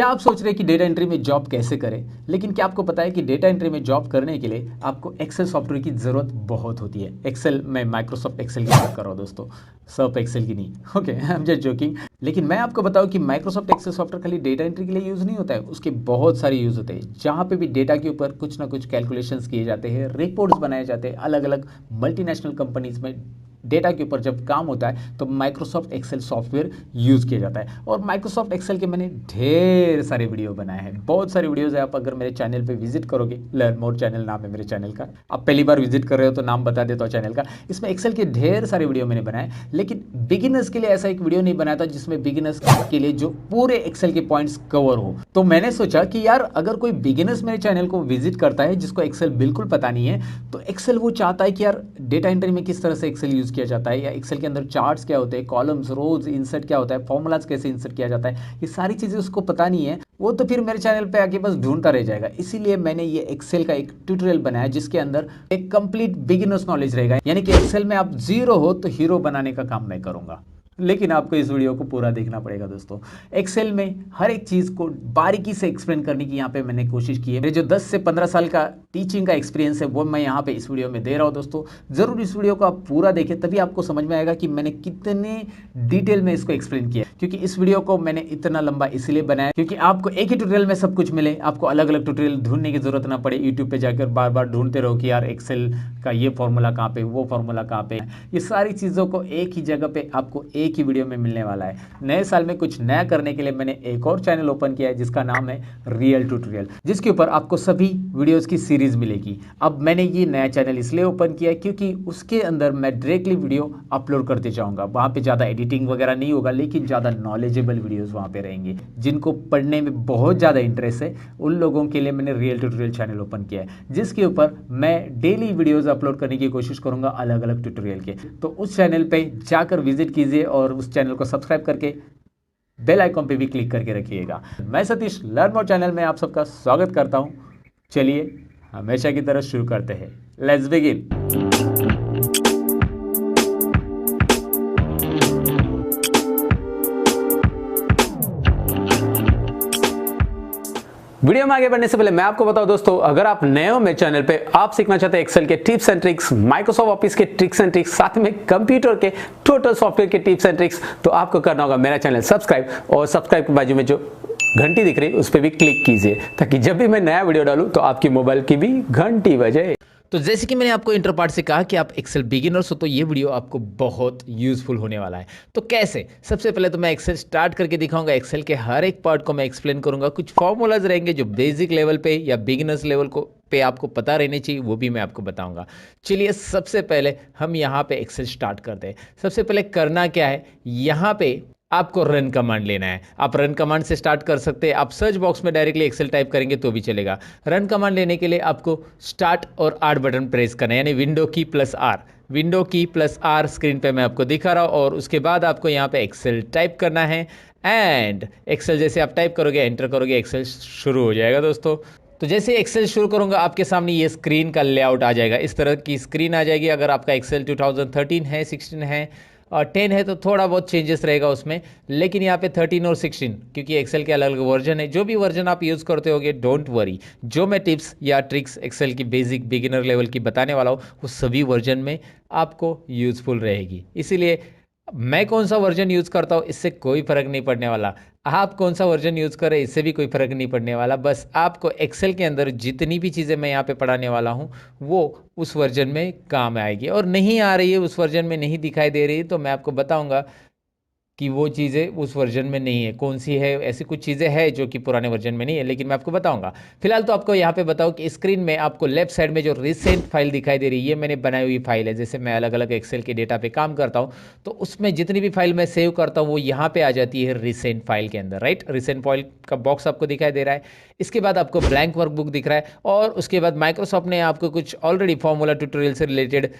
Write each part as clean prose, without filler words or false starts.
क्या आप सोच रहे हैं कि डेटा एंट्री में जॉब कैसे करें? लेकिन क्या आपको पता है कि डेटा एंट्री में जॉब करने के लिए आपको एक्सेल सॉफ्टवेयर की ज़रूरत बहुत होती है। एक्सेल, मैं माइक्रोसॉफ्ट एक्सेल की बात कर रहा हूँ दोस्तों, सर्फ एक्सेल की नहीं। Okay, I am just joking. लेकिन मैं आपको बताऊं कि माइक्रोसॉफ्ट एक्सेल सॉफ्टवेयर खाली डेटा एंट्री के लिए यूज़ नहीं होता है, उसके बहुत सारे यूज़ होते हैं। जहाँ पे भी डेटा के ऊपर कुछ ना कुछ कैलकुलेशंस किए जाते हैं, रिपोर्ट्स बनाए जाते हैं, अलग अलग मल्टीनेशनल कंपनीज में डेटा के ऊपर जब काम होता है तो माइक्रोसॉफ्ट एक्सेल सॉफ्टवेयर यूज़ किया जाता है। और माइक्रोसॉफ्ट एक्सेल के मैंने ढेर सारे वीडियो बनाए हैं, बहुत सारे वीडियोज़ है। आप अगर मेरे चैनल पे विजिट करोगे, लर्न मोर चैनल नाम है मेरे चैनल का, आप पहली बार विजिट कर रहे हो तो नाम बता देता हूँ चैनल का। इसमें एक्सेल के ढेर सारे वीडियो मैंने बनाए, लेकिन बिगिनर्स के लिए ऐसा एक वीडियो नहीं बनाया था जिसमें बिगिनर्स के लिए जो पूरे एक्सेल के पॉइंट्स कवर हो। तो मैंने सोचा कि यार अगर कोई बिगिनर्स मेरे चैनल को विजिट करता है जिसको एक्सेल बिल्कुल पता नहीं है, तो एक्सेल वो चाहता है कि यार डेटा एंट्री में किस तरह से एक्सेल यूज़ किया जाता है, या एक्सेल के अंदर चार्ट्स क्या होते हैं, कॉलम्स, रोज, इंसर्ट क्या होता है, फॉर्मूलाज कैसे इंसर्ट किया जाता है, ये सारी चीज़ें उसको पता नहीं है, वो तो फिर मेरे चैनल पे आके बस ढूंढता रह जाएगा। इसीलिए मैंने ये एक्सेल का एक ट्यूटोरियल बनाया जिसके अंदर एक कंप्लीट बिगिनर्स नॉलेज रहेगा, यानी कि एक्सेल में आप जीरो हो तो हीरो बनाने का काम मैं करूंगा। लेकिन आपको इस वीडियो को पूरा देखना पड़ेगा दोस्तों। एक्सेल में हर एक चीज़ को बारीकी से एक्सप्लेन करने की यहाँ पे मैंने कोशिश की है। मेरे जो 10 से 15 साल का टीचिंग का एक्सपीरियंस है वो मैं यहाँ पे इस वीडियो में दे रहा हूँ दोस्तों। ज़रूर इस वीडियो को आप पूरा देखें, तभी आपको समझ में आएगा कि मैंने कितने डिटेल में इसको एक्सप्लेन किया। क्योंकि इस वीडियो को मैंने इतना लंबा इसलिए बनाया क्योंकि आपको एक ही ट्यूटोरियल में सब कुछ मिले, आपको अलग अलग ट्यूटोरियल ढूंढने की जरूरत ना पड़े, यूट्यूब पे जाकर बार बार ढूंढते रहो कि यार एक्सेल का ये फॉर्मूला कहाँ पे, वो फॉर्मूला कहाँ पे। ये सारी चीज़ों को एक ही जगह पे आपको एक ही वीडियो में मिलने वाला है। नए साल में कुछ नया करने के लिए मैंने एक और चैनल ओपन किया है जिसका नाम है रियल ट्यूटोरियल, जिसके ऊपर आपको सभी वीडियोस की सीरीज मिलेगी। अब मैंने ये नया चैनल इसलिए ओपन किया है क्योंकि उसके अंदर मैं डायरेक्टली वीडियो अपलोड करते जाऊंगा। वहाँ पे ज़्यादा एडिटिंग वगैरह नहीं होगा, लेकिन ज़्यादा नॉलेजेबल वीडियोज़ वहाँ पे रहेंगे। जिनको पढ़ने में बहुत ज़्यादा इंटरेस्ट है उन लोगों के लिए मैंने रियल ट्यूटोरियल चैनल ओपन किया है, जिसके ऊपर मैं डेली वीडियोज़ अपलोड करने की कोशिश करूँगा अलग अलग ट्यूटोरियल के। तो उस चैनल पर जाकर विजिट कीजिए और उस चैनल को सब्सक्राइब करके बेल आइकॉन पे भी क्लिक करके रखिएगा। मैं सतीश, लर्न मोर चैनल में आप सबका स्वागत करता हूं। चलिए हमेशा की तरह शुरू करते हैं। Let's begin. वीडियो में आगे बढ़ने से पहले मैं आपको बताऊं दोस्तों, अगर आप नए हो मेरे चैनल पे, आप सीखना चाहते हैं एक्सेल के tips and tricks, Microsoft office के ट्रिक्स एंड ट्रिक्स, साथ में कंप्यूटर के टोटल सॉफ्टवेयर के टिप्स एंड ट्रिक्स, तो आपको करना होगा मेरा चैनल सब्सक्राइब, और सब्सक्राइब के बाजू में जो घंटी दिख रही है उस पर भी क्लिक कीजिए, ताकि जब भी मैं नया वीडियो डालूं तो आपकी मोबाइल की भी घंटी बजे। तो जैसे कि मैंने आपको इंटर पार्ट से कहा कि आप एक्सेल बिगिनर्स हो, तो ये वीडियो आपको बहुत यूजफुल होने वाला है। तो कैसे? सबसे पहले तो मैं एक्सेल स्टार्ट करके दिखाऊंगा। एक्सेल के हर एक पार्ट को मैं एक्सप्लेन करूंगा। कुछ फॉर्मूलाज रहेंगे जो बेसिक लेवल पे या बिगिनर्स लेवल को पे आपको पता रहने चाहिए, वो भी मैं आपको बताऊंगा। चलिए सबसे पहले हम यहाँ पे एक्सेल स्टार्ट करते हैं। सबसे पहले करना क्या है, यहाँ पे आपको रन कमांड लेना है। आप रन कमांड से स्टार्ट कर सकते हैं। आप सर्च बॉक्स में डायरेक्टली एक्सेल टाइप करेंगे तो भी चलेगा। रन कमांड लेने के लिए आपको स्टार्ट और आर बटन प्रेस करना है, यानी विंडो की प्लस आर। विंडो की प्लस आर स्क्रीन पे मैं आपको दिखा रहा हूँ, और उसके बाद आपको यहाँ पे एक्सेल टाइप करना है। एंड एक्सेल जैसे आप टाइप करोगे, एंटर करोगे, एक्सेल शुरू हो जाएगा दोस्तों। तो जैसे एक्सेल शुरू करूंगा, आपके सामने ये स्क्रीन का लेआउट आ जाएगा। इस तरह की स्क्रीन आ जाएगी। अगर आपका एक्सेल 2013 है, 16 है और 10 है तो थोड़ा बहुत चेंजेस रहेगा उसमें, लेकिन यहाँ पे 13 और 16 क्योंकि एक्सेल के अलग अलग वर्जन है। जो भी वर्जन आप यूज़ करते होगे, डोंट वरी, जो मैं टिप्स या ट्रिक्स एक्सेल की बेसिक बिगिनर लेवल की बताने वाला हूँ वो सभी वर्जन में आपको यूज़फुल रहेगी। इसीलिए मैं कौन सा वर्जन यूज़ करता हूँ इससे कोई फ़र्क नहीं पड़ने वाला, आप कौन सा वर्जन यूज़ करें इससे भी कोई फ़र्क नहीं पड़ने वाला। बस आपको एक्सेल के अंदर जितनी भी चीज़ें मैं यहाँ पे पढ़ाने वाला हूँ वो उस वर्जन में काम आएगी, और नहीं आ रही है, उस वर्जन में नहीं दिखाई दे रही है, तो मैं आपको बताऊँगा कि वो चीज़ें उस वर्जन में नहीं है। कौन सी है? ऐसी कुछ चीज़ें हैं जो कि पुराने वर्जन में नहीं है, लेकिन मैं आपको बताऊंगा। फिलहाल तो आपको यहाँ पे बताऊँ कि स्क्रीन में आपको लेफ्ट साइड में जो रिसेंट फाइल दिखाई दे रही है, ये मैंने बनाई हुई फाइल है। जैसे मैं अलग अलग एक्सेल के डेटा पे काम करता हूँ तो उसमें जितनी भी फाइल मैं सेव करता हूँ वो यहाँ पे आ जाती है रिसेंट फाइल के अंदर, राइट। रिसेंट फाइल का बॉक्स आपको दिखाई दे रहा है। इसके बाद आपको ब्लैंक वर्कबुक दिख रहा है, और उसके बाद माइक्रोसॉफ्ट ने आपको कुछ ऑलरेडी फॉर्मूला ट्यूटोरियल से रिलेटेड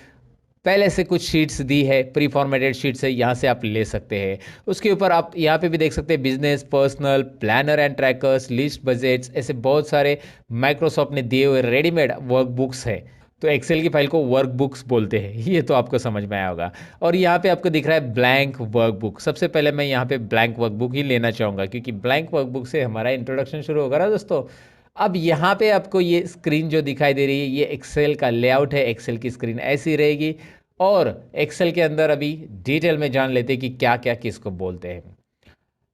पहले से कुछ शीट्स दी है, प्री फॉर्मेटेड शीट्स है, यहाँ से आप ले सकते हैं। उसके ऊपर आप यहाँ पे भी देख सकते हैं business, personal, planner and trackers, list, budgets, ऐसे बहुत सारे माइक्रोसॉफ्ट ने दिए हुए रेडीमेड वर्कबुक्स है। तो एक्सेल की फाइल को वर्कबुक्स बोलते हैं, ये तो आपको समझ में आया होगा। और यहाँ पे आपको दिख रहा है ब्लैंक वर्कबुक। सबसे पहले मैं यहाँ पे ब्लैंक वर्कबुक ही लेना चाहूँगा, क्योंकि ब्लैंक वर्कबुक से हमारा इंट्रोडक्शन शुरू होगा ना दोस्तों। अब यहाँ पे आपको ये स्क्रीन जो दिखाई दे रही है, ये एक्सेल का लेआउट है। एक्सेल की स्क्रीन ऐसी रहेगी, और एक्सेल के अंदर अभी डिटेल में जान लेते हैं कि क्या क्या किसको बोलते हैं।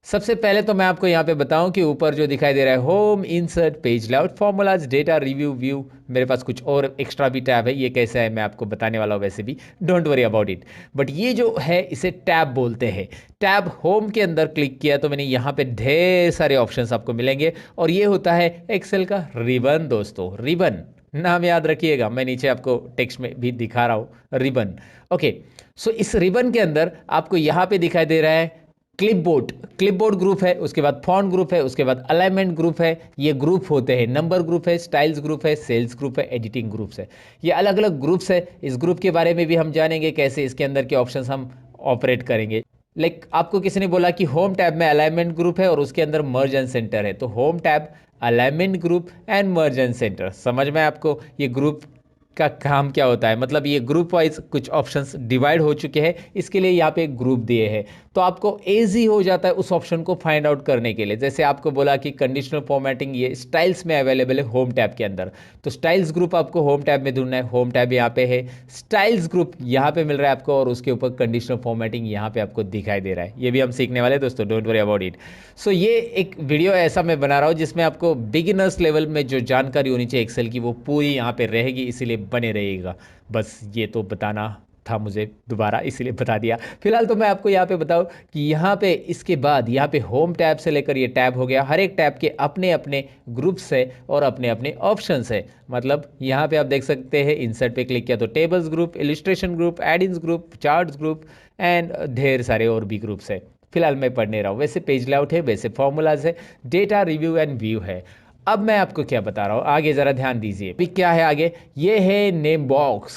सबसे पहले तो मैं आपको यहाँ पे बताऊं कि ऊपर जो दिखाई दे रहा है home, insert, page layout, formulas, data, review, view, मेरे पास कुछ और एक्स्ट्रा भी टैब है। ये कैसा है मैं आपको बताने वाला हूँ, वैसे भी don't worry about it. But ये जो है इसे टैब बोलते हैं। टैब होम के अंदर क्लिक किया तो मैंने यहाँ पे ढेर सारे ऑप्शंस आपको मिलेंगे, और ये होता है एक्सेल का रिबन दोस्तों। रिबन नाम याद रखिएगा, मैं नीचे आपको टेक्स्ट में भी दिखा रहा हूँ, रिबन। ओके, सो इस रिबन के अंदर आपको यहाँ पे दिखाई दे रहा है क्लिपबोर्ड। क्लिपबोर्ड ग्रुप है, उसके बाद फॉन्ट ग्रुप है, उसके बाद अलाइनमेंट ग्रुप है। ये ग्रुप होते हैं। नंबर ग्रुप है, स्टाइल्स ग्रुप है, सेल्स ग्रुप है, एडिटिंग ग्रुप्स है। ये अलग अलग ग्रुप्स है। इस ग्रुप के बारे में भी हम जानेंगे, कैसे इसके अंदर के ऑप्शंस हम ऑपरेट करेंगे। आपको किसी ने बोला कि होम टैब में अलाइनमेंट ग्रुप है और उसके अंदर मर्ज एंड सेंटर है, तो home tab, alignment group and merge and centre. समझ में आपको ये ग्रुप का काम क्या होता है? मतलब ये ग्रुप वाइज कुछ ऑप्शंस डिवाइड हो चुके हैं, इसके लिए यहाँ पे एक ग्रुप दिए हैं, तो आपको ईजी हो जाता है उस ऑप्शन को फाइंड आउट करने के लिए। जैसे आपको बोला कि कंडीशनल फॉर्मेटिंग ये स्टाइल्स में अवेलेबल है होम टैब के अंदर, तो स्टाइल्स ग्रुप आपको होम टैब में ढूंढना है। होम टैब यहाँ पे है, स्टाइल्स ग्रुप यहाँ पे मिल रहा है आपको, और उसके ऊपर कंडीशनल फॉर्मेटिंग यहाँ पे आपको दिखाई दे रहा है। ये भी हम सीखने वाले हैं दोस्तों, डोंट वरी अबाउट इट। सो ये एक वीडियो ऐसा मैं बना रहा हूँ जिसमें आपको बिगिनर्स लेवल में जो जानकारी होनी चाहिए एक्सेल की, वो पूरी यहाँ पे रहेगी, इसीलिए बने रहिएगा। बस ये तो बताना था मुझे दोबारा, इसीलिए बता दिया। फिलहाल तो मैं आपको यहाँ पे बताऊँ कि यहाँ पे इसके बाद यहाँ पे होम टैब से लेकर ये टैब हो गया, हर एक टैब के अपने अपने ग्रुप्स है और अपने अपने ऑप्शंस है। मतलब यहाँ पे आप देख सकते हैं, इंसर्ट पे क्लिक किया तो tables group, illustration group, add-ins group, charts group and ढेर सारे और भी ग्रुप्स है। फिलहाल मैं पढ़ नहीं रहा हूँ। वैसे पेज लेआउट है, वैसे फॉर्मूलाज है, डेटा, रिव्यू एंड व्यू है। अब मैं आपको क्या बता रहा हूँ, आगे ज़रा ध्यान दीजिए। अभी क्या है आगे, ये है नेम बॉक्स।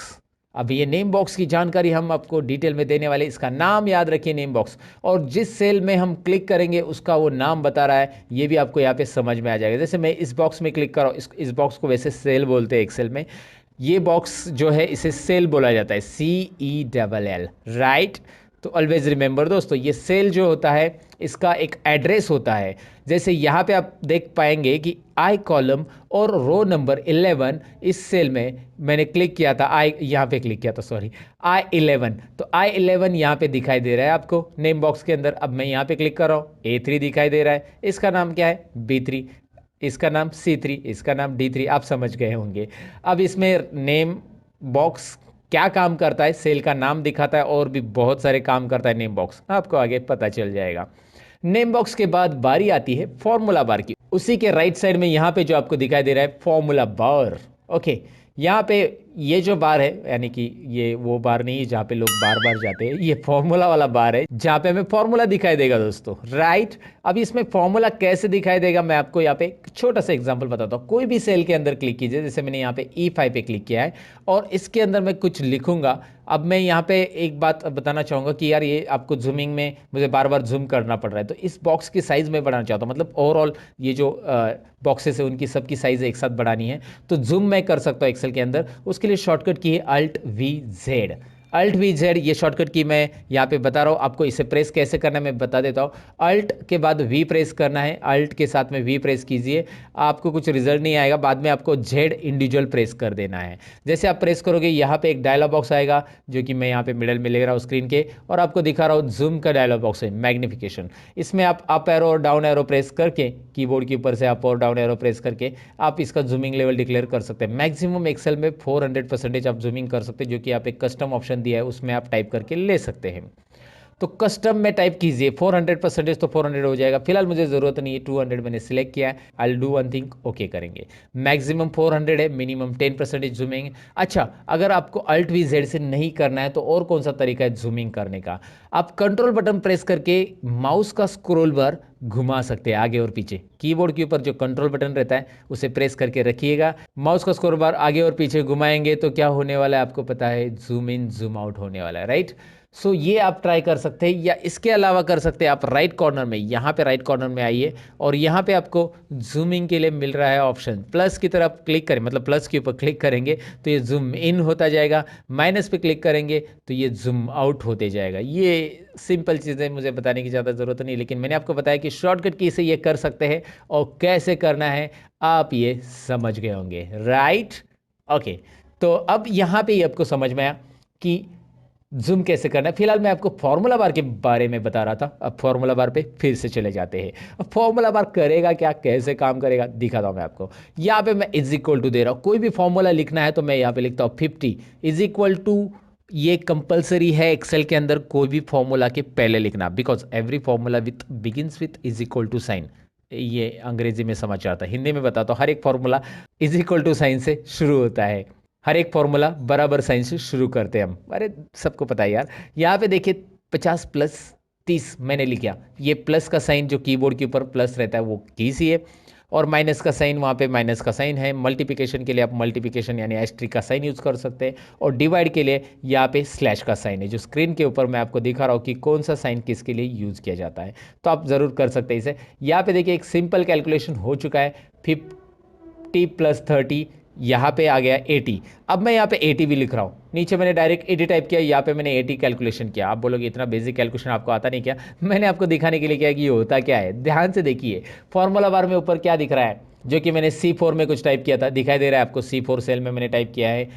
अब ये नेम बॉक्स की जानकारी हम आपको डिटेल में देने वाले। इसका नाम याद रखिए, नेम बॉक्स, और जिस सेल में हम क्लिक करेंगे उसका वो नाम बता रहा है, ये भी आपको यहाँ पे समझ में आ जाएगा। जैसे मैं इस बॉक्स में क्लिक कर रहा हूँ, इस बॉक्स को वैसे सेल बोलते हैं एक्सेल में। ये बॉक्स जो है इसे सेल बोला जाता है, CELL, राइट। तो ऑलवेज रिमेंबर दोस्तों, ये सेल जो होता है इसका एक एड्रेस होता है। जैसे यहाँ पे आप देख पाएंगे कि आई कॉलम और रो नंबर 11, इस सेल में मैंने क्लिक किया था, आई यहाँ पे क्लिक किया था, सॉरी, I11, तो I11 यहाँ पे दिखाई दे रहा है आपको नेम बॉक्स के अंदर। अब मैं यहाँ पे क्लिक कर रहा हूँ, A3 दिखाई दे रहा है, इसका नाम क्या है, B3, इसका नाम C3, इसका नाम D3, आप समझ गए होंगे। अब इसमें नेम बॉक्स क्या काम करता है, सेल का नाम दिखाता है, और भी बहुत सारे काम करता है नेम बॉक्स, आपको आगे पता चल जाएगा। नेम बॉक्स के बाद बारी आती है फॉर्मूला बार की। उसी के राइट साइड में यहाँ पे जो आपको दिखाई दे रहा है फॉर्मूला बार। ओके, यहाँ पे ये जो बार है, यानी कि ये वो बार नहीं है जहाँ पे लोग बार बार जाते हैं, ये फॉर्मूला वाला बार है जहाँ पे हमें फॉर्मूला दिखाई देगा दोस्तों, राइट। अब इसमें फॉर्मूला कैसे दिखाई देगा मैं आपको यहाँ पे एक छोटा सा एग्जांपल बताता हूँ। कोई भी सेल के अंदर क्लिक कीजिए, जैसे मैंने यहाँ पे E5 पे क्लिक किया है और इसके अंदर मैं कुछ लिखूंगा। अब मैं यहाँ पे एक बात बताना चाहूँगा कि यार ये आपको जूमिंग में मुझे बार बार जूम करना पड़ रहा है, तो इस बॉक्स की साइज़ में बढ़ाना चाहता हूँ, मतलब ओवरऑल ये जो बॉक्सेस है उनकी सबकी साइज़ एक साथ बढ़ानी है, तो जूम मैं कर सकता हूँ एक्सेल के अंदर। उसके लिए शॉर्टकट की है Alt+V+Z। Alt+V+Z ये शॉर्टकट की मैं यहाँ पे बता रहा हूँ आपको। इसे प्रेस कैसे करना है मैं बता देता हूँ। Alt के बाद V प्रेस करना है, Alt के साथ में V प्रेस कीजिए, आपको कुछ रिजल्ट नहीं आएगा, बाद में आपको Z इंडिविजुअल प्रेस कर देना है। जैसे आप प्रेस करोगे यहाँ पे एक डायलॉग बॉक्स आएगा, जो कि मैं यहाँ पे मिडल में ले रहा हूँ स्क्रीन के, और आपको दिखा रहा हूँ जूम का डायलॉग बॉक्स है, मैग्निफिकेशन। इसमें आप अप एरो और डाउन एरो प्रेस करके, कीबोर्ड के ऊपर से अप और डाउन एरो प्रेस करके आप इसका जूमिंग लेवल डिक्लेयर कर सकते हैं। मैक्सिमम एक्सेल में 400% आप जूमिंग कर सकते हैं, जो कि आप एक कस्टम ऑप्शन दिया है उसमें आप टाइप करके ले सकते हैं। तो कस्टम में टाइप कीजिए 400%, तो 400 हो जाएगा। फिलहाल मुझे ज़रूरत नहीं है, 200 मैंने सिलेक्ट किया है। I will do one thing, okay करेंगे। मैक्सिमम 400 है, मिनिमम 10% जूमिंग। अच्छा, अगर आपको Alt+V+Z से नहीं करना है तो और कौन सा तरीका है जूमिंग करने का, आप कंट्रोल बटन प्रेस करके माउस का स्क्रॉल बार घुमा सकते हैं आगे और पीछे। कीबोर्ड के ऊपर जो कंट्रोल बटन रहता है उसे प्रेस करके रखिएगा, माउस का स्क्रॉल बार आगे और पीछे घुमाएंगे तो क्या होने वाला है आपको पता है, जूम इन जूम आउट होने वाला है, राइट। सो ये आप ट्राई कर सकते हैं, या इसके अलावा कर सकते हैं आप राइट कॉर्नर में, यहाँ पे राइट कॉर्नर में आइए और यहाँ पे आपको जूमिंग के लिए मिल रहा है ऑप्शन, प्लस की तरफ क्लिक करें, मतलब प्लस के ऊपर क्लिक करेंगे तो ये जूम इन होता जाएगा, माइनस पे क्लिक करेंगे तो ये जूम आउट होते जाएगा। ये सिंपल चीज़ें मुझे बताने की ज़्यादा ज़रूरत नहीं, लेकिन मैंने आपको बताया कि शॉर्टकट की से ये कर सकते हैं और कैसे करना है आप ये समझ गए होंगे, राइट। ओके, तो अब यहाँ पे ही आपको समझ में आया कि जूम कैसे करना है। फिलहाल मैं आपको फॉर्मूला बार के बारे में बता रहा था, अब फॉर्मूला बार पे फिर से चले जाते हैं। अब फॉर्मूला बार करेगा क्या, कैसे काम करेगा दिखाता हूँ मैं आपको। यहाँ पे मैं इज इक्वल टू दे रहा हूँ, कोई भी फॉर्मूला लिखना है तो मैं यहाँ पे लिखता हूँ 50 इज इक्वल टू, ये कंपलसरी है एक्सेल के अंदर कोई भी फॉर्मूला के पहले लिखना, because every formula with begins with is equal to sign. ये अंग्रेजी में समझ आता है, हिंदी में बताता हूँ, हर एक formula is equal to sign से शुरू होता है, हर एक फॉर्मूला बराबर साइन से शुरू करते हैं हम, अरे सबको पता है यार। यहाँ पे देखिए 50 प्लस 30 मैंने लिखा, ये प्लस का साइन जो कीबोर्ड के ऊपर प्लस रहता है वो कीज ही है, और माइनस का साइन वहाँ पे माइनस का साइन है। मल्टीप्लिकेशन के लिए आप मल्टीप्लिकेशन यानी एस्ट्रिक का साइन यूज़ कर सकते हैं, और डिवाइड के लिए यहाँ पे स्लैश का साइन है, जो स्क्रीन के ऊपर मैं आपको दिखा रहा हूँ कि कौन सा साइन किसके लिए यूज़ किया जाता है, तो आप ज़रूर कर सकते हैं इसे। यहाँ पे देखिए एक सिंपल कैलकुलेशन हो चुका है, 50 प्लस 30 यहाँ पे आ गया 80। अब मैं यहाँ पे 80 भी लिख रहा हूँ, नीचे मैंने डायरेक्ट 80 टाइप किया, यहाँ पे मैंने 80 कैलकुलेशन किया। आप बोलोगे इतना बेसिक कैलकुलेशन आपको आता नहीं क्या? मैंने आपको दिखाने के लिए किया कि ये होता क्या है। ध्यान से देखिए, फॉर्मूला बार में ऊपर क्या दिख रहा है, जो कि मैंने C4 में कुछ टाइप किया था, दिखाई दे रहा है आपको, C4 सेल में मैंने टाइप किया है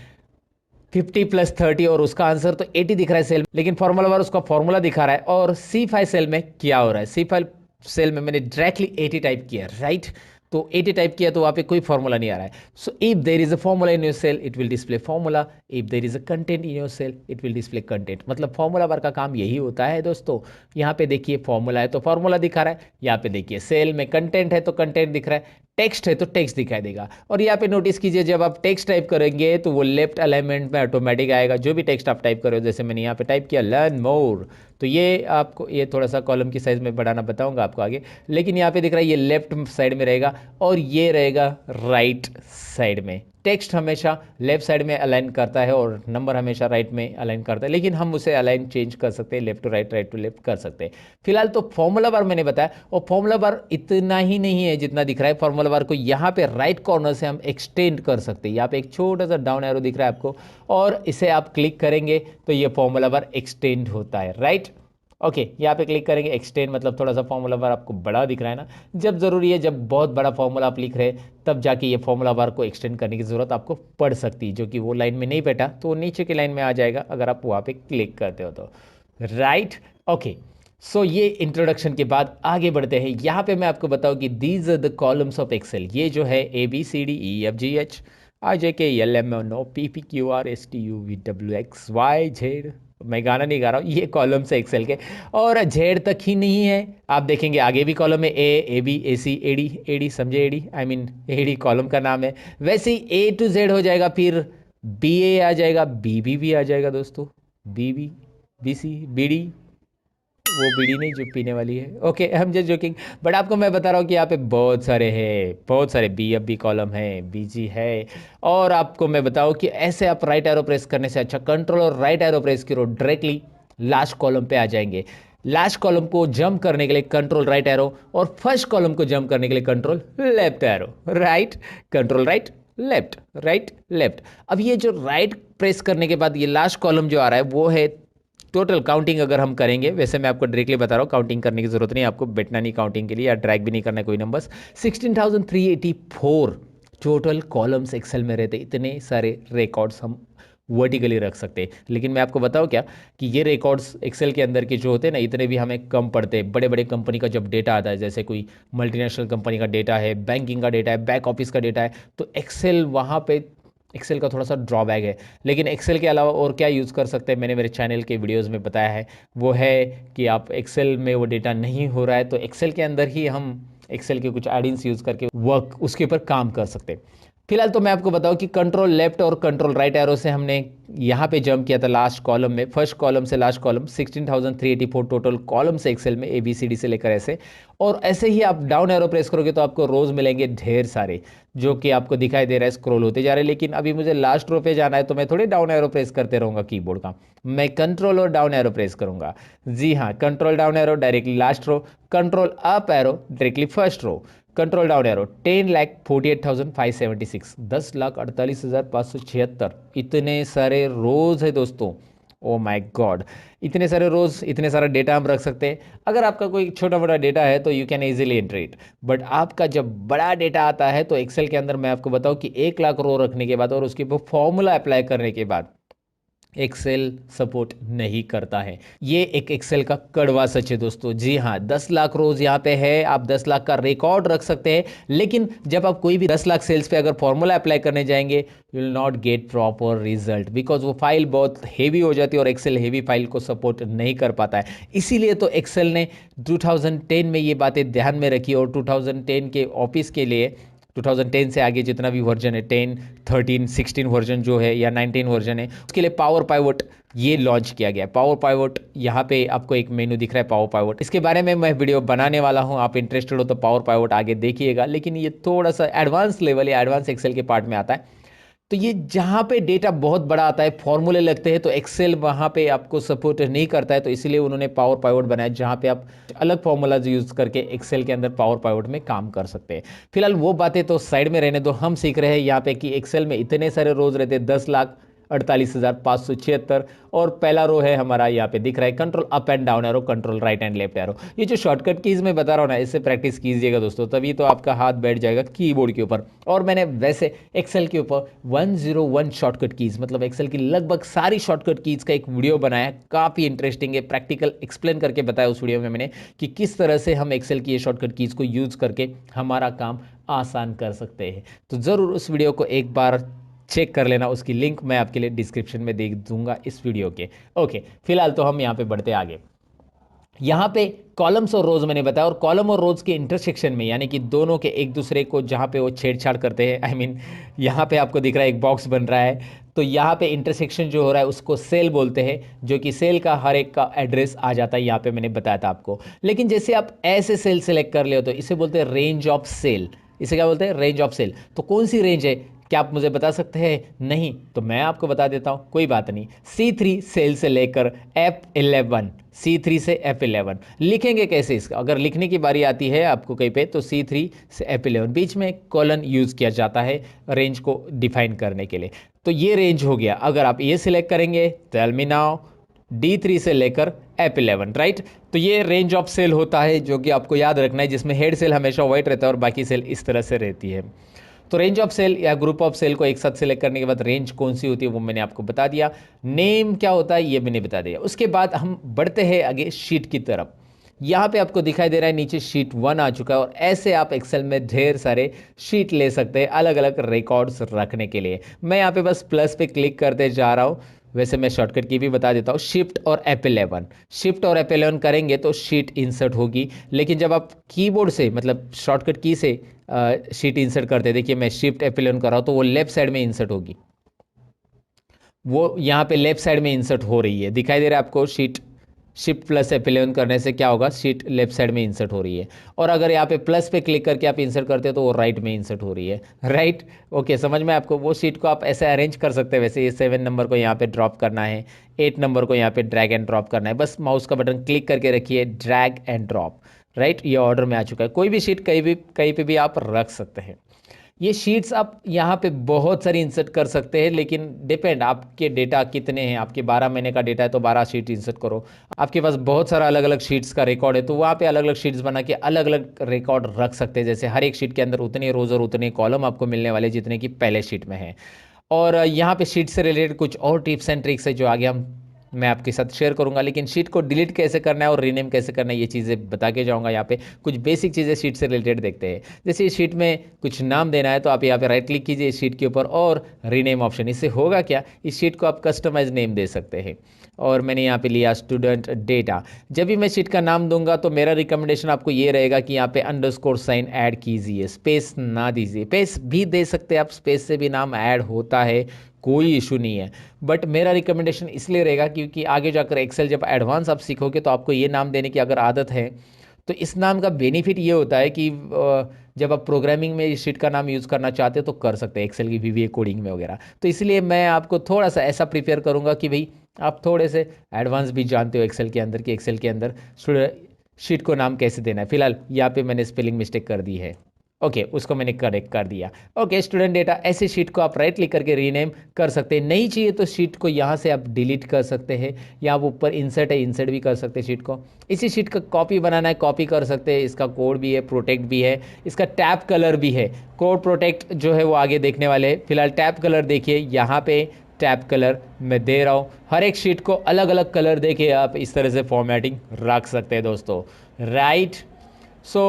50 प्लस 30, और उसका आंसर तो 80 दिख रहा है सेल में, लेकिन फॉर्मूला बार उसका फॉर्मूला दिखा रहा है। और C5 सेल में क्या हो रहा है, C5 सेल में मैंने डायरेक्टली 80 टाइप किया, राइट। तो 80 टाइप किया तो वहाँ पे कोई फॉर्मूला नहीं आ रहा है। So if there is a formula in your cell it will display formula, if there is a content in your cell it will display content. मतलब फॉर्मूला बार का काम यही होता है दोस्तों। यहाँ पे देखिए फॉर्मूला है तो फॉर्मूला दिखा रहा है, यहाँ पे देखिए सेल में कंटेंट है तो कंटेंट दिख रहा है, टेक्स्ट है तो टेक्स्ट दिखाई देगा। और यहाँ पे नोटिस कीजिए, जब आप टेक्स्ट टाइप करेंगे तो वो लेफ्ट अलाइनमेंट में ऑटोमेटिक आएगा, जो भी टेक्स्ट आप टाइप करो, जैसे मैंने यहाँ पे टाइप किया लर्न मोर, तो ये आपको, ये थोड़ा सा कॉलम की साइज में बढ़ाना बताऊंगा आपको आगे, लेकिन यहाँ पे दिख रहा है ये लेफ्ट साइड में रहेगा और ये रहेगा राइट साइड में। टेक्स्ट हमेशा लेफ्ट साइड में अलाइन करता है और नंबर हमेशा राइट में अलाइन करता है, लेकिन हम उसे अलाइन चेंज कर सकते हैं, left to right, right to left कर सकते हैं। फिलहाल तो फॉर्मूला बार मैंने बताया, और फॉर्मूला बार इतना ही नहीं है जितना दिख रहा है, फॉर्मूला बार को यहाँ पे राइट कॉर्नर से हम एक्सटेंड कर सकते हैं। यहाँ पे एक छोटा सा डाउन एरो दिख रहा है आपको, और इसे आप क्लिक करेंगे तो ये फॉर्मूला बार एक्सटेंड होता है, राइट। ओके, यहाँ पे क्लिक करेंगे, एक्सटेंड मतलब थोड़ा सा फॉर्मूला बार आपको बड़ा दिख रहा है ना, जब ज़रूरी है, जब बहुत बड़ा फॉर्मूला आप लिख रहे हैं तब जाके ये फॉर्मूला बार को एक्सटेंड करने की ज़रूरत आपको पड़ सकती है, जो कि वो लाइन में नहीं बैठा तो वो नीचे की लाइन में आ जाएगा अगर आप वहाँ पे क्लिक करते हो तो, राइट। ओके, सो ये इंट्रोडक्शन के बाद आगे बढ़ते हैं। यहाँ पे मैं आपको बताऊँ कि these are the columns of Excel, ये जो है ABCDEFGHIJKLMNOPPQRSTUVWXYZ, मैं गाना नहीं गा रहा हूँ, ये कॉलम से एक्सेल के, और जेड तक ही नहीं है, आप देखेंगे आगे भी कॉलम है, AB AC AD समझे, AD I mean AD column का नाम है, वैसे ही A to Z हो जाएगा, फिर BA आ जाएगा, BB भी आ जाएगा दोस्तों, BB BC BD, वो बीड़ी नहीं जो पीने वाली है, okay I am just joking, but आपको मैं बता रहा हूँ कि यहाँ पे बहुत सारे हैं, बहुत सारे BF भी कॉलम है, BG है। और आपको मैं बताऊँ कि ऐसे आप राइट एरो प्रेस करने से अच्छा कंट्रोल और राइट एरो प्रेस करो, डायरेक्टली लास्ट कॉलम पे आ जाएंगे। लास्ट कॉलम को जंप करने के लिए कंट्रोल राइट एरो, और फर्स्ट कॉलम को जंप करने के लिए control left arrow, right, control right left, right left. अब ये जो राइट प्रेस करने के बाद ये लास्ट कॉलम जो आ रहा है वो है टोटल काउंटिंग। अगर हम करेंगे, वैसे मैं आपको डायरेक्टली बता रहा हूँ, काउंटिंग करने की जरूरत नहीं, आपको बैठना नहीं काउंटिंग के लिए, या ड्रैग भी नहीं करना कोई नंबर्स। 16,384 टोटल कॉलम्स एक्सेल में रहते, इतने सारे रिकॉर्ड्स हम वर्टिकली रख सकते हैं। लेकिन मैं आपको बताऊँ क्या कि ये रिकॉर्ड्स एक्सेल के अंदर के जो होते हैं ना, इतने भी हमें कम पड़ते हैं। बड़े बड़े कंपनी का जब डेटा आता है, जैसे कोई मल्टीनेशनल कंपनी का डेटा है, बैंकिंग का डेटा है, बैक ऑफिस का डेटा है, तो एक्सेल वहाँ पे, एक्सेल का थोड़ा सा ड्रॉबैक है। लेकिन एक्सेल के अलावा और क्या यूज़ कर सकते हैं, मैंने मेरे चैनल के वीडियोस में बताया है, वो है कि आप एक्सेल में वो डेटा नहीं हो रहा है तो एक्सेल के अंदर ही हम एक्सेल के कुछ एडिंग्स यूज़ करके वर्क उसके ऊपर काम कर सकते हैं। फिलहाल तो मैं आपको बताऊं कि कंट्रोल लेफ्ट और कंट्रोल राइट एरो से हमने यहाँ पे जंप किया था लास्ट कॉलम में, फर्स्ट कॉलम से लास्ट कॉलम 16,384 टोटल कॉलम से एक्सेल में ABCD से लेकर ऐसे। और ऐसे ही आप डाउन एरो प्रेस करोगे तो आपको रोज मिलेंगे ढेर सारे, जो कि आपको दिखाई दे रहा है स्क्रॉल होते जा रहे हैं। लेकिन अभी मुझे लास्ट रो पे जाना है तो मैं थोड़ी डाउन एरो प्रेस करते रहूंगा कीबोर्ड का, मैं कंट्रोल और डाउन एरो प्रेस करूंगा। जी हाँ, control down arrow directly last row, control up arrow directly first row, control down arrow 10,48,576, 10,48,576। इतने सारे रोज है दोस्तों, ओ माय गॉड, इतने सारे रोज, इतने सारा डेटा हम रख सकते हैं। अगर आपका कोई छोटा मोटा डेटा है तो you can easily enter it, but आपका जब बड़ा डेटा आता है तो एक्सेल के अंदर मैं आपको बताऊं कि 1 लाख रो रखने के बाद और उसके ऊपर फॉर्मूला अप्लाई करने के बाद एक्सेल सपोर्ट नहीं करता है। ये एक एक्सेल का कड़वा सच है दोस्तों। जी हाँ, 10 लाख रोज यहाँ पे है, आप 10 लाख का रिकॉर्ड रख सकते हैं, लेकिन जब आप कोई भी 10 लाख सेल्स पे अगर फॉर्मूला अप्लाई करने जाएंगे you will not get proper result, because वो फाइल बहुत हेवी हो जाती है और एक्सेल हेवी फाइल को सपोर्ट नहीं कर पाता है। इसीलिए तो एक्सेल ने 2010 में ये बातें ध्यान में रखी और 2010 के ऑफिस के लिए 2010 से आगे जितना भी वर्जन है, 10, 13, 16 वर्जन जो है या 19 वर्जन है, उसके लिए पावर पाइवट ये लॉन्च किया गया है। पावर पाइवट यहाँ पे आपको एक मेनू दिख रहा है, पावर पाइवट, इसके बारे में मैं वीडियो बनाने वाला हूँ, आप इंटरेस्टेड हो तो पावर पाइवट आगे देखिएगा। लेकिन ये थोड़ा सा एडवांस लेवल या एडवांस एक्सेल के पार्ट में आता है। तो ये जहाँ पे डेटा बहुत बड़ा आता है, फॉर्मूले लगते हैं, तो एक्सेल वहाँ पे आपको सपोर्ट नहीं करता है, तो इसीलिए उन्होंने पावर पाइवट बनाया जहाँ पे आप अलग फॉर्मूलाज यूज करके एक्सेल के अंदर पावर पाइवट में काम कर सकते हैं। फिलहाल वो बातें तो साइड में रहने दो, हम सीख रहे हैं यहाँ पे कि एक्सेल में इतने सारे रोज रहते हैं, 10,48,576, और पहला रो है हमारा यहाँ पे दिख रहा है control up and down arrow, control right and left arrow. ये जो शॉर्टकट कीज मैं बता रहा हूँ ना, इससे प्रैक्टिस कीजिएगा दोस्तों, तभी तो आपका हाथ बैठ जाएगा कीबोर्ड के ऊपर। और मैंने वैसे एक्सेल के ऊपर 101 शॉर्टकट कीज, मतलब एक्सेल की लगभग सारी शॉर्टकट कीज का एक वीडियो बनाया, काफ़ी इंटरेस्टिंग है, प्रैक्टिकल एक्सप्लेन करके बताया उस वीडियो में मैंने कि किस तरह से हम एक्सेल की ये शॉर्टकट कीज को यूज करके हमारा काम आसान कर सकते हैं। तो ज़रूर उस वीडियो को एक बार चेक कर लेना, उसकी लिंक मैं आपके लिए डिस्क्रिप्शन में दे दूंगा इस वीडियो के। ओके, फिलहाल तो हम यहाँ पे बढ़ते आगे। यहाँ पे कॉलम्स और रोज मैंने बताया, और कॉलम और रोज के इंटरसेक्शन में, यानी कि दोनों के एक दूसरे को जहाँ पे वो छेड़छाड़ करते हैं, आई मीन यहाँ पे आपको दिख रहा है एक बॉक्स बन रहा है, तो यहाँ पे इंटरसेक्शन जो हो रहा है उसको सेल बोलते हैं, जो कि सेल का हर एक का एड्रेस आ जाता है, यहाँ पे मैंने बताया था आपको। लेकिन जैसे आप ऐसे सेल सेलेक्ट कर ले हो तो इसे बोलते हैं रेंज ऑफ सेल। इसे क्या बोलते हैं? Range of cell. तो कौन सी रेंज है, क्या आप मुझे बता सकते हैं? नहीं, तो मैं आपको बता देता हूं, कोई बात नहीं। C3 सेल से लेकर F11, C3 से F11 लिखेंगे कैसे इसका? अगर लिखने की बारी आती है आपको कहीं पे, तो C3 से F11 बीच में कॉलन यूज किया जाता है रेंज को डिफाइन करने के लिए। तो ये रेंज हो गया। अगर आप ये सिलेक्ट करेंगे, टेल मी नाउ, D3 से लेकर F11, राइट? तो ये रेंज ऑफ सेल होता है, जो कि आपको याद रखना है, जिसमें हेड सेल हमेशा वाइट रहता है और बाकी सेल इस तरह से रहती है। तो रेंज ऑफ सेल या ग्रुप ऑफ सेल को एक साथ सेलेक्ट करने के बाद रेंज कौन सी होती है वो मैंने आपको बता दिया। नेम क्या होता है ये मैंने बता दिया। उसके बाद हम बढ़ते हैं आगे शीट की तरफ। यहाँ पे आपको दिखाई दे रहा है नीचे शीट 1 आ चुका है, और ऐसे आप एक्सेल में ढेर सारे शीट ले सकते हैं अलग अलग रिकॉर्ड्स रखने के लिए। मैं यहाँ पे बस प्लस पे क्लिक करते जा रहा हूँ। वैसे मैं शॉर्टकट की भी बता देता हूँ, शिफ्ट और F11, शिफ्ट और F11 करेंगे तो शीट इंसर्ट होगी। लेकिन जब आप कीबोर्ड से, मतलब शॉर्टकट की से शीट इंसर्ट करते, देखिए मैं शिफ्ट F11 कर रहा हूँ तो वो लेफ्ट साइड में इंसर्ट होगी, वो यहाँ पे लेफ्ट साइड में इंसर्ट हो रही है, दिखाई दे रहा है आपको? शीट शिफ्ट प्लस F11 करने से क्या होगा? शीट लेफ्ट साइड में इंसर्ट हो रही है। और अगर यहाँ पे प्लस पे क्लिक करके आप इंसर्ट करते हो तो वो राइट में इंसर्ट हो रही है, राइट? ओके, समझ में आपको? वो शीट को आप ऐसे अरेंज कर सकते हैं। वैसे ये 7 नंबर को यहाँ पे ड्रॉप करना है, 8 नंबर को यहाँ पे ड्रैग एंड ड्रॉप करना है, बस माउस का बटन क्लिक करके रखिए, ड्रैग एंड ड्रॉप, राइट? ये ऑर्डर में आ चुका है। कोई भी शीट कहीं पे भी आप रख सकते हैं। ये शीट्स आप यहाँ पे बहुत सारी इंसर्ट कर सकते हैं, लेकिन डिपेंड आपके डेटा कितने हैं। आपके 12 महीने का डेटा है तो 12 शीट इंसर्ट करो। आपके पास बहुत सारा अलग अलग शीट्स का रिकॉर्ड है तो वहाँ पे अलग अलग शीट्स बना के अलग अलग रिकॉर्ड रख सकते हैं। जैसे हर एक शीट के अंदर उतने रोज और उतने कॉलम आपको मिलने वाले जितने की पहले शीट में है। और यहाँ पे शीट से रिलेटेड कुछ और टिप्स एंड ट्रिक्स है जो आगे हम मैं आपके साथ शेयर करूंगा, लेकिन शीट को डिलीट कैसे करना है और रीनेम कैसे करना है ये चीज़ें बता के जाऊंगा। यहाँ पे कुछ बेसिक चीज़ें शीट से रिलेटेड देखते हैं। जैसे इस शीट में कुछ नाम देना है तो आप यहाँ पे राइट क्लिक कीजिए इस शीट के ऊपर और रीनेम ऑप्शन। इससे होगा क्या, इस शीट को आप कस्टमाइज नेम दे सकते हैं। और मैंने यहाँ पे लिया स्टूडेंट डेटा। जब भी मैं शीट का नाम दूंगा तो मेरा रिकमेंडेशन आपको ये रहेगा कि यहाँ पे अंडरस्कोर साइन ऐड कीजिए, स्पेस ना दीजिए। स्पेस भी दे सकते हैं आप, स्पेस से भी नाम ऐड होता है, कोई इशू नहीं है। बट मेरा रिकमेंडेशन इसलिए रहेगा क्योंकि आगे जाकर एक्सेल जब एडवांस आप सीखोगे तो आपको ये नाम देने की अगर आदत है तो इस नाम का बेनिफिट ये होता है कि जब आप प्रोग्रामिंग में इस शीट का नाम यूज़ करना चाहते हो तो कर सकते हैं, एक्सेल की VBA कोडिंग में वगैरह। तो इसलिए मैं आपको थोड़ा सा ऐसा प्रिपेयर करूंगा कि भाई आप थोड़े से एडवांस भी जानते हो एक्सेल के अंदर कि एक्सेल के अंदर शीट को नाम कैसे देना है। फिलहाल यहाँ पे मैंने स्पेलिंग मिस्टेक कर दी है, ओके उसको मैंने करेक्ट कर दिया। ओके स्टूडेंट डेटा, ऐसे शीट को आप राइट क्लिक करके रीनेम कर सकते हैं। नहीं चाहिए तो शीट को यहाँ से आप डिलीट कर सकते हैं, या आप ऊपर इंसर्ट है इंसर्ट भी कर सकते हैं शीट को। इसी शीट का कॉपी बनाना है कॉपी कर सकते हैं, इसका कोड भी है, प्रोटेक्ट भी है, इसका टैब कलर भी है। कोड प्रोटेक्ट जो है वो आगे देखने वाले हैं। फिलहाल टैब कलर देखिए, यहाँ पे टैब कलर मैं दे रहा हूँ। हर एक शीट को अलग अलग कलर देके आप इस तरह से फॉर्मेटिंग रख सकते हैं दोस्तों, राइट। सो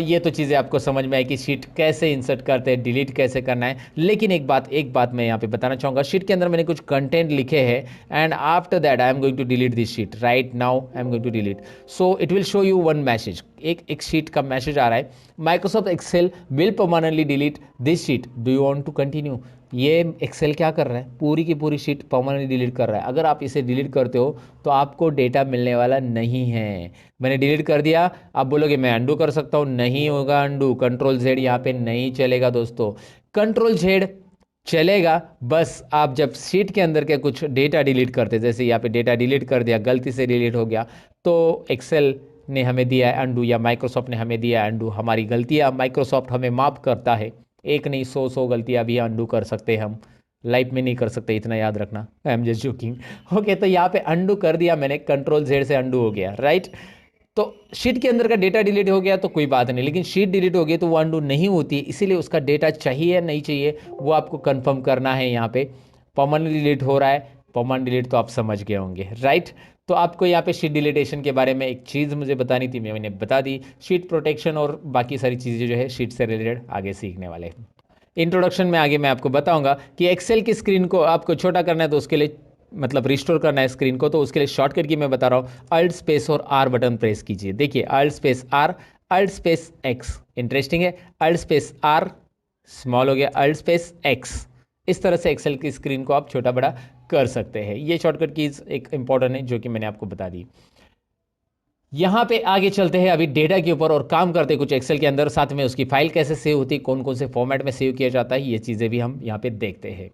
ये तो चीज़ें आपको समझ में आई कि शीट कैसे इंसर्ट करते हैं, डिलीट कैसे करना है। लेकिन एक बात मैं यहाँ पे बताना चाहूँगा, शीट के अंदर मैंने कुछ कंटेंट लिखे हैं and after that I am going to delete this sheet. Right now I am going to delete, so it will show you one message. एक शीट का मैसेज आ रहा है, Microsoft Excel will permanently delete this sheet, do you want to continue. ये Excel क्या कर रहा है, पूरी की पूरी शीट परमानेंटली डिलीट कर रहा है। अगर आप इसे डिलीट करते हो तो आपको डेटा मिलने वाला नहीं है। मैंने डिलीट कर दिया, आप बोलोगे मैं अंडू कर सकता हूँ, नहीं होगा अंडू। कंट्रोल Z यहाँ पे नहीं चलेगा दोस्तों, कंट्रोल Z चलेगा बस आप जब शीट के अंदर के कुछ डेटा डिलीट करते, जैसे यहाँ पे डेटा डिलीट कर दिया, गलती से डिलीट हो गया, तो एक्सेल ने हमें दिया है अंडू या माइक्रोसॉफ्ट ने हमें दिया है अंडू। हमारी गलतियाँ माइक्रोसॉफ्ट हमें माफ़ करता है, एक नहीं 100 गलतियाँ भी अंडू कर सकते हैं हम, लाइफ में नहीं कर सकते, इतना याद रखना। I am just joking. Okay तो यहाँ पे अंडू कर दिया मैंने, कंट्रोल Z से अंडू हो गया, राइट। तो शीट के अंदर का डेटा डिलीट हो गया तो कोई बात नहीं, लेकिन शीट डिलीट हो गई तो वो अंडू नहीं होती, इसीलिए उसका डेटा चाहिए या नहीं चाहिए वो आपको कंफर्म करना है। यहाँ पे परमानेंट डिलीट हो रहा है, परमानेंट डिलीट तो आप समझ गए होंगे, राइट। तो आपको यहाँ पे शीट डिलीटेशन के बारे में एक चीज़ मुझे बतानी थी, मैंने बता दी। शीट प्रोटेक्शन और बाकी सारी चीज़ें जो है शीट से रिलेटेड आगे सीखने वाले हैं। इंट्रोडक्शन में आगे मैं आपको बताऊंगा कि एक्सेल की स्क्रीन को आपको छोटा करना है तो उसके लिए मतलब रिस्टोर करना है स्क्रीन को, तो उसके लिए शॉर्टकट की मैं बता रहा हूँ, अल्ट स्पेस और R बटन प्रेस कीजिए। देखिए alt space R, alt space X, interesting है, अल्ट स्पेस R स्मॉल हो गया, अल्ट स्पेस X। इस तरह से एक्सेल की स्क्रीन को आप छोटा बड़ा कर सकते हैं। ये शॉर्टकट कीज एक इंपॉर्टेंट है जो कि मैंने आपको बता दी। यहाँ पे आगे चलते हैं अभी डेटा के ऊपर और काम करते हैं कुछ एक्सेल के अंदर, साथ में उसकी फाइल कैसे सेव होती है, कौन कौन से फॉर्मेट में सेव किया जाता है, ये चीज़ें भी हम यहाँ पे देखते हैं।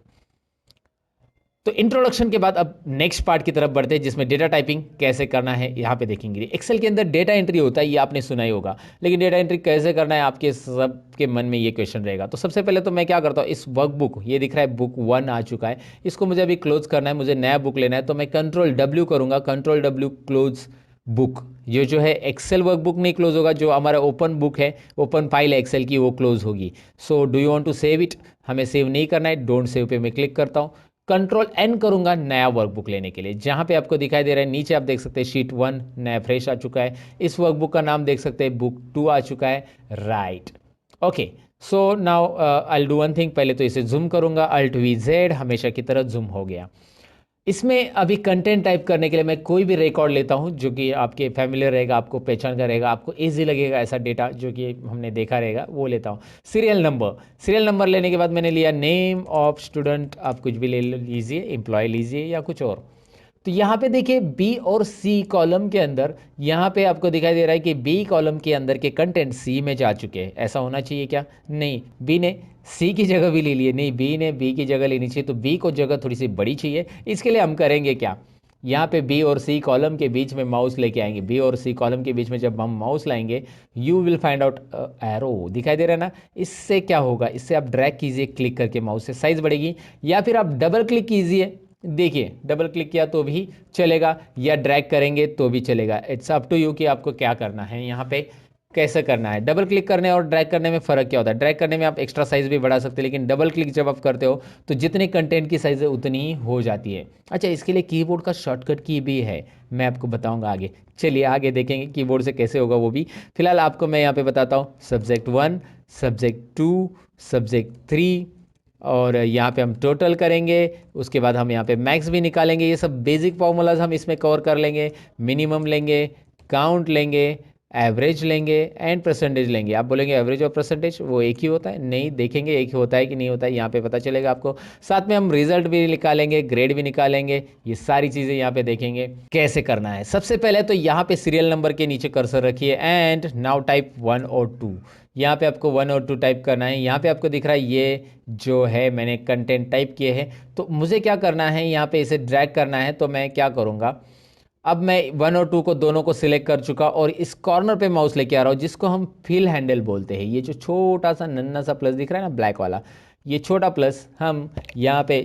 तो इंट्रोडक्शन के बाद अब नेक्स्ट पार्ट की तरफ बढ़ते हैं जिसमें डेटा टाइपिंग कैसे करना है यहाँ पे देखेंगे। एक्सेल के अंदर डेटा एंट्री होता है, ये आपने सुना ही होगा, लेकिन डेटा एंट्री कैसे करना है आपके सबके मन में ये क्वेश्चन रहेगा। तो सबसे पहले तो मैं क्या करता हूँ, इस वर्कबुक, ये दिख रहा है बुक 1 आ चुका है, इसको मुझे अभी क्लोज करना है, मुझे नया बुक लेना है, तो मैं कंट्रोल W करूँगा, कंट्रोल W क्लोज बुक। ये जो है एक्सेल वर्कबुक नहीं क्लोज होगा, जो हमारा ओपन बुक है, ओपन फाइल है एक्सेल की, वो क्लोज होगी। So do you want to save it, हमें सेव नहीं करना है, डोंट सेव पे मैं क्लिक करता हूँ। कंट्रोल N करूंगा नया वर्कबुक लेने के लिए, जहां पे आपको दिखाई दे रहा है नीचे आप देख सकते हैं शीट 1 नया फ्रेश आ चुका है, इस वर्कबुक का नाम देख सकते हैं बुक 2 आ चुका है, right. Okay so now I will do one thing, पहले तो इसे जूम करूंगा, अल्ट V Z, हमेशा की तरह जूम हो गया। इसमें अभी कंटेंट टाइप करने के लिए मैं कोई भी रिकॉर्ड लेता हूं जो कि आपके फैमिलियर रहेगा, आपको पहचान का रहेगा, आपको इजी लगेगा, ऐसा डेटा जो कि हमने देखा रहेगा वो लेता हूं। सीरियल नंबर लेने के बाद मैंने लिया नेम ऑफ स्टूडेंट, आप कुछ भी ले लीजिए, एम्प्लॉय लीजिए या कुछ और। तो यहाँ पे देखिए बी और सी कॉलम के अंदर, यहाँ पे आपको दिखाई दे रहा है कि बी कॉलम के अंदर के कंटेंट सी में जा चुके हैं। ऐसा होना चाहिए क्या? नहीं, बी ने सी की जगह भी ले लिए, नहीं बी ने बी की जगह लेनी चाहिए, तो बी को जगह थोड़ी सी बड़ी चाहिए। इसके लिए हम करेंगे क्या, यहाँ पे बी और सी कॉलम के बीच में माउस लेके आएंगे, बी और सी कॉलम के बीच में जब हम माउस लाएंगे you will find out arrow, दिखाई दे रहा है ना। इससे क्या होगा, इससे आप ड्रैग कीजिए क्लिक करके, माउस से साइज बढ़ेगी, या फिर आप डबल क्लिक कीजिए, देखिए डबल क्लिक किया तो भी चलेगा, या ड्रैग करेंगे तो भी चलेगा, इट्स अप टू यू कि आपको क्या करना है। यहाँ पे कैसे करना है। डबल क्लिक करने और ड्रैग करने में फ़र्क क्या होता है? ड्रैग करने में आप एक्स्ट्रा साइज़ भी बढ़ा सकते हैं, लेकिन डबल क्लिक जब आप करते हो तो जितने कंटेंट की साइज़ है उतनी ही हो जाती है। अच्छा, इसके लिए कीबोर्ड का शॉर्टकट की भी है, मैं आपको बताऊंगा आगे। चलिए आगे देखेंगे कीबोर्ड से कैसे होगा वो भी। फिलहाल आपको मैं यहाँ पे बताता हूँ सब्जेक्ट 1, सब्जेक्ट 2, सब्जेक्ट 3, और यहाँ पे हम टोटल करेंगे। उसके बाद हम यहाँ पे मैक्स भी निकालेंगे। ये सब बेसिक फॉर्मूलाज हम इसमें कवर कर लेंगे। मिनिमम लेंगे, काउंट लेंगे, एवरेज लेंगे एंड परसेंटेज लेंगे। आप बोलेंगे एवरेज और परसेंटेज वो एक ही होता है? नहीं, देखेंगे एक ही होता है कि नहीं होता है, यहाँ पे पता चलेगा आपको। साथ में हम रिजल्ट भी निकालेंगे, ग्रेड भी निकालेंगे। ये सारी चीज़ें यहाँ पे देखेंगे कैसे करना है। सबसे पहले तो यहाँ पे सीरियल नंबर के नीचे कर्सर रखिए एंड नाउ टाइप 1 और 2। यहाँ पे आपको 1 और 2 टाइप करना है। यहाँ पे आपको दिख रहा है ये जो है मैंने कंटेंट टाइप किए हैं, तो मुझे क्या करना है, यहाँ पे इसे ड्रैग करना है। तो मैं क्या करूँगा, अब मैं 1 और 2 को दोनों को सिलेक्ट कर चुका और इस कॉर्नर पे माउस लेके आ रहा हूँ, जिसको हम फिल हैंडल बोलते हैं। ये जो छोटा सा नन्ना सा प्लस दिख रहा है ना, ब्लैक वाला, ये छोटा प्लस हम यहाँ पे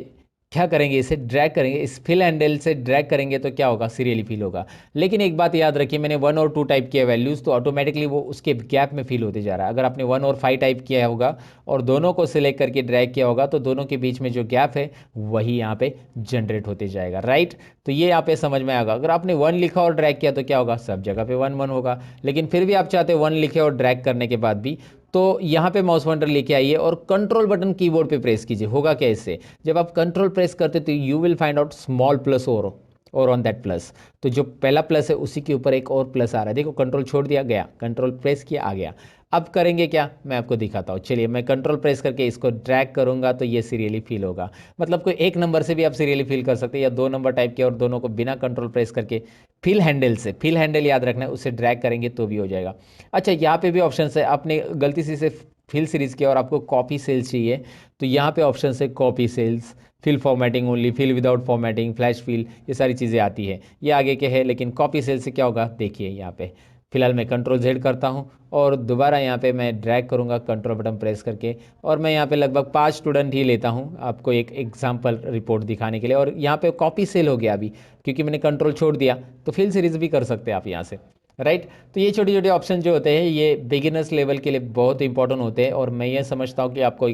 क्या करेंगे, इसे ड्रैग करेंगे। इस फिल हैंडल से ड्रैग करेंगे तो क्या होगा, सीरियली फिल होगा। लेकिन एक बात याद रखिए, मैंने 1 और 2 टाइप किया वैल्यूज़, तो ऑटोमेटिकली वो उसके गैप में फिल होते जा रहा है। अगर आपने 1 और 5 टाइप किया होगा और दोनों को सिलेक्ट करके ड्रैग किया होगा, तो दोनों के बीच में जो गैप है वही यहाँ पे जनरेट होते जाएगा, राइट। तो ये यहाँ पे समझ में आएगा। अगर आपने 1 लिखा और ड्रैग किया तो क्या होगा, सब जगह पे 1 1 होगा। लेकिन फिर भी आप चाहते 1 लिखे और ड्रैग करने के बाद भी, तो यहाँ पे माउस पॉइंटर लेके आइए और कंट्रोल बटन कीबोर्ड पे प्रेस कीजिए। होगा क्या इससे, जब आप कंट्रोल प्रेस करते तो you will find out small plus और ऑन दैट प्लस। तो जो पहला प्लस है उसी के ऊपर एक और प्लस आ रहा है। देखो कंट्रोल छोड़ दिया, गया, कंट्रोल प्रेस किया, आ गया। अब करेंगे क्या, मैं आपको दिखाता हूँ। चलिए मैं कंट्रोल प्रेस करके इसको ड्रैग करूँगा तो ये सीरियली फिल होगा। मतलब कोई एक नंबर से भी आप सीरियली फिल कर सकते हैं, या 2 नंबर टाइप किया और दोनों को बिना कंट्रोल प्रेस करके फिल हैंडल से, फिल हैंडल याद रखना है, उससे ड्रैग करेंगे तो भी हो जाएगा। अच्छा, यहाँ पे भी ऑप्शन है। आपने गलती से इसे फिल सीरीज किया और आपको कॉपी सेल्स चाहिए, तो यहाँ पे ऑप्शन है copy cells, fill formatting only, fill without formatting, flash fill, ये सारी चीज़ें आती है। ये आगे के है, लेकिन कॉपी सेल से क्या होगा देखिए यहाँ पे। फिलहाल मैं कंट्रोल जेड करता हूँ और दोबारा यहाँ पे मैं ड्रैग करूँगा कंट्रोल बटन प्रेस करके, और मैं यहाँ पे लगभग 5 स्टूडेंट ही लेता हूँ आपको एक एग्जाम्पल रिपोर्ट दिखाने के लिए। और यहाँ पे कॉपी सेल हो गया अभी, क्योंकि मैंने कंट्रोल छोड़ दिया। तो फिल सीरीज भी कर सकते हैं आप यहाँ से, राइट। तो ये छोटे छोटे ऑप्शन जो होते हैं ये बिगिनर्स लेवल के लिए बहुत इंपॉर्टेंट होते हैं। और मैं ये समझता हूँ कि आपको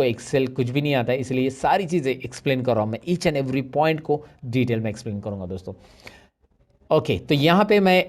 एक्सेल कुछ भी नहीं आता है, इसलिए ये सारी चीज़ें एक्सप्लेन कर रहा हूँ मैं। ईच एंड एवरी पॉइंट को डिटेल में एक्सप्लेन करूँगा दोस्तों। ओके, तो यहाँ पे मैं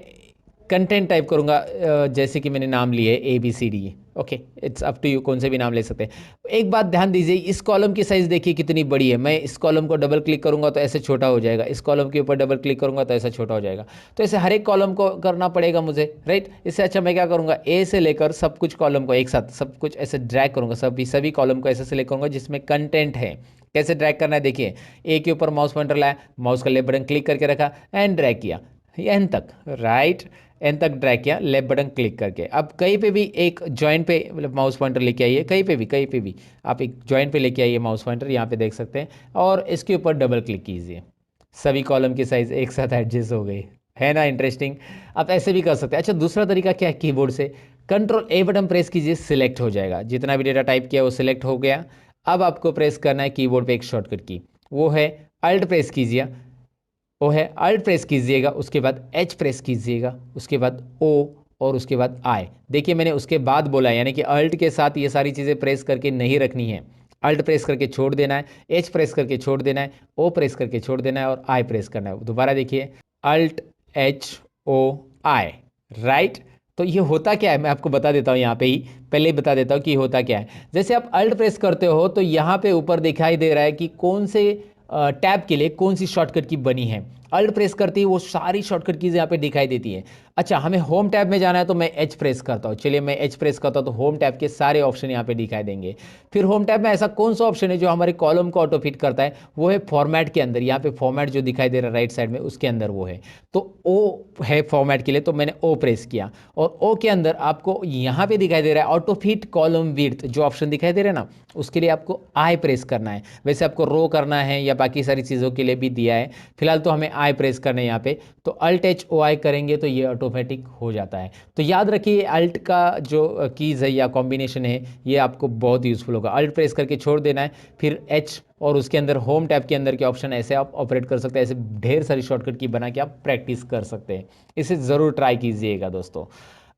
कंटेंट टाइप करूँगा, जैसे कि मैंने नाम लिए ABCD। Okay, it's up to you, कौन से भी नाम ले सकते हैं। एक बात ध्यान दीजिए, इस कॉलम की साइज़ देखिए कितनी बड़ी है। मैं इस कॉलम को डबल क्लिक करूँगा तो ऐसे छोटा हो जाएगा, इस कॉलम के ऊपर डबल क्लिक करूँगा तो ऐसा छोटा हो जाएगा। तो ऐसे हर एक कॉलम को करना पड़ेगा मुझे, राइट। इससे अच्छा मैं क्या करूँगा, ए से लेकर सब कुछ कॉलम को एक साथ सब कुछ ऐसे ड्रैग करूँगा, सभी कॉलम को ऐसे सेलेक्ट करूँगा जिसमें कंटेंट है। कैसे ड्रैग करना है देखिए, ए के ऊपर माउस पॉइंटर लाया, माउस का लेफ्ट बटन क्लिक करके रखा एंड ड्रैग किया एन तक, राइट, एन तक ड्रैग किया लेफ्ट बटन क्लिक करके। अब कहीं पे भी एक जॉइंट पे मतलब माउस पॉइंटर लेके आइए, कहीं पे भी आप एक जॉइंट पे लेके आइए माउस पॉइंटर, यहाँ पे देख सकते हैं, और इसके ऊपर डबल क्लिक कीजिए। सभी कॉलम की साइज़ एक साथ एडजस्ट हो गई, है ना इंटरेस्टिंग। आप ऐसे भी कर सकते हैं। अच्छा, दूसरा तरीका क्या है, कीबोर्ड से कंट्रोल A बटन प्रेस कीजिए, सिलेक्ट हो जाएगा। जितना भी डेटा टाइप किया वो सिलेक्ट हो गया। अब आपको प्रेस करना है कीबोर्ड पे एक शॉर्टकट की, वो है अल्ट प्रेस कीजिए, वो है अल्ट प्रेस कीजिएगा, उसके बाद H प्रेस कीजिएगा, उसके बाद O, और उसके बाद I। देखिए मैंने उसके बाद बोला, यानी कि अल्ट के साथ ये सारी चीज़ें प्रेस करके नहीं रखनी है। अल्ट प्रेस करके छोड़ देना है, H प्रेस करके छोड़ देना है, O प्रेस करके छोड़ देना है और I प्रेस करना है। दोबारा देखिए, अल्ट HOI, राइट। तो ये होता क्या है मैं आपको बता देता हूँ, यहाँ पे ही पहले ही बता देता हूँ कि ये होता क्या है। जैसे आप अल्ट प्रेस करते हो तो यहाँ पे ऊपर दिखाई दे रहा है कि कौन से टैब के लिए कौन सी शॉर्टकट की बनी है। अल्ट प्रेस करते ही वो सारी शॉर्टकट कीज़ यहाँ पे दिखाई देती हैं। अच्छा, हमें होम टैब में जाना है तो मैं H प्रेस करता हूँ। चलिए मैं H प्रेस करता हूँ तो होम टैब के सारे ऑप्शन यहाँ पे दिखाई देंगे। फिर होम टैब में ऐसा कौन सा ऑप्शन है जो हमारे कॉलम को ऑटो फिट करता है, वो है फॉर्मेट के अंदर। यहाँ पे फॉर्मेट जो दिखाई दे रहा है राइट साइड में, उसके अंदर वो है। तो O है फॉर्मेट के लिए, तो मैंने O प्रेस किया, और O के अंदर आपको यहाँ पे दिखाई दे रहा है ऑटो फिट कॉलम विड्थ, जो ऑप्शन दिखाई दे रहा है ना, उसके लिए आपको I प्रेस करना है। वैसे आपको रो करना है या बाकी सारी चीज़ों के लिए भी दिया है, फिलहाल तो हमें I प्रेस करना है यहाँ पे। तो अल्ट HOI करेंगे तो ये ऑटोमेटिक हो जाता है। तो याद रखिए अल्ट का जो कीज़ है या कॉम्बिनेशन है, ये आपको बहुत यूज़फुल होगा। अल्ट प्रेस करके छोड़ देना है, फिर H, और उसके अंदर होम टैब के अंदर के ऑप्शन, ऐसे आप ऑपरेट कर सकते हैं। ऐसे ढेर सारी शॉर्टकट की बना के आप प्रैक्टिस कर सकते हैं। इसे ज़रूर ट्राई कीजिएगा दोस्तों।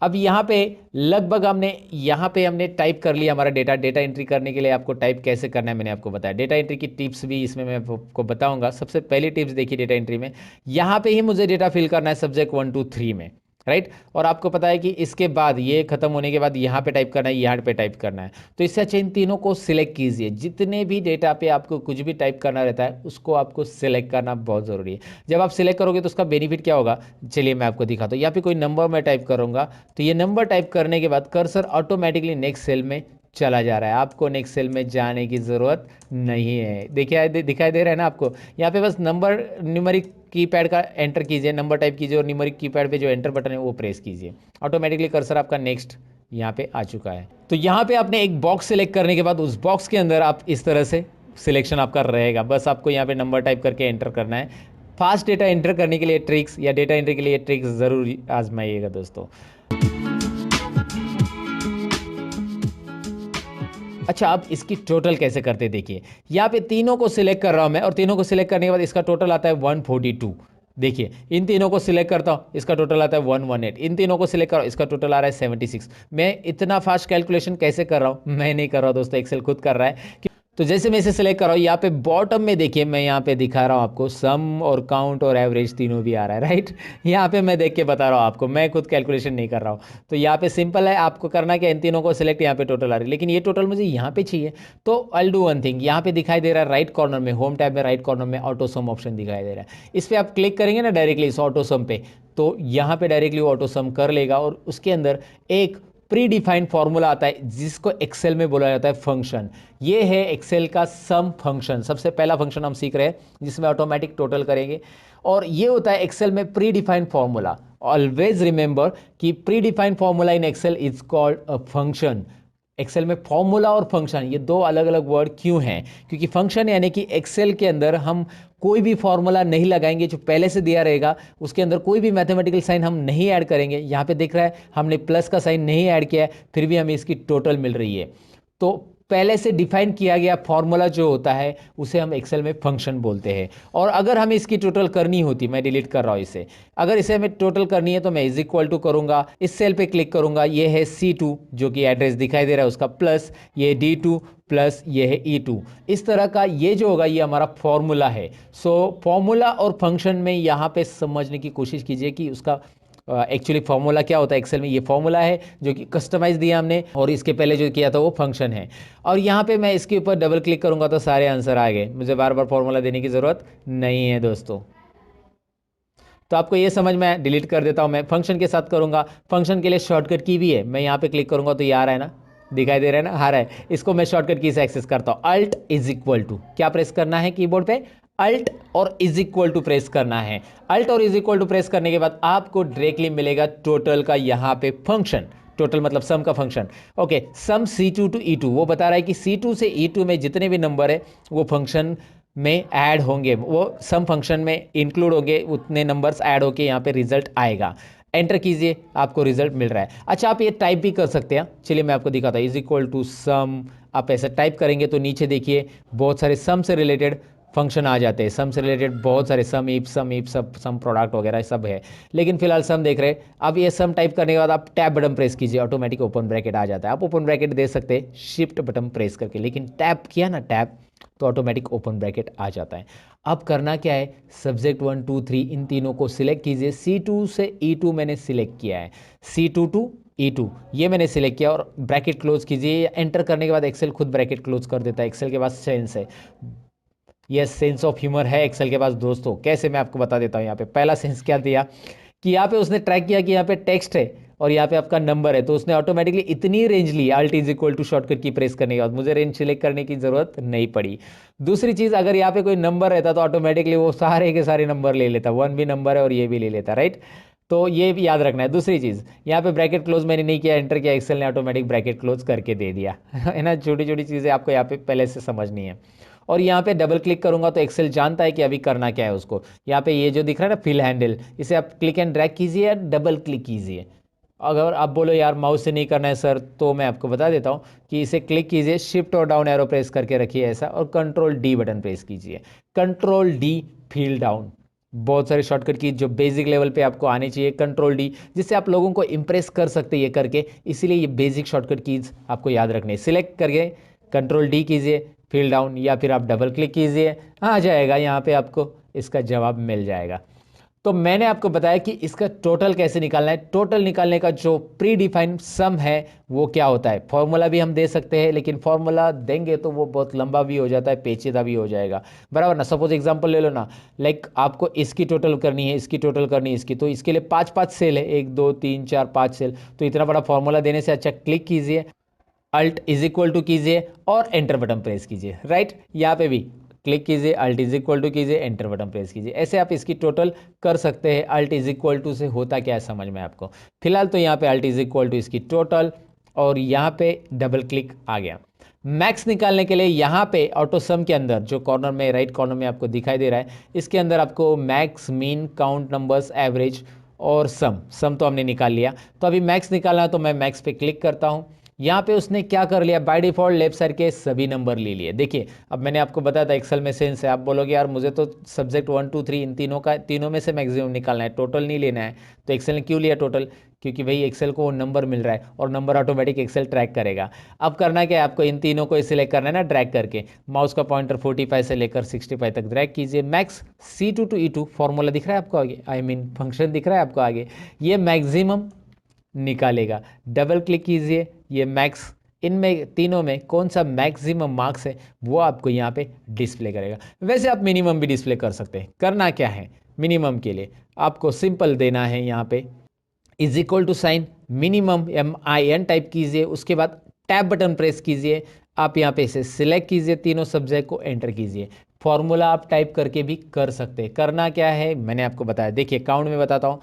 अब यहाँ पे लगभग हमने टाइप कर लिया हमारा डेटा एंट्री करने के लिए आपको टाइप कैसे करना है मैंने आपको बताया। डेटा एंट्री की टिप्स भी इसमें मैं आपको बताऊंगा। सबसे पहली टिप्स देखिए डेटा एंट्री में, यहाँ पे ही मुझे डेटा फिल करना है सब्जेक्ट 1 2 3 में, राइट। और आपको पता है कि इसके बाद ये खत्म होने के बाद यहाँ पे टाइप करना है, यहाँ पे टाइप करना है। तो इससे अच्छा इन तीनों को सिलेक्ट कीजिए। जितने भी डेटा पे आपको कुछ भी टाइप करना रहता है उसको आपको सिलेक्ट करना बहुत ज़रूरी है। जब आप सिलेक्ट करोगे तो उसका बेनिफिट क्या होगा, चलिए मैं आपको दिखाता हूँ। यहाँ पे कोई नंबर मैं टाइप करूँगा तो ये नंबर टाइप करने के बाद कर्सर ऑटोमेटिकली नेक्स्ट सेल में चला जा रहा है। आपको नेक्स्ट सेल में जाने की ज़रूरत नहीं है। देखिए दिखाई दे रहा है ना आपको, यहाँ पे बस नंबर न्यूमेरिक कीपैड का एंटर कीजिए, नंबर टाइप कीजिए और न्यूमेरिक कीपैड पे जो एंटर बटन है वो प्रेस कीजिए। ऑटोमेटिकली कर्सर आपका नेक्स्ट यहाँ पे आ चुका है। तो यहाँ पे आपने एक बॉक्स सेलेक्ट करने के बाद उस बॉक्स के अंदर आप इस तरह से सिलेक्शन आपका रहेगा। बस आपको यहाँ पे नंबर टाइप करके एंटर करना है। फास्ट डेटा एंटर करने के लिए ट्रिक्स या डेटा एंट्री के लिए ट्रिक्स ज़रूर आजमाइएगा दोस्तों। अच्छा, अब इसकी टोटल कैसे करते देखिए। यहाँ पे तीनों को सिलेक्ट कर रहा हूँ मैं और तीनों को सिलेक्ट करने के बाद इसका टोटल आता है 142। देखिए इन तीनों को सिलेक्ट करता हूँ, इसका टोटल आता है 118। इन तीनों को सिलेक्ट करो, इसका टोटल आ रहा है 76। मैं इतना फास्ट कैलकुलेशन कैसे कर रहा हूँ, मैं नहीं कर रहा हूँ दोस्तों, एक्सेल खुद कर रहा है। तो जैसे मैं इसे सिलेक्ट कर रहा हूँ, यहाँ पे बॉटम में देखिए मैं यहाँ पे दिखा रहा हूँ आपको सम और काउंट और एवरेज तीनों भी आ रहा है, राइट। यहाँ पे मैं देख के बता रहा हूँ आपको, मैं खुद कैलकुलेशन नहीं कर रहा हूँ। तो यहाँ पे सिंपल है, आपको करना क्या, इन तीनों को सिलेक्ट, यहाँ पे टोटल आ रही है, लेकिन ये टोटल मुझे यहाँ पे चाहिए। तो आई डू वन थिंग, यहाँ पे दिखाई दे रहा है राइट कॉर्नर में, होम टैब में राइट कॉर्नर में ऑटो सम ऑप्शन दिखाई दे रहा है। इस पर आप क्लिक करेंगे ना डायरेक्टली इस ऑटो सम पे, तो यहाँ पे डायरेक्टली ऑटो सम कर लेगा और उसके अंदर एक प्री डिफाइंड फॉर्मूला आता है जिसको एक्सेल में बोला जाता है फंक्शन। ये है एक्सेल का सम फंक्शन। सबसे पहला फंक्शन हम सीख रहे हैं जिसमें ऑटोमेटिक टोटल करेंगे, और ये होता है एक्सेल में predefined formula. Always remember कि predefined formula in Excel is called a function. Excel में फॉर्मूला और फंक्शन ये दो अलग अलग वर्ड क्यों हैं, क्योंकि फंक्शन यानी कि एक्सेल के अंदर हम कोई भी फॉर्मूला नहीं लगाएंगे, जो पहले से दिया रहेगा उसके अंदर कोई भी मैथमेटिकल साइन हम नहीं ऐड करेंगे। यहाँ पे दिख रहा है हमने प्लस का साइन नहीं ऐड किया है, फिर भी हमें इसकी टोटल मिल रही है। तो पहले से डिफाइन किया गया फॉर्मूला जो होता है उसे हम एक्सेल में फंक्शन बोलते हैं। और अगर हमें इसकी टोटल करनी होती, मैं डिलीट कर रहा हूँ इसे, अगर इसे हमें टोटल करनी है तो मैं इज इक्वल टू करूँगा, इस सेल पे क्लिक करूँगा, ये है C2 जो कि एड्रेस दिखाई दे रहा है उसका, प्लस ये D2 प्लस ये है E2। इस तरह का ये जो होगा ये हमारा फॉर्मूला है। सो फॉर्मूला और फंक्शन में यहाँ पे समझने की कोशिश कीजिए कि उसका एक्चुअली फॉर्मूला क्या होता है। एक्सेल में ये फॉर्मूला है जो कि कस्टमाइज दिया हमने, और इसके पहले जो किया था वो फंक्शन है। और यहाँ पे मैं इसके ऊपर डबल क्लिक करूँगा तो सारे आंसर आ गए, मुझे बार बार फॉर्मूला देने की ज़रूरत नहीं है दोस्तों। तो आपको ये समझ में, डिलीट कर देता हूँ मैं, फंक्शन के साथ करूँगा। फंक्शन के लिए शॉर्टकट की भी है, मैं यहाँ पे क्लिक करूँगा तो ये आ रहा है ना, दिखाई दे रहा है ना, आ रहा है। इसको मैं शॉर्टकट की से एक्सेस करता हूँ। अल्ट इज इक्वल टू क्या प्रेस करना है कीबोर्ड पे, अल्ट और इज इक्वल टू प्रेस करना है। अल्ट और इज इक्वल टू प्रेस करने के बाद आपको डायरेक्टली मिलेगा टोटल का यहाँ पे फंक्शन। टोटल मतलब सम का function. Okay, some C2 to E2, वो बता रहा है कि C2 से E2 में जितने भी नंबर है वो फंक्शन में ऐड होंगे, वो सम फंक्शन में इंक्लूड होंगे, उतने नंबर्स ऐड होके यहाँ पे रिजल्ट आएगा। एंटर कीजिए, आपको रिजल्ट मिल रहा है। अच्छा, आप ये टाइप भी कर सकते हैं, चलिए मैं आपको दिखाता हूँ। इज इक्वल टू सम, आप ऐसा टाइप करेंगे तो नीचे देखिए बहुत सारे सम से रिलेटेड फंक्शन आ जाते हैं। सम से रिलेटेड बहुत सारे सम इफ सम प्रोडक्ट वगैरह सब है, लेकिन फिलहाल सम देख रहे हैं। अब ये सम टाइप करने के बाद आप टैब बटन प्रेस कीजिए, ऑटोमेटिक ओपन ब्रैकेट आ जाता है। आप ओपन ब्रैकेट दे सकते हैं शिफ्ट बटन प्रेस करके, लेकिन टैप किया ना टैप तो ऑटोमेटिक ओपन ब्रैकेट आ जाता है। अब करना क्या है, सब्जेक्ट 1 2 3 इन तीनों को सिलेक्ट कीजिए। C2 से E2 मैंने सिलेक्ट किया है, C2 टू E2 ये मैंने सिलेक्ट किया और ब्रैकेट क्लोज कीजिए। एंटर करने के बाद एक्सेल खुद ब्रैकेट क्लोज कर देता है। एक्सेल के पास सेंस है, यस सेंस ऑफ ह्यूमर है एक्सेल के पास दोस्तों। कैसे, मैं आपको बता देता हूँ। यहाँ पे पहला सेंस क्या दिया कि यहाँ पे उसने ट्रैक किया कि यहाँ पे टेक्स्ट है और यहाँ पे आपका नंबर है, तो उसने ऑटोमेटिकली इतनी रेंज ली। Alt is equal to shortcut की प्रेस करने के बाद मुझे रेंज सिलेक्ट करने की जरूरत नहीं पड़ी। दूसरी चीज़, अगर यहाँ पे कोई नंबर रहता तो ऑटोमेटिकली वो सारे के सारे नंबर ले लेता, 1 भी नंबर है और ये भी ले लेता, राइट। तो ये भी याद रखना है। दूसरी चीज़, यहाँ पे ब्रैकेट क्लोज मैंने नहीं किया, एंटर किया, एक्सेल ने ऑटोमेटिक ब्रैकेट क्लोज करके दे दिया है ना। छोटी छोटी चीज़ें आपको यहाँ पे पहले से समझनी है। और यहाँ पे डबल क्लिक करूंगा तो एक्सेल जानता है कि अभी करना क्या है उसको। यहाँ पे ये जो दिख रहा है ना फिल हैंडल, इसे आप क्लिक एंड ड्रैग कीजिए या डबल क्लिक कीजिए। अगर आप बोलो यार माउस से नहीं करना है सर, तो मैं आपको बता देता हूँ कि इसे क्लिक कीजिए, शिफ्ट और डाउन एरो प्रेस करके रखिए ऐसा, और कंट्रोल D बटन प्रेस कीजिए। कंट्रोल D फील डाउन, बहुत सारे शॉर्टकट की जो बेसिक लेवल पे आपको आनी चाहिए, कंट्रोल डी, जिससे आप लोगों को इंप्रेस कर सकते हैं ये करके, इसीलिए ये बेसिक शॉर्टकट कीज आपको याद रखने। सिलेक्ट करके कंट्रोल डी कीजिए, फिल डाउन, या फिर आप डबल क्लिक कीजिए, आ जाएगा यहाँ पे आपको इसका जवाब मिल जाएगा। तो मैंने आपको बताया कि इसका टोटल कैसे निकालना है। टोटल निकालने का जो प्री डिफाइंड सम है वो क्या होता है, फॉर्मूला भी हम दे सकते हैं, लेकिन फॉर्मूला देंगे तो वो बहुत लंबा भी हो जाता है, पेचीदा भी हो जाएगा, बराबर ना। सपोज एग्जांपल ले लो ना, लाइक आपको इसकी टोटल करनी है, इसकी टोटल करनी है, इसकी, तो इसके लिए 5 सेल है, 1 2 3 4 5 सेल, तो इतना बड़ा फॉर्मूला देने से अच्छा क्लिक कीजिए, अल्ट इज इक्वल टू कीजिए और एंटर बटन प्रेस कीजिए, राइट। यहाँ पे भी क्लिक कीजिए, अल्ट इज इक्वल टू कीजिए, एंटर बटन प्रेस कीजिए, ऐसे आप इसकी टोटल कर सकते हैं। अल्ट इज इक्वल टू से होता क्या है समझ में आपको। फिलहाल तो यहाँ पे अल्ट इज इक्वल टू इसकी टोटल, और यहाँ पे डबल क्लिक आ गया। मैक्स निकालने के लिए यहाँ पे ऑटो सम के अंदर जो कॉर्नर में, राइट कॉर्नर में आपको दिखाई दे रहा है, इसके अंदर आपको max, mean, count numbers, average और सम तो हमने निकाल लिया। तो अभी मैक्स निकालना है, तो मैं मैक्स पे क्लिक करता हूँ। यहाँ पे उसने क्या कर लिया, बाय डिफॉल्ट लेफ्ट साइड के सभी नंबर ले लिए। देखिए अब मैंने आपको बताया था एक्सेल में सेंस है, आप बोलोगे यार मुझे तो सब्जेक्ट 1 2 3 इन तीनों में से मैक्सिमम निकालना है, टोटल नहीं लेना है। तो एक्सेल ने क्यों लिया टोटल, क्योंकि भाई एक्सेल को नंबर मिल रहा है और नंबर ऑटोमेटिक एक्सेल ट्रैक करेगा। अब करना क्या है, आपको इन तीनों को सिलेक्ट करना है ना, ड्रैग करके माउस का पॉइंटर 45 से लेकर 65 तक ड्रैग कीजिए। Max C2 to E2 formula दिख रहा है आपको आगे, आई मीन फंक्शन दिख रहा है आपको आगे, ये मैक्सिमम निकालेगा। डबल क्लिक कीजिए, ये मैक्स, इनमें तीनों में कौन सा मैक्सिमम मार्क्स है वो आपको यहाँ पे डिस्प्ले करेगा। वैसे आप मिनिमम भी डिस्प्ले कर सकते हैं। करना क्या है, मिनिमम के लिए आपको सिंपल देना है, यहाँ पे is equal to sign minimum MIN type कीजिए, उसके बाद टैब बटन प्रेस कीजिए, आप यहाँ पे इसे सिलेक्ट कीजिए, तीनों सब्जेक्ट को एंटर कीजिए। फॉर्मूला आप टाइप करके भी कर सकते हैं। करना क्या है मैंने आपको बताया, देखिए काउंट में बताता हूँ।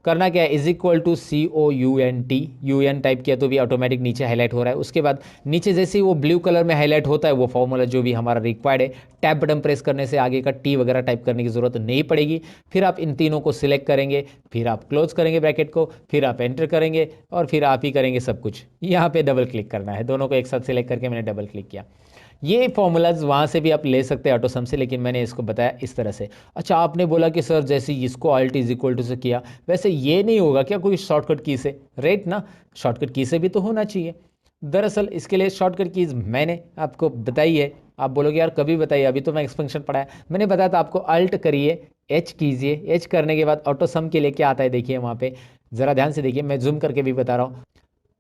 करना क्या है, is equal to COUNT, UN type किया तो भी ऑटोमेटिक नीचे हाईलाइट हो रहा है। उसके बाद नीचे जैसे ही वो ब्लू कलर में हाईलाइट होता है वो फॉर्मूला जो भी हमारा रिक्वायर्ड है, टैब बटन प्रेस करने से आगे का T वगैरह टाइप करने की जरूरत नहीं पड़ेगी। फिर आप इन तीनों को सिलेक्ट करेंगे, फिर आप क्लोज करेंगे ब्रैकेट को, फिर आप एंटर करेंगे और फिर आप ही करेंगे सब कुछ। यहाँ पे डबल क्लिक करना है, दोनों को एक साथ सिलेक्ट करके मैंने डबल क्लिक किया। ये फॉर्मूलाज वहाँ से भी आप ले सकते हैं ऑटो सम से, लेकिन मैंने इसको बताया इस तरह से। अच्छा आपने बोला कि सर जैसे इसको अल्ट इज इक्वल टू से किया, वैसे ये नहीं होगा क्या कोई शॉर्टकट की से, राइट ना, शॉर्टकट की से भी तो होना चाहिए। दरअसल इसके लिए शॉर्टकट कीज मैंने आपको बताई है। आप बोलोगे यार कभी बताइए, अभी तो मैं एक्सपेंशन पढ़ाया, मैंने बताया था आपको अल्ट करिए, H कीजिए, H करने के बाद ऑटो सम के लिए क्या आता है देखिए वहाँ पे, ज़रा ध्यान से देखिए, मैं जूम करके भी बता रहा हूँ।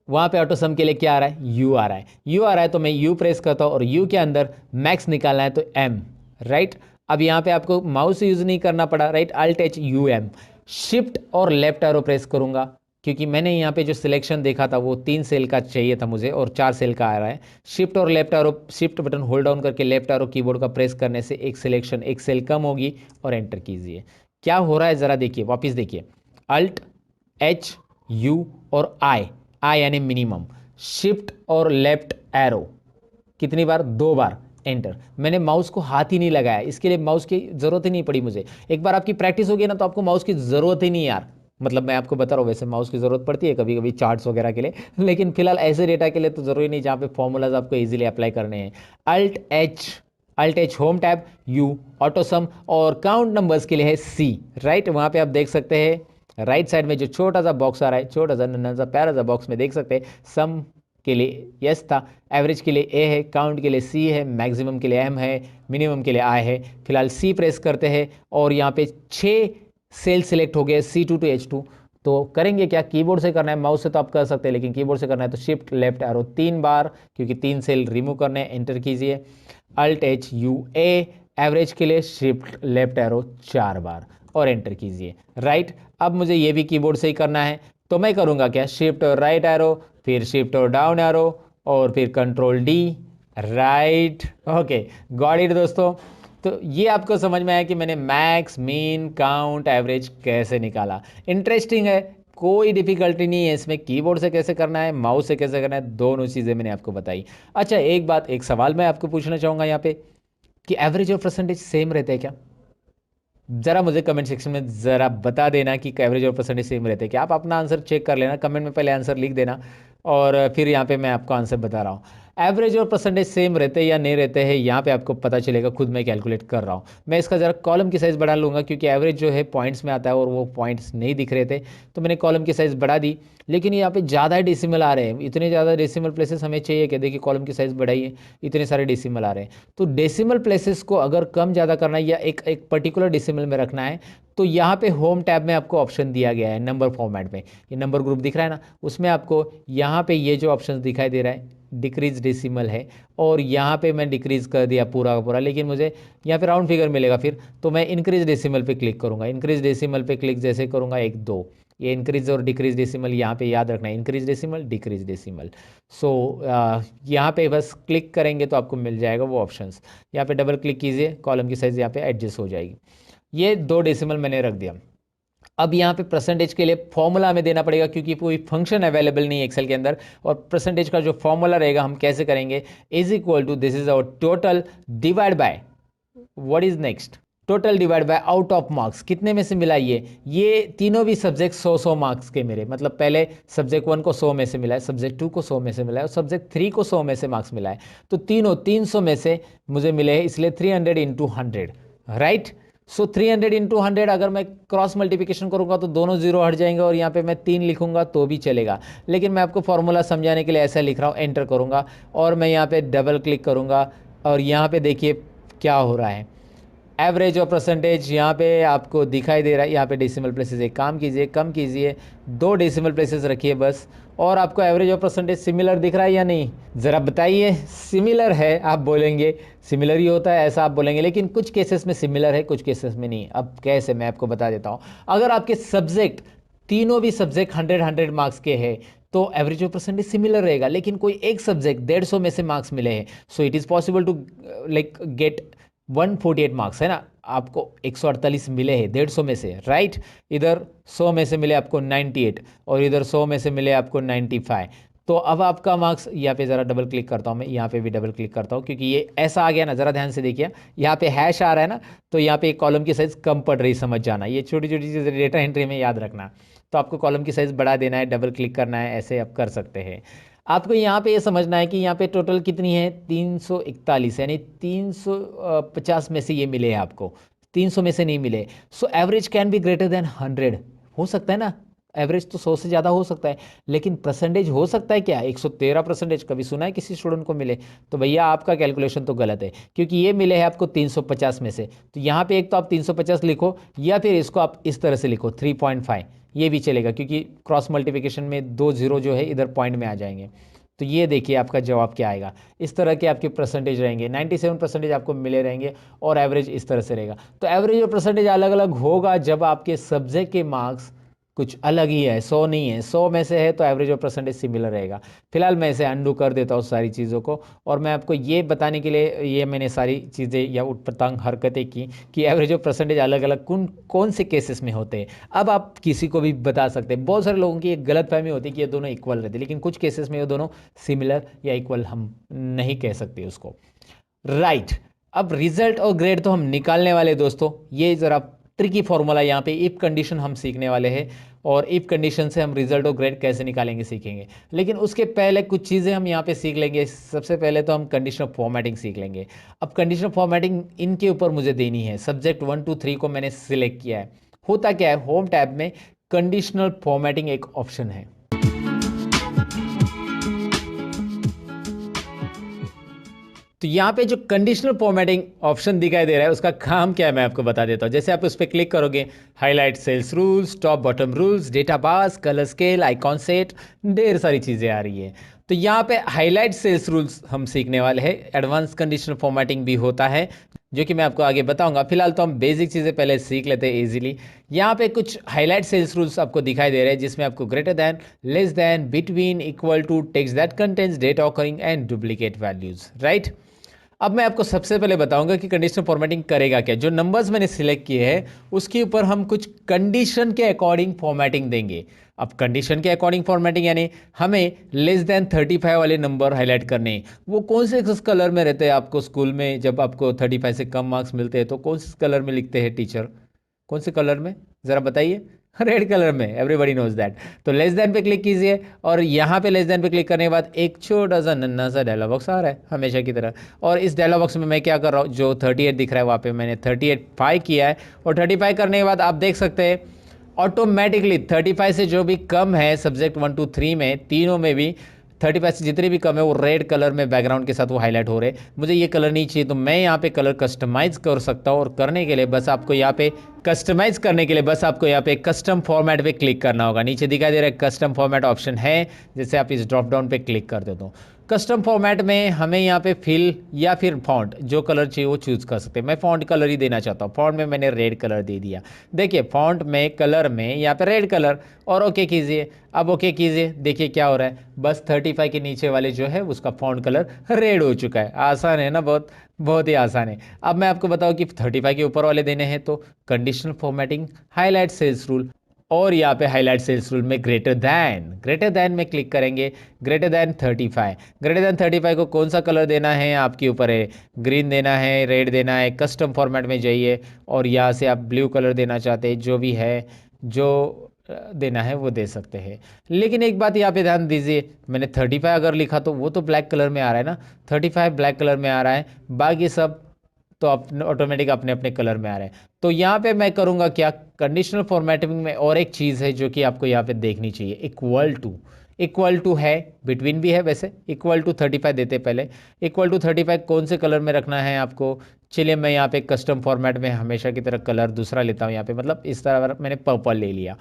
वहाँ पे ऑटो सम के लिए क्या आ रहा है, U आ रहा है, U आ रहा है तो मैं U प्रेस करता हूँ और U के अंदर मैक्स निकालना है तो M, राइट। अब यहाँ पे आपको माउस यूज़ नहीं करना पड़ा, right, alt H U M, shift और लेफ्ट एरो प्रेस करूँगा क्योंकि मैंने यहाँ पे जो सिलेक्शन देखा था वो 3 सेल का चाहिए था मुझे और 4 सेल का आ रहा है। शिफ्ट और left arrow, shift button hold down करके लेफ्ट एरो कीबोर्ड का प्रेस करने से एक सिलेक्शन, एक सेल कम होगी और एंटर कीजिए। क्या हो रहा है ज़रा देखिए, वापस देखिए, अल्ट H U और I यानी मिनिमम, शिफ्ट और लेफ्ट एरो कितनी बार, 2 बार, एंटर। मैंने माउस को हाथ ही नहीं लगाया, इसके लिए माउस की ज़रूरत ही नहीं पड़ी मुझे। एक बार आपकी प्रैक्टिस होगी ना तो आपको माउस की ज़रूरत ही नहीं यार, मतलब मैं आपको बता रहा हूँ, वैसे माउस की ज़रूरत पड़ती है कभी कभी चार्ट्स वगैरह के लिए, लेकिन फिलहाल ऐसे डेटा के लिए तो ज़रूरी नहीं जहाँ पे फॉर्मूलाज आपको ईजिली अप्लाई करने हैं। Alt H home tab, U auto sum और काउंट नंबर्स के लिए है C, राइट। वहाँ पे आप देख सकते हैं राइट साइड में जो छोटा सा बॉक्स आ रहा है, छोटा सा नन्हा सा प्यारा सा बॉक्स में देख सकते हैं, सम के लिए यस था, एवरेज के लिए A है, काउंट के लिए C है, मैक्सिमम के लिए M है, मिनिमम के लिए I है। फिलहाल C प्रेस करते हैं और यहाँ पे 6 सेल सिलेक्ट हो गए C2 to H2। तो करेंगे क्या, कीबोर्ड से करना है, माउस से तो आप कर सकते हैं लेकिन कीबोर्ड से करना है तो शिफ्ट लेफ्ट एरो 3 बार, क्योंकि 3 सेल रिमूव करने हैं, एंटर कीजिए। Alt H U A, average के लिए शिफ्ट लेफ्ट एरो 4 बार और एंटर कीजिए, राइट। अब मुझे ये भी कीबोर्ड से ही करना है तो मैं करूँगा क्या, शिफ्ट और राइट एरो, फिर शिफ्ट और डाउन एरो और फिर control D, right. Okay, got it दोस्तों। तो ये आपको समझ में आया कि मैंने मैक्स, मीन, काउंट, एवरेज कैसे निकाला। इंटरेस्टिंग है, कोई डिफिकल्टी नहीं है इसमें, कीबोर्ड से कैसे करना है, माउस से कैसे करना है, दोनों चीज़ें मैंने आपको बताई। अच्छा एक बात, एक सवाल मैं आपको पूछना चाहूँगा यहाँ पे कि एवरेज और परसेंटेज सेम रहते हैं क्या? ज़रा मुझे कमेंट सेक्शन में ज़रा बता देना कि एवरेज और परसेंटेज सेम रहते हैं क्या। आप अपना आंसर चेक कर लेना, कमेंट में पहले आंसर लिख देना और फिर यहाँ पे मैं आपको आंसर बता रहा हूँ। एवरेज और परसेंटेज सेम रहते हैं या नहीं रहते हैं, यहाँ पे आपको पता चलेगा, खुद मैं कैलकुलेट कर रहा हूँ। मैं इसका ज़रा कॉलम की साइज़ बढ़ा लूँगा क्योंकि एवरेज जो है पॉइंट्स में आता है और वो पॉइंट्स नहीं दिख रहे थे, तो मैंने कॉलम की साइज़ बढ़ा दी। लेकिन यहाँ पे ज़्यादा डेसिमल आ रहे हैं, इतने ज़्यादा डेसिमल प्लेसेस हमें चाहिए कि देखिए कॉलम की साइज़ बढ़ाइए, इतने सारे डेसिमल आ रहे हैं। तो डेसिमल प्लेसेस को अगर कम ज़्यादा करना है या एक एक पर्टिकुलर डेसिमल में रखना है, तो यहाँ पे होम टैब में आपको ऑप्शन दिया गया है नंबर फॉर्मेट में, ये नंबर ग्रुप दिख रहा है ना, उसमें आपको यहाँ पे ये जो ऑप्शन दिखाई दे रहा है डिक्रीज डेसिमल है, और यहाँ पे मैं डिक्रीज कर दिया पूरा का पूरा, लेकिन मुझे यहाँ पे राउंड फिगर मिलेगा फिर, तो मैं इंक्रीज डेसिमल पे क्लिक करूँगा। इंक्रीज डेसिमल पे क्लिक जैसे करूँगा, 1 2, ये इंक्रीज और डिक्रीज डेसिमल यहाँ पे याद रखना है, इंक्रीज डेसिमल डिक्रीज डेसिमल। सो यहाँ पे बस क्लिक करेंगे तो आपको मिल जाएगा वो ऑप्शंस। यहाँ पे डबल क्लिक कीजिए, कॉलम की साइज़ यहाँ पे एडजस्ट हो जाएगी। ये 2 डेसिमल मैंने रख दिया। अब यहाँ पे परसेंटेज के लिए फॉर्मूला हमें देना पड़ेगा क्योंकि कोई फंक्शन अवेलेबल नहीं है एक्सेल के अंदर, और परसेंटेज का जो फॉर्मूला रहेगा हम कैसे करेंगे, is equal to this is our total divide by what is next, total divide by out of marks, कितने में से मिला ये तीनों भी सब्जेक्ट 100 मार्क्स के मेरे, मतलब पहले सब्जेक्ट 1 को 100 में से मिला है, सब्जेक्ट 2 को 100 में से मिला है और सब्जेक्ट 3 को 100 में से मार्क्स मिला है, तो तीनों 300 में से मुझे मिले हैं, इसलिए 300 इंटू 100, राइट। सो 300 इंटू 100 अगर मैं क्रॉस मल्टीप्लिकेशन करूंगा तो दोनों जीरो हट जाएंगे और यहाँ पे मैं 3 लिखूंगा तो भी चलेगा, लेकिन मैं आपको फॉर्मूला समझाने के लिए ऐसा लिख रहा हूँ, एंटर करूंगा और मैं यहाँ पे डबल क्लिक करूंगा और यहाँ पे देखिए क्या हो रहा है, एवरेज और परसेंटेज यहाँ पे आपको दिखाई दे रहा है। यहाँ पे डेसिमल प्लेसेस एक काम कीजिए, कम कीजिए, 2 डेसिमल प्लेसेस रखिए बस, और आपको एवरेज और परसेंटेज सिमिलर दिख रहा है या नहीं, ज़रा बताइए। सिमिलर है आप बोलेंगे, सिमिलर ही होता है ऐसा आप बोलेंगे, लेकिन कुछ केसेस में सिमिलर है, कुछ केसेस में नहीं। अब कैसे, मैं आपको बता देता हूँ। अगर आपके सब्जेक्ट तीनों भी सब्जेक्ट 100 मार्क्स के हैं तो एवरेज और परसेंटेज सिमिलर रहेगा, लेकिन कोई एक सब्जेक्ट 150 में से मार्क्स मिले हैं, so it is possible to like get 148 marks, है ना, आपको 148 मिले हैं 150 में से, राइट। इधर 100 में से मिले आपको 98 और इधर 100 में से मिले आपको 95। तो अब आपका मार्क्स, यहाँ पे ज़रा डबल क्लिक करता हूँ मैं, यहाँ पे भी डबल क्लिक करता हूँ क्योंकि ये ऐसा आ गया ना, ज़रा ध्यान से देखिए, यहाँ पे हैश आ रहा है ना, तो यहाँ पे एक कॉलम की साइज़ कम पड़ रही, समझ जाना, ये छोटी छोटी चीज़ें डेटा एंट्री में याद रखना। तो आपको कॉलम की साइज़ बढ़ा देना है, डबल क्लिक करना है, ऐसे आप कर सकते हैं। आपको यहाँ पे ये समझना है कि यहाँ पे टोटल कितनी है, 341, यानी 350 में से ये मिले हैं आपको, 300 में से नहीं मिले। So average can be greater then 100, हो सकता है ना, एवरेज तो 100 से ज़्यादा हो सकता है, लेकिन परसेंटेज हो सकता है क्या, 113%, कभी सुना है किसी स्टूडेंट को मिले? तो भैया आपका कैलकुलेशन तो गलत है, क्योंकि ये मिले हैं आपको 350 में से। तो यहाँ पे एक तो आप 350 लिखो या फिर इसको आप इस तरह से लिखो 3.5, ये भी चलेगा क्योंकि क्रॉस मल्टीप्लिकेशन में 2 जीरो जो है इधर पॉइंट में आ जाएंगे। तो ये देखिए आपका जवाब क्या आएगा, इस तरह के आपके परसेंटेज रहेंगे, 97% आपको मिले रहेंगे और एवरेज इस तरह से रहेगा। तो एवरेज और परसेंटेज अलग अलग होगा जब आपके सब्जेक्ट के मार्क्स कुछ अलग ही है, 100 नहीं है, 100 में से है तो एवरेज और परसेंटेज सिमिलर रहेगा। फिलहाल मैं इसे अंडू कर देता हूँ सारी चीज़ों को, और मैं आपको ये बताने के लिए ये मैंने सारी चीज़ें या उटपटांग हरकतें की कि एवरेज और परसेंटेज अलग अलग कौन से केसेस में होते हैं। अब आप किसी को भी बता सकते हैं, बहुत सारे लोगों की एक गलतफहमी होती है कि ये दोनों इक्वल रहते हैं, लेकिन कुछ केसेस में ये दोनों सिमिलर या इक्वल हम नहीं कह सकते उसको, राइट। अब रिजल्ट और ग्रेड तो हम निकालने वाले दोस्तों, ये ज़रा ट्रिकी फॉर्मूला, यहाँ पे इफ कंडीशन हम सीखने वाले हैं और इफ कंडीशन से हम रिजल्ट और ग्रेड कैसे निकालेंगे सीखेंगे। लेकिन उसके पहले कुछ चीज़ें हम यहाँ पे सीख लेंगे। सबसे पहले तो हम कंडीशनल फॉर्मेटिंग सीख लेंगे। अब कंडीशनल फॉर्मेटिंग इनके ऊपर मुझे देनी है, सब्जेक्ट 1 2 3 को मैंने सिलेक्ट किया है। होता क्या है, होम टैब में कंडीशनल फॉर्मेटिंग एक ऑप्शन है। तो यहाँ पे जो कंडीशनल फॉर्मेटिंग ऑप्शन दिखाई दे रहा है उसका काम क्या है मैं आपको बता देता हूँ। जैसे आप उस पर क्लिक करोगे, highlight cells rules, top bottom rules, data bars, colour scale, icon set, ढेर सारी चीज़ें आ रही है। तो यहाँ पे हाईलाइट सेल्स रूल्स हम सीखने वाले हैं। एडवांस कंडीशनल फॉर्मेटिंग भी होता है जो कि मैं आपको आगे बताऊंगा। फिलहाल तो हम बेसिक चीज़ें पहले सीख लेते हैं इजीली। यहाँ पे कुछ हाईलाइट सेल्स रूल्स आपको दिखाई दे रहे हैं जिसमें आपको greater than, less than, between, equal to, text that contains data occurring and duplicate values, right. अब मैं आपको सबसे पहले बताऊंगा कि कंडीशनल फॉर्मेटिंग करेगा क्या। जो नंबर्स मैंने सिलेक्ट किए हैं उसके ऊपर हम कुछ कंडीशन के अकॉर्डिंग फॉर्मेटिंग देंगे। अब कंडीशन के अकॉर्डिंग फॉर्मेटिंग यानी हमें लेस देन 35 वाले नंबर हाईलाइट करने हैं। वो कौन से कलर में रहते हैं आपको स्कूल में, जब आपको 35 से कम मार्क्स मिलते हैं तो कौन से कलर में लिखते हैं टीचर, कौन से कलर में, ज़रा बताइए। रेड कलर में, एवरीबडी नोज दैट। तो लेस देन पे क्लिक कीजिए और यहाँ पे लेस देन पे क्लिक करने के बाद एक छोटा सा नन्ना सा डायलॉग बॉक्स आ रहा है हमेशा की तरह। और इस डायलॉग बॉक्स में मैं क्या कर रहा हूँ, जो 38 दिख रहा है वहाँ पे मैंने 35 किया है। और 35 करने के बाद आप देख सकते हैं ऑटोमेटिकली 35 से जो भी कम है सब्जेक्ट 1 2 3 में, तीनों में भी 35 से जितने भी कम है वो रेड कलर में बैकग्राउंड के साथ वो हाईलाइट हो रहे हैं। मुझे ये कलर नहीं चाहिए तो मैं यहाँ पे कलर कस्टमाइज कर सकता हूँ। और करने के लिए बस आपको यहाँ पे कस्टमाइज करने के लिए बस आपको यहाँ पे कस्टम फॉर्मेट पे क्लिक करना होगा। नीचे दिखाई दे रहा है कस्टम फॉर्मेट ऑप्शन है, जैसे आप इस ड्रॉप डाउन पे क्लिक कर देते हो। कस्टम फॉर्मेट में हमें यहाँ पे फिल या फिर फॉन्ट जो कलर चाहिए वो चूज कर सकते हैं। मैं फॉन्ट कलर ही देना चाहता हूँ, फॉन्ट में मैंने रेड कलर दे दिया। देखिए फॉन्ट में कलर में यहाँ पे रेड कलर, और ओके कीजिए। अब ओके कीजिए, देखिए क्या हो रहा है, बस 35 के नीचे वाले जो है उसका फॉन्ट कलर रेड हो चुका है। आसान है ना, बहुत बहुत ही आसान है। अब मैं आपको बताऊं कि 35 के ऊपर वाले देने हैं तो conditional formatting, highlight cells rule, और यहाँ पे हाईलाइट सेल्स रूल में ग्रेटर दैन में क्लिक करेंगे। ग्रेटर दैन 35 को कौन सा कलर देना है आपके ऊपर है, ग्रीन देना है, रेड देना है। कस्टम फॉर्मेट में जाइए और यहाँ से आप ब्लू कलर देना चाहते हैं, जो भी है जो देना है वो दे सकते हैं। लेकिन एक बात यहाँ पे ध्यान दीजिए, मैंने 35 अगर लिखा तो वो तो ब्लैक कलर में आ रहा है ना, 35 ब्लैक कलर में आ रहा है, बाकी सब तो अपने ऑटोमेटिक अपने अपने कलर में आ रहे हैं। तो यहाँ पे मैं करूँगा क्या, कंडीशनल फॉर्मेटिंग में और एक चीज़ है जो कि आपको यहाँ पे देखनी चाहिए, इक्वल टू है, बिटवीन भी है वैसे। इक्वल टू 35 देते पहले, इक्वल टू 35 कौन से कलर में रखना है आपको। चलिए मैं यहाँ पे कस्टम फॉर्मेट में हमेशा की तरह कलर दूसरा लेता हूँ। यहाँ पे मतलब इस तरह मैंने पर्पल ले लिया।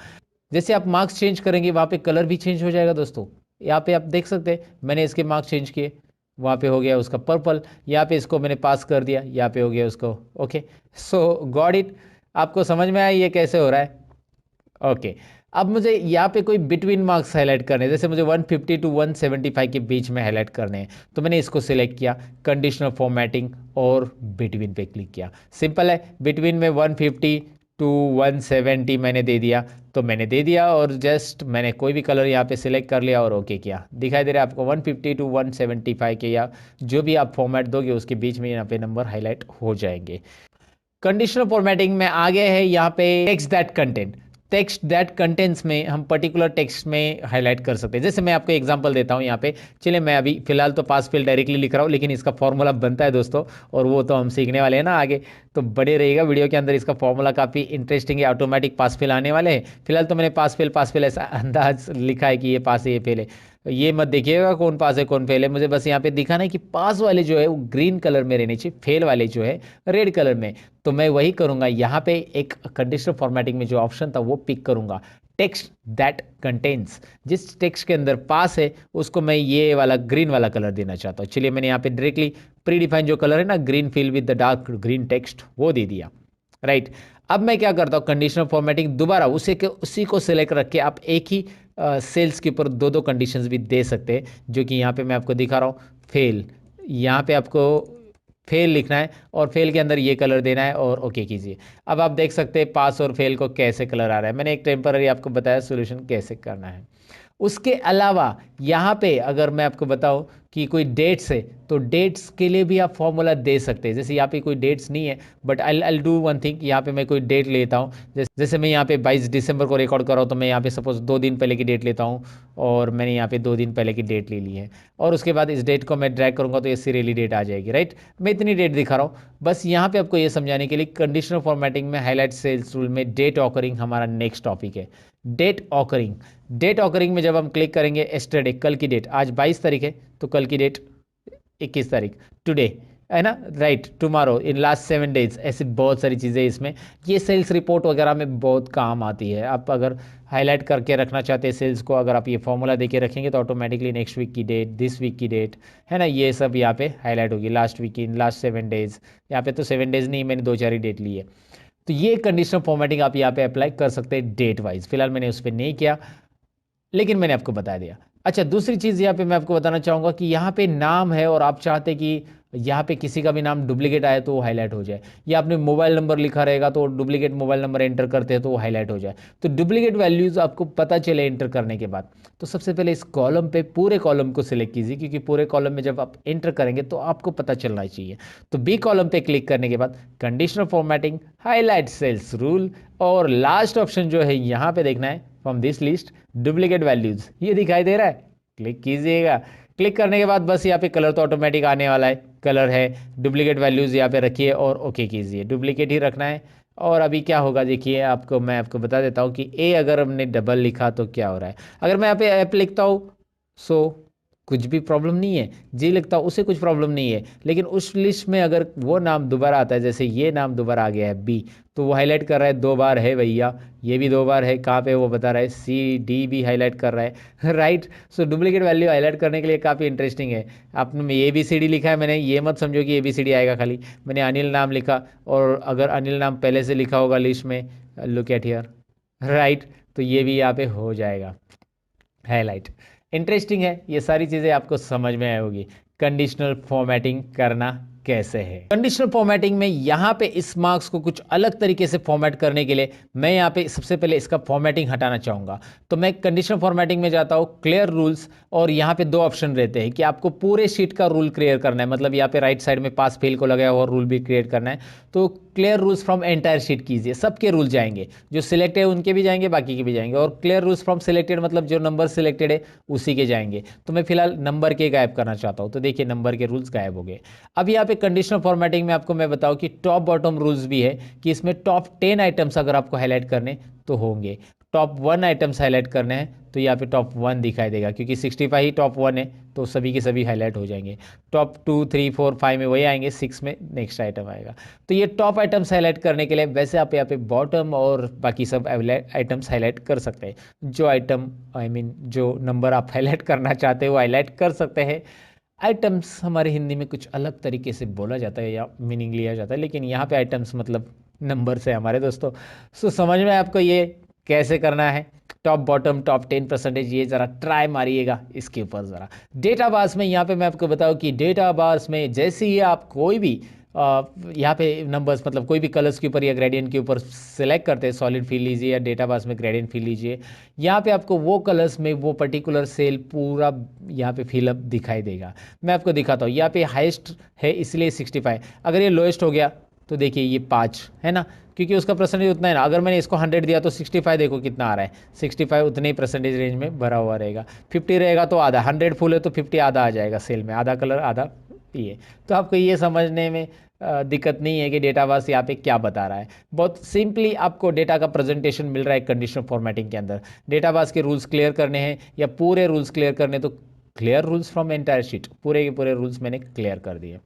जैसे आप मार्क्स चेंज करेंगे वहाँ पे कलर भी चेंज हो जाएगा दोस्तों। यहाँ पे आप देख सकते हैं मैंने इसके मार्क्स चेंज किए, वहाँ पे हो गया उसका पर्पल। यहाँ पे इसको मैंने पास कर दिया, यहाँ पे हो गया उसको ओके। सो गॉट इट, आपको समझ में आया ये कैसे हो रहा है। ओके अब मुझे यहाँ पे कोई बिटवीन मार्क्स हाईलाइट करने हैं, जैसे मुझे 150 टू 175 के बीच में हाईलाइट करने हैं, तो मैंने इसको सिलेक्ट किया, कंडीशनल फॉर्मेटिंग और बिटवीन पे क्लिक किया। सिंपल है, बिटवीन में 150 टू 170 मैंने दे दिया, तो मैंने दे दिया और जस्ट मैंने कोई भी कलर यहाँ पे सिलेक्ट कर लिया और ओके किया। दिखाई दे रहा है आपको 150 टू 175 के या जो भी आप फॉर्मेट दोगे उसके बीच में यहाँ पे नंबर हाईलाइट हो जाएंगे। कंडीशनल फॉर्मेटिंग में आगे है यहाँ पे टेक्स्ट दैट कंटेंट्स में हम पर्टिकुलर टेक्स्ट में हाईलाइट कर सकते हैं। जैसे मैं आपको एग्जांपल देता हूँ यहाँ पे, चलिए मैं अभी फिलहाल तो पास फेल डायरेक्टली लिख रहा हूँ, लेकिन इसका फॉर्मूला बनता है दोस्तों, और वो तो हम सीखने वाले हैं ना आगे, तो बड़े रहेगा वीडियो के अंदर। इसका फॉर्मूला काफ़ी इंटरेस्टिंग है, ऑटोमेटिक पास फेल आने वाले हैं। फिलहाल तो मैंने पास फेल ऐसा अंदाज लिखा है कि ये पास है ये फेल है, ये मत देखिएगा कौन पास है कौन फेल है। मुझे बस यहाँ पे दिखाना है कि पास वाले जो है वो ग्रीन कलर में रहने चाहिए, फेल वाले जो है रेड कलर में। तो मैं वही करूँगा, यहाँ पे एक कंडीशनल फॉर्मेटिंग में जो ऑप्शन था वो पिक करूँगा, टेक्स्ट दैट कंटेन्स। जिस टेक्स्ट के अंदर पास है उसको मैं ये वाला ग्रीन वाला कलर देना चाहता हूँ। चलिए मैंने यहाँ पे डायरेक्टली प्री डिफाइन जो कलर है ना, green fill with the dark green text, वो दे दिया। राइट, अब मैं क्या करता हूँ, कंडीशनल फॉर्मेटिंग दोबारा उसी को सिलेक्ट रख के आप एक ही सेल्स के ऊपर दो कंडीशंस भी दे सकते हैं, जो कि यहाँ पे मैं आपको दिखा रहा हूँ। फेल, यहाँ पे आपको फेल लिखना है और फेल के अंदर ये कलर देना है और ओके कीजिए। अब आप देख सकते हैं पास और फेल को कैसे कलर आ रहा है। मैंने एक टेम्पररी आपको बताया सोल्यूशन कैसे करना है। उसके अलावा यहाँ पे अगर मैं आपको बताऊं कि कोई डेट्स है तो डेट्स के लिए भी आप फॉर्मूला दे सकते हैं। जैसे यहाँ पे कोई डेट्स नहीं है, but I do one thing, यहाँ पे मैं कोई डेट लेता हूँ। जैसे मैं यहाँ पे 22 दिसंबर को रिकॉर्ड कर रहा हूँ, तो मैं यहाँ पे सपोज 2 दिन पहले की डेट लेता हूँ और मैंने यहाँ पे 2 दिन पहले की डेट ले ली है, और उसके बाद इस डेट को मैं ड्रैग करूँगा तो ये सीरियली डेट आ जाएगी। राइट, मैं इतनी डेट दिखा रहा हूँ बस यहाँ पे आपको ये समझाने के लिए। कंडीशनल फॉर्मेटिंग में हाईलाइट सेल्स रूल में डेट ऑकरिंग हमारा नेक्स्ट टॉपिक है। डेट ऑकरिंग में जब हम क्लिक करेंगे, एस्टरडे कल की डेट, आज 22 तारीख है तो कल की डेट 21 तारीख, टुडे है ना, right, tomorrow, in last 7 days, ऐसी बहुत सारी चीज़ें इसमें। ये सेल्स रिपोर्ट वगैरह में बहुत काम आती है। आप अगर हाईलाइट करके रखना चाहते हैं सेल्स को, अगर आप ये फॉर्मूला देके रखेंगे तो ऑटोमेटिकली नेक्स्ट वीक की डेट, दिस वीक की डेट है ना, ये सब यहाँ पे हाईलाइट होगी। लास्ट वीक की, लास्ट 7 डेज, यहाँ पे तो 7 डेज नहीं, मैंने 2-4 ही डेट ली है। तो ये कंडीशनल फॉर्मेटिंग आप यहाँ पे अप्लाई कर सकते हैं डेट वाइज। फिलहाल मैंने उस पर नहीं किया, लेकिन मैंने आपको बता दिया। अच्छा, दूसरी चीज़ यहाँ पे मैं आपको बताना चाहूँगा कि यहाँ पे नाम है और आप चाहते कि यहाँ पे किसी का भी नाम डुप्लीकेट आए तो वो हाईलाइट हो जाए, या आपने मोबाइल नंबर लिखा रहेगा तो डुप्लीकेट मोबाइल नंबर एंटर करते हैं तो वो हाईलाइट हो जाए। तो डुप्लीकेट वैल्यूज़ आपको पता चले एंटर करने के बाद, तो सबसे पहले इस कॉलम पे पूरे कॉलम को सिलेक्ट कीजिए, क्योंकि पूरे कॉलम में जब आप एंटर करेंगे तो आपको पता चलना चाहिए। तो बी कॉलम पे क्लिक करने के बाद conditional formatting, highlight cells rule, और लास्ट ऑप्शन जो है यहाँ पे देखना है from this list duplicate values, ये दिखाई दे रहा है, क्लिक कीजिएगा। क्लिक करने के बाद बस यहाँ पे कलर तो ऑटोमेटिक आने वाला है, कलर है, डुप्लीकेट वैल्यूज यहाँ पे रखिए और ओके कीजिए, डुप्लीकेट ही रखना है। और अभी क्या होगा देखिए, मैं आपको बता देता हूँ कि ए अगर हमने डबल लिखा तो क्या हो रहा है। अगर मैं यहाँ पे ऐप लिखता हूँ सो कुछ भी प्रॉब्लम नहीं है, जी लिखता हूँ उसे कुछ प्रॉब्लम नहीं है, लेकिन उस लिस्ट में अगर वो नाम दोबारा आता है, जैसे ये नाम दोबारा आ गया है बी, तो वो हाईलाइट कर रहा है 2 बार है भैया, ये भी 2 बार है, कहाँ पे वो बता रहा है, सी डी भी हाईलाइट कर रहा है राइट। सो डुप्लीकेट वैल्यू हाईलाइट करने के लिए काफ़ी इंटरेस्टिंग है। आपने ए बी सी डी लिखा है, मैंने ये मत समझो कि ए बी सी डी आएगा खाली, मैंने अनिल नाम लिखा, और अगर अनिल नाम पहले से लिखा होगा लिस्ट में, लुक एट हियर राइट, तो ये भी यहाँ पे हो जाएगा हाईलाइट। इंटरेस्टिंग है, ये सारी चीज़ें आपको समझ में आई होगी। कंडीशनल फॉर्मेटिंग करना कैसे है। कंडीशनल फॉर्मेटिंग में यहाँ पे इस मार्क्स को कुछ अलग तरीके से फॉर्मेट करने के लिए मैं यहाँ पे सबसे पहले इसका फॉर्मेटिंग हटाना चाहूँगा। तो मैं कंडीशनल फॉर्मेटिंग में जाता हूँ, क्लियर रूल्स, और यहाँ पे 2 ऑप्शन रहते हैं कि आपको पूरे शीट का रूल क्लियर करना है, मतलब यहाँ पे राइट साइड में पास फेल को लगाया हुआ रूल भी क्रिएट करना है। तो clear rules from entire sheet कीजिए, सबके रूल जाएंगे, जो सिलेक्टेड है उनके भी जाएंगे, बाकी के भी जाएंगे, और क्लियर रूल्स फ्रॉम सिलेक्टेड मतलब जो नंबर सिलेक्टेड है उसी के जाएंगे। तो मैं फिलहाल नंबर के गायब करना चाहता हूँ, तो देखिए नंबर के रूल्स गायब हो गए। अब यहाँ पे कंडीशनल फॉर्मेटिंग में आपको मैं बताऊँ कि टॉप बॉटम रूल्स भी है, कि इसमें टॉप 10 आइटम्स अगर आपको हाईलाइट करने तो होंगे, टॉप 1 आइटम्स हाईलाइट करने हैं तो यहाँ पे टॉप 1 दिखाई देगा, क्योंकि 65 ही टॉप 1 है तो सभी के सभी हाईलाइट हो जाएंगे। टॉप 2 3 4 5 में वही आएंगे, 6 में नेक्स्ट आइटम आएगा। तो ये टॉप आइटम्स हाईलाइट करने के लिए वैसे आप यहाँ पे बॉटम और बाकी सब आइटम्स हाईलाइट कर सकते हैं, जो आइटम जो नंबर आप हाईलाइट करना चाहते हो वो हाईलाइट कर सकते हैं। आइटम्स हमारे हिंदी में कुछ अलग तरीके से बोला जाता है या मीनिंग लिया जाता है, लेकिन यहाँ पे आइटम्स मतलब नंबर से हमारे दोस्तों। सो समझ में आपको ये कैसे करना है, टॉप बॉटम टॉप 10%, ये ज़रा ट्राई मारिएगा इसके ऊपर ज़रा। डेटा बार्स में यहाँ पे मैं आपको बताऊँ कि डेटा बार्स में जैसे ही आप कोई भी यहाँ पे नंबर्स मतलब कोई भी कलर्स के ऊपर या ग्रेडियंट के ऊपर सेलेक्ट करते हैं, सॉलिड फिल लीजिए या डेटा बार्स में ग्रेडियंट फिल लीजिए, यहाँ पे आपको वो कलर्स में वो पर्टिकुलर सेल पूरा यहाँ पे फिलअप दिखाई देगा। मैं आपको दिखाता हूँ, यहाँ पे हाईएस्ट है इसलिए 65, अगर ये लोएस्ट हो गया तो देखिए ये 5 है ना, क्योंकि उसका परसेंटेज उतना है ना। अगर मैंने इसको 100 दिया तो 65 देखो कितना आ रहा है, 65 उतने ही परसेंटेज रेंज में भरा हुआ रहेगा। 50 रहेगा तो आधा, 100 फुल है तो 50 आधा आ जाएगा सेल में, आधा कलर आधा ये। तो आपको ये समझने में दिक्कत नहीं है कि डेटाबेस यहाँ पे क्या बता रहा है, बहुत सिंपली आपको डेटा का प्रेजेंटेशन मिल रहा है कंडीशनल फॉर्मेटिंग के अंदर। डेटाबेस के रूल्स क्लियर करने हैं या पूरे रूल्स क्लियर करने, तो clear rules from entire sheet, पूरे के पूरे रूल्स मैंने क्लियर कर दिए।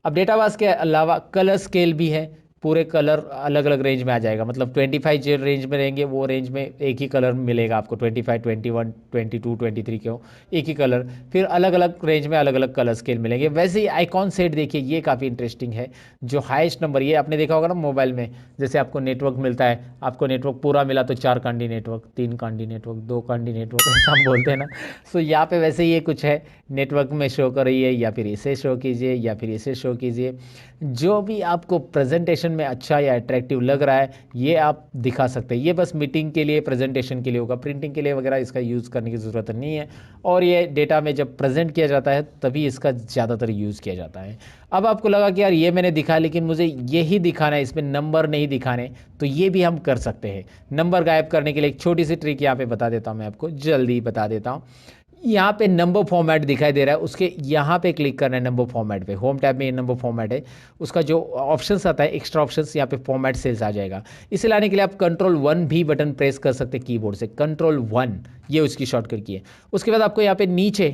अब डेटाबेस के अलावा कलर स्केल भी है, पूरे कलर अलग अलग रेंज में आ जाएगा, मतलब 25 जो रेंज में रहेंगे वो रेंज में एक ही कलर मिलेगा आपको, 25 21 22 23 क्यों एक ही कलर, फिर अलग अलग रेंज में अलग अलग कलर स्केल मिलेंगे। वैसे ही आइकॉन सेट देखिए, ये काफ़ी इंटरेस्टिंग है, जो हाईएस्ट नंबर, ये आपने देखा होगा ना मोबाइल में, जैसे आपको नेटवर्क मिलता है, आपको नेटवर्क पूरा मिला तो 4 Kandi network, 3 Kandi network, 2 Kandi network ऐसा हम बोलते हैं ना। सो यहाँ पे वैसे ये कुछ है, नेटवर्क में शो करिए या फिर इसे शो कीजिए या फिर इसे शो कीजिए, जो भी आपको प्रेजेंटेशन में अच्छा या अट्रैक्टिव लग रहा है ये आप दिखा सकते हैं। ये बस मीटिंग के लिए प्रेजेंटेशन के लिए होगा, प्रिंटिंग के लिए वगैरह इसका यूज़ करने की ज़रूरत नहीं है, और ये डेटा में जब प्रेजेंट किया जाता है तभी इसका ज़्यादातर यूज़ किया जाता है। अब आपको लगा कि यार ये मैंने दिखा लेकिन मुझे यही दिखाना है, इसमें नंबर नहीं दिखाने, तो ये भी हम कर सकते हैं। नंबर गायब करने के लिए एक छोटी सी ट्रिक यहाँ पे बता देता हूँ, मैं आपको जल्दी बता देता हूँ। यहाँ पे नंबर फॉर्मेट दिखाई दे रहा है, उसके यहाँ पे क्लिक करना है नंबर फॉर्मेट पे, होम टैब में ये नंबर फॉर्मेट है, उसका जो ऑप्शंस आता है एक्स्ट्रा ऑप्शंस, यहाँ पे फॉर्मेट सेल्स आ जाएगा। इसे लाने के लिए आप Ctrl+1 भी बटन प्रेस कर सकते हैं कीबोर्ड से, Ctrl+1 ये उसकी शॉर्टकट की है। उसके बाद आपको यहाँ पे नीचे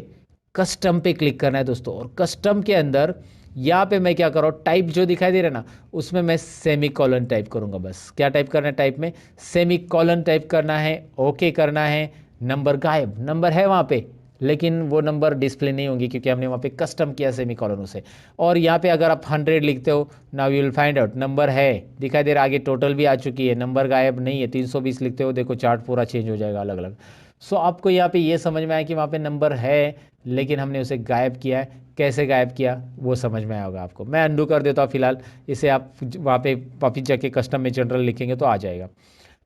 कस्टम पे क्लिक करना है दोस्तों, और कस्टम के अंदर यहाँ पे मैं क्या कर रहा हूँ, टाइप जो दिखाई दे रहा है ना, उसमें मैं सेमीकोलन टाइप करूँगा। बस क्या टाइप करना है, टाइप में सेमीकोलन टाइप करना है, ओके करना है। नंबर गायब, नंबर है वहाँ पे लेकिन वो नंबर डिस्प्ले नहीं होंगी क्योंकि हमने वहाँ पे कस्टम किया सेमीकोलन से। और यहाँ पे अगर आप 100 लिखते हो, now you will find out number है दिखाई दे रहा, आगे टोटल भी आ चुकी है, नंबर गायब नहीं है। 320 लिखते हो, देखो चार्ट पूरा चेंज हो जाएगा अलग अलग। सो आपको यहाँ पे ये समझ में आया कि वहाँ पे नंबर है लेकिन हमने उसे गायब किया है, कैसे गायब किया वो समझ में आया होगा आपको। मैं अंडू कर देता हूँ फिलहाल, इसे आप वहाँ पे वापिस जाके कस्टम में जनरल लिखेंगे तो आ जाएगा।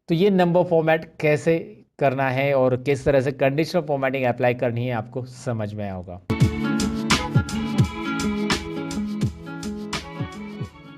तो ये नंबर फॉर्मेट कैसे करना है और किस तरह से कंडीशनल फॉर्मेटिंग अप्लाई करनी है आपको समझ में आया होगा।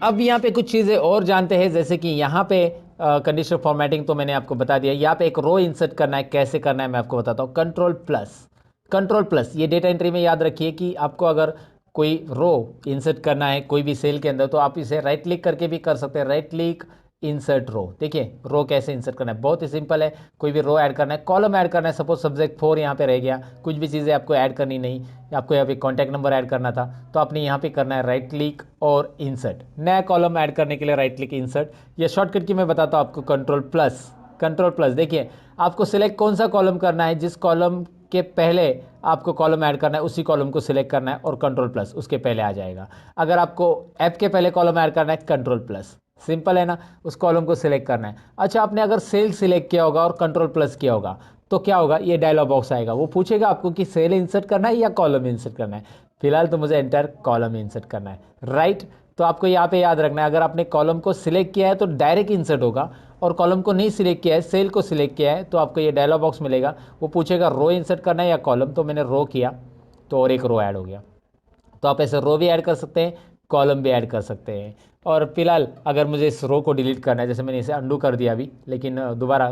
अब यहाँ पे कुछ चीज़ें और जानते हैं, जैसे कि यहाँ पे कंडीशनल फॉर्मेटिंग तो मैंने आपको बता दिया। यहाँ पे एक रो इंसर्ट करना है, कैसे करना है मैं आपको बताता हूँ। कंट्रोल प्लस ये डेटा एंट्री में याद रखिए कि आपको अगर कोई रो इंसर्ट करना है कोई भी सेल के अंदर तो आप इसे राइट क्लिक करके भी कर सकते हैं। राइट क्लिक इंसर्ट रो, देखिए रो कैसे इंसर्ट करना है, बहुत ही सिंपल है। कोई भी रो ऐड करना है, कॉलम ऐड करना है, सपोज सब्जेक्ट 4 यहाँ पे रह गया, कुछ भी चीज़ें आपको ऐड करनी नहीं, आपको यहाँ पे कॉन्टैक्ट नंबर ऐड करना था तो आपने यहाँ पे करना है राइट क्लिक और इंसर्ट। नया कॉलम ऐड करने के लिए राइट क्लिक इंसर्ट, या शॉर्टकट की मैं बताता हूँ आपको कंट्रोल प्लस। देखिए आपको सिलेक्ट कौन सा कॉलम करना है, जिस कॉलम के पहले आपको कॉलम ऐड करना है उसी कॉलम को सिलेक्ट करना है और कंट्रोल प्लस उसके पहले आ जाएगा। अगर आपको ऐप के पहले कॉलम ऐड करना है कंट्रोल प्लस, सिंपल है ना, उस कॉलम को सिलेक्ट करना है। अच्छा, आपने अगर सेल सिलेक्ट किया होगा और कंट्रोल प्लस किया होगा तो क्या होगा, ये डायलॉग बॉक्स आएगा, वो पूछेगा आपको कि सेल इंसर्ट करना है या कॉलम इंसर्ट करना है। फिलहाल तो मुझे एंटायर कॉलम इंसर्ट करना है, राइट। तो आपको यहाँ पे याद रखना है, अगर आपने कॉलम को सिलेक्ट किया है तो डायरेक्ट इंसर्ट होगा, और कॉलम को नहीं सिलेक्ट किया है, सेल को सिलेक्ट किया है, तो आपको ये डायलॉग बॉक्स मिलेगा, वो पूछेगा रो इंसर्ट करना है या कॉलम। तो मैंने रो किया तो और एक रो ऐड हो गया। तो आप ऐसे रो भी ऐड कर सकते हैं, कॉलम भी ऐड कर सकते हैं। और फिलहाल अगर मुझे इस रो को डिलीट करना है, जैसे मैंने इसे अंडू कर दिया अभी, लेकिन दोबारा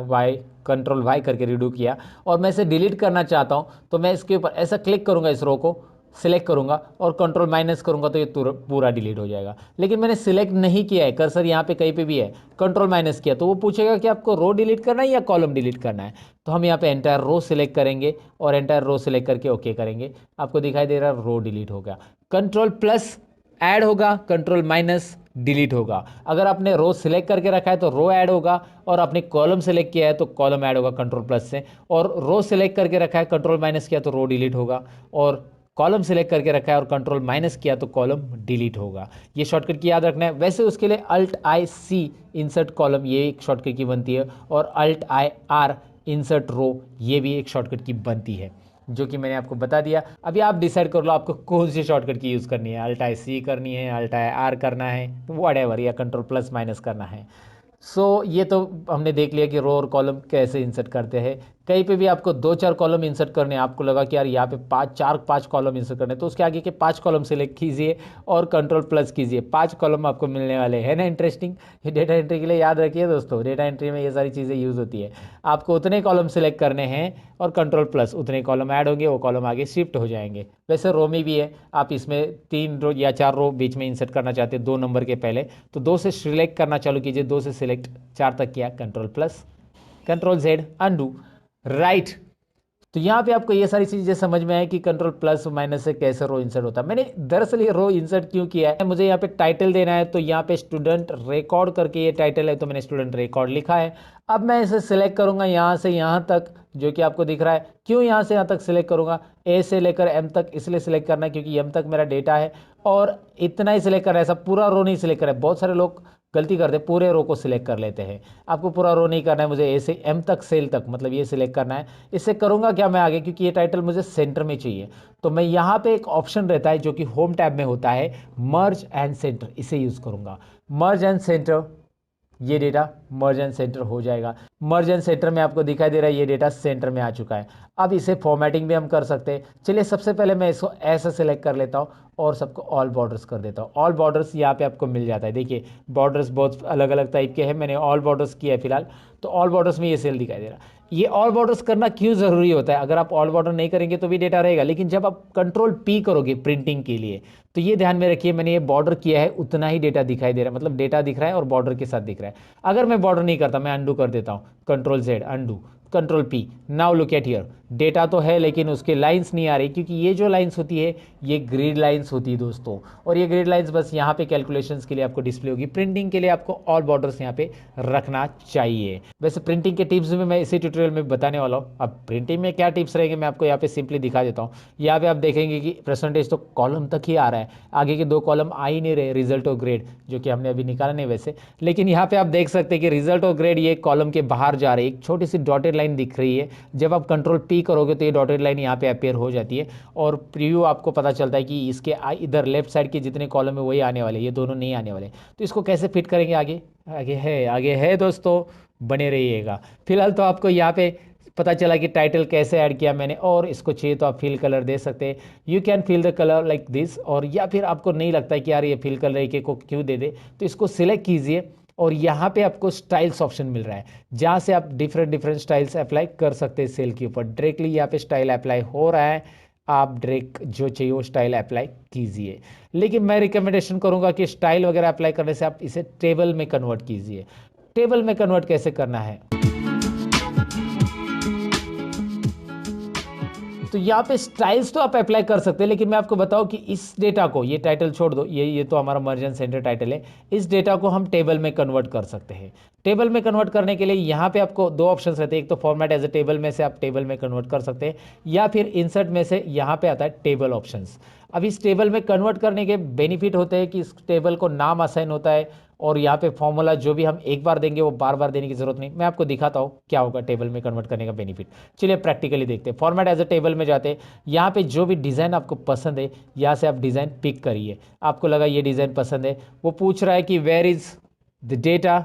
कंट्रोल वाई करके रिडू किया और मैं इसे डिलीट करना चाहता हूँ, तो मैं इसके ऊपर ऐसा क्लिक करूँगा, इस रो को सिलेक्ट करूँगा और कंट्रोल माइनस करूँगा तो ये पूरा डिलीट हो जाएगा। लेकिन मैंने सिलेक्ट नहीं किया है, कर्सर यहाँ पे कहीं पे भी है, कंट्रोल माइनस किया तो वो पूछेगा कि आपको रो डिलीट करना है या कॉलम डिलीट करना है। तो हम यहाँ पे एंटायर रो सिलेक्ट करेंगे और एंटायर रो सिलेक्ट करके ओके करेंगे। आपको दिखाई दे रहा है रो डिलीट हो गया। कंट्रोल प्लस ऐड होगा, कंट्रोल माइनस डिलीट होगा। अगर आपने रो सिलेक्ट करके रखा है तो रो ऐड होगा, और आपने कॉलम सेलेक्ट किया है तो कॉलम ऐड होगा कंट्रोल प्लस से, और रो सिलेक्ट करके रखा है कंट्रोल माइनस किया तो रो डिलीट होगा, और कॉलम सिलेक्ट करके रखा है और कंट्रोल माइनस किया तो कॉलम डिलीट होगा। ये शॉर्टकट की याद रखना है। वैसे उसके लिए alt I C insert column ये एक शॉर्टकट की बनती है, और alt I R insert row ये भी एक शॉर्टकट की बनती है, जो कि मैंने आपको बता दिया। अभी आप डिसाइड कर लो आपको कौन सी शॉर्टकट की यूज़ करनी है, अल्ट आई सी करनी है, अल्ट आई आर करना है, व्हाटएवर, या कंट्रोल प्लस माइनस करना है। ये तो हमने देख लिया कि रो और कॉलम कैसे इंसर्ट करते हैं। कहीं पे भी आपको 2-4 कॉलम इंसर्ट करने हैं, आपको लगा कि यार यहाँ पे 5 कॉलम इंसर्ट करने, तो उसके आगे के 5 कॉलम सेलेक्ट कीजिए और कंट्रोल प्लस कीजिए, 5 कॉलम आपको मिलने वाले हैं ना। इंटरेस्टिंग, ये डेटा एंट्री के लिए याद रखिए दोस्तों, डेटा एंट्री में ये सारी चीज़ें यूज़ होती है। आपको उतने कॉलम सेलेक्ट करने हैं और कंट्रोल प्लस उतने कॉलम ऐड होंगे, वो कॉलम आगे शिफ्ट हो जाएंगे। वैसे रो में भी है, आप इसमें 3 रो या 4 रो बीच में इंसर्ट करना चाहते हैं 2 नंबर के पहले, तो 2 से सिलेक्ट करना चालू कीजिए, 2 से सिलेक्ट 4 तक किया, control plus, control Z undo, right. तो यहाँ पे आपको ये सारी चीज़ें समझ में आए कि कंट्रोल प्लस माइनस से कैसे रो इंसर्ट होता है। मैंने दरअसल ये रो इंसर्ट क्यों किया है, मुझे यहाँ पे टाइटल देना है, तो यहाँ पे स्टूडेंट रिकॉर्ड करके ये टाइटल है, तो मैंने स्टूडेंट रिकॉर्ड लिखा है। अब मैं इसे सिलेक्ट करूँगा यहाँ से यहाँ तक, जो कि आपको दिख रहा है। क्यों यहाँ से यहाँ तक सिलेक्ट करूँगा, ए से लेकर एम तक इसलिए सिलेक्ट करना है क्योंकि एम तक मेरा डेटा है, और इतना ही सिलेक्ट करना है, ऐसा पूरा रो नहीं सिलेक्ट करना है। बहुत सारे लोग गलती करते हैं, पूरे रो को सिलेक्ट कर लेते हैं। आपको पूरा रो नहीं करना है, मुझे ए से एम तक सेल तक मतलब ये सिलेक्ट करना है। इससे करूँगा क्या मैं आगे, क्योंकि ये टाइटल मुझे सेंटर में चाहिए, तो मैं यहाँ पे एक ऑप्शन रहता है जो कि होम टैब में होता है, मर्ज एंड सेंटर, इसे यूज़ करूँगा। मर्ज एंड सेंटर, ये डेटा मर्ज एंड सेंटर हो जाएगा। मर्ज एंड सेंटर में आपको दिखाई दे रहा है ये डेटा सेंटर में आ चुका है। अब इसे फॉर्मेटिंग भी हम कर सकते हैं। चलिए सबसे पहले मैं इसको ऐसा सेलेक्ट कर लेता हूँ और सबको ऑल बॉर्डर्स कर देता हूँ। ऑल बॉर्डर्स यहाँ पे आपको मिल जाता है, देखिए बॉर्डर्स बहुत अलग अलग टाइप के हैं, मैंने ऑल बॉर्डर्स किया है फिलहाल। तो ऑल बॉर्डर्स में ये सेल दिखाई दे रहा है। ये ऑल बॉर्डर्स करना क्यों ज़रूरी होता है, अगर आप ऑल बॉर्डर नहीं करेंगे तो भी डेटा रहेगा, लेकिन जब आप कंट्रोल पी करोगे प्रिंटिंग के लिए तो ये ध्यान में रखिए, मैंने ये बॉर्डर किया है उतना ही डेटा दिखाई दे रहा है, मतलब डेटा दिख रहा है और बॉर्डर के साथ दिख रहा है। अगर मैं बॉर्डर नहीं करता, मैं अंडू कर देता हूँ, control Z undo, control P, now look at here, data तो है लेकिन उसके लाइंस नहीं आ रही, क्योंकि ये जो लाइंस होती है ये ग्रिड लाइंस होती है दोस्तों, और ये ग्रिड लाइंस बस यहाँ पे कैलकुलेशंस के लिए आपको डिस्प्ले होगी। प्रिंटिंग के लिए आपको ऑल बॉर्डर्स यहाँ पे रखना चाहिए। वैसे प्रिंटिंग के टिप्स भी मैं इसी ट्यूटोरियल में बताने वाला हूँ। अब प्रिंटिंग में क्या टिप्स रहेंगे मैं आपको यहाँ पे सिंपली दिखा देता हूँ। यहाँ पे आप देखेंगे कि परसेंटेज तो कॉलम तक ही आ रहा है, आगे के 2 कॉलम आ ही नहीं रहे, रिजल्ट और ग्रेड, जो कि हमने अभी निकाला नहीं वैसे, लेकिन यहाँ पे आप देख सकते हैं कि रिजल्ट और ग्रेड ये कॉलम के बाहर जा रहे हैं, एक छोटी सी डॉटेड लाइन दिख रही है। जब आप कंट्रोल पी करोगे तो ये डॉटेड लाइन यहाँ पे अपेयर हो जाती है और प्रीव्यू आपको पता चलता है कि इसके इधर लेफ्ट साइड के जितने कॉलम है वही आने वाले, ये दोनों नहीं आने वाले। तो इसको कैसे फिट करेंगे आगे, आगे है दोस्तों, बने रहिएगा। फिलहाल तो आपको यहाँ पे पता चला कि टाइटल कैसे ऐड किया मैंने, और इसको चाहिए तो आप फिल कलर दे सकते हैं, you can fill the colour like this. और या फिर आपको नहीं लगता है कि यार ये फिल कलर एक एक को क्यों दे दे, तो इसको सिलेक्ट कीजिए और यहाँ पे आपको स्टाइल्स ऑप्शन मिल रहा है, जहाँ से आप डिफरेंट स्टाइल्स अप्लाई कर सकते हैं सेल के ऊपर। डायरेक्टली यहाँ पे स्टाइल अप्लाई हो रहा है, आप डायरेक्ट जो चाहिए वो स्टाइल अप्लाई कीजिए। लेकिन मैं रिकमेंडेशन करूँगा कि स्टाइल वगैरह अप्लाई करने से आप इसे टेबल में कन्वर्ट कीजिए। टेबल में कन्वर्ट कैसे करना है, तो यहाँ पे स्टाइल्स तो आप अप्लाई कर सकते हैं, लेकिन मैं आपको बताऊं कि इस डेटा को, ये टाइटल छोड़ दो, ये तो हमारा मर्जन सेंटर टाइटल है, इस डेटा को हम टेबल में कन्वर्ट कर सकते हैं। टेबल में कन्वर्ट करने के लिए यहाँ पे आपको दो ऑप्शंस रहते हैं, एक तो फॉर्मेट एज ए टेबल में से आप टेबल में कन्वर्ट कर सकते हैं, या फिर इंसर्ट में से यहाँ पे आता है टेबल ऑप्शंस। अब इस टेबल में कन्वर्ट करने के बेनिफिट होते हैं कि इस टेबल को नाम असाइन होता है, और यहाँ पे फॉर्मूला जो भी हम एक बार देंगे वो बार बार देने की जरूरत नहीं। मैं आपको दिखाता हूँ क्या होगा टेबल में कन्वर्ट करने का बेनिफिट। चलिए प्रैक्टिकली देखते हैं। फॉर्मेट एज अ टेबल में जाते हैं, यहाँ पे जो भी डिज़ाइन आपको पसंद है यहाँ से आप डिज़ाइन पिक करिए। आपको लगा ये डिज़ाइन पसंद है, वो पूछ रहा है कि where is the data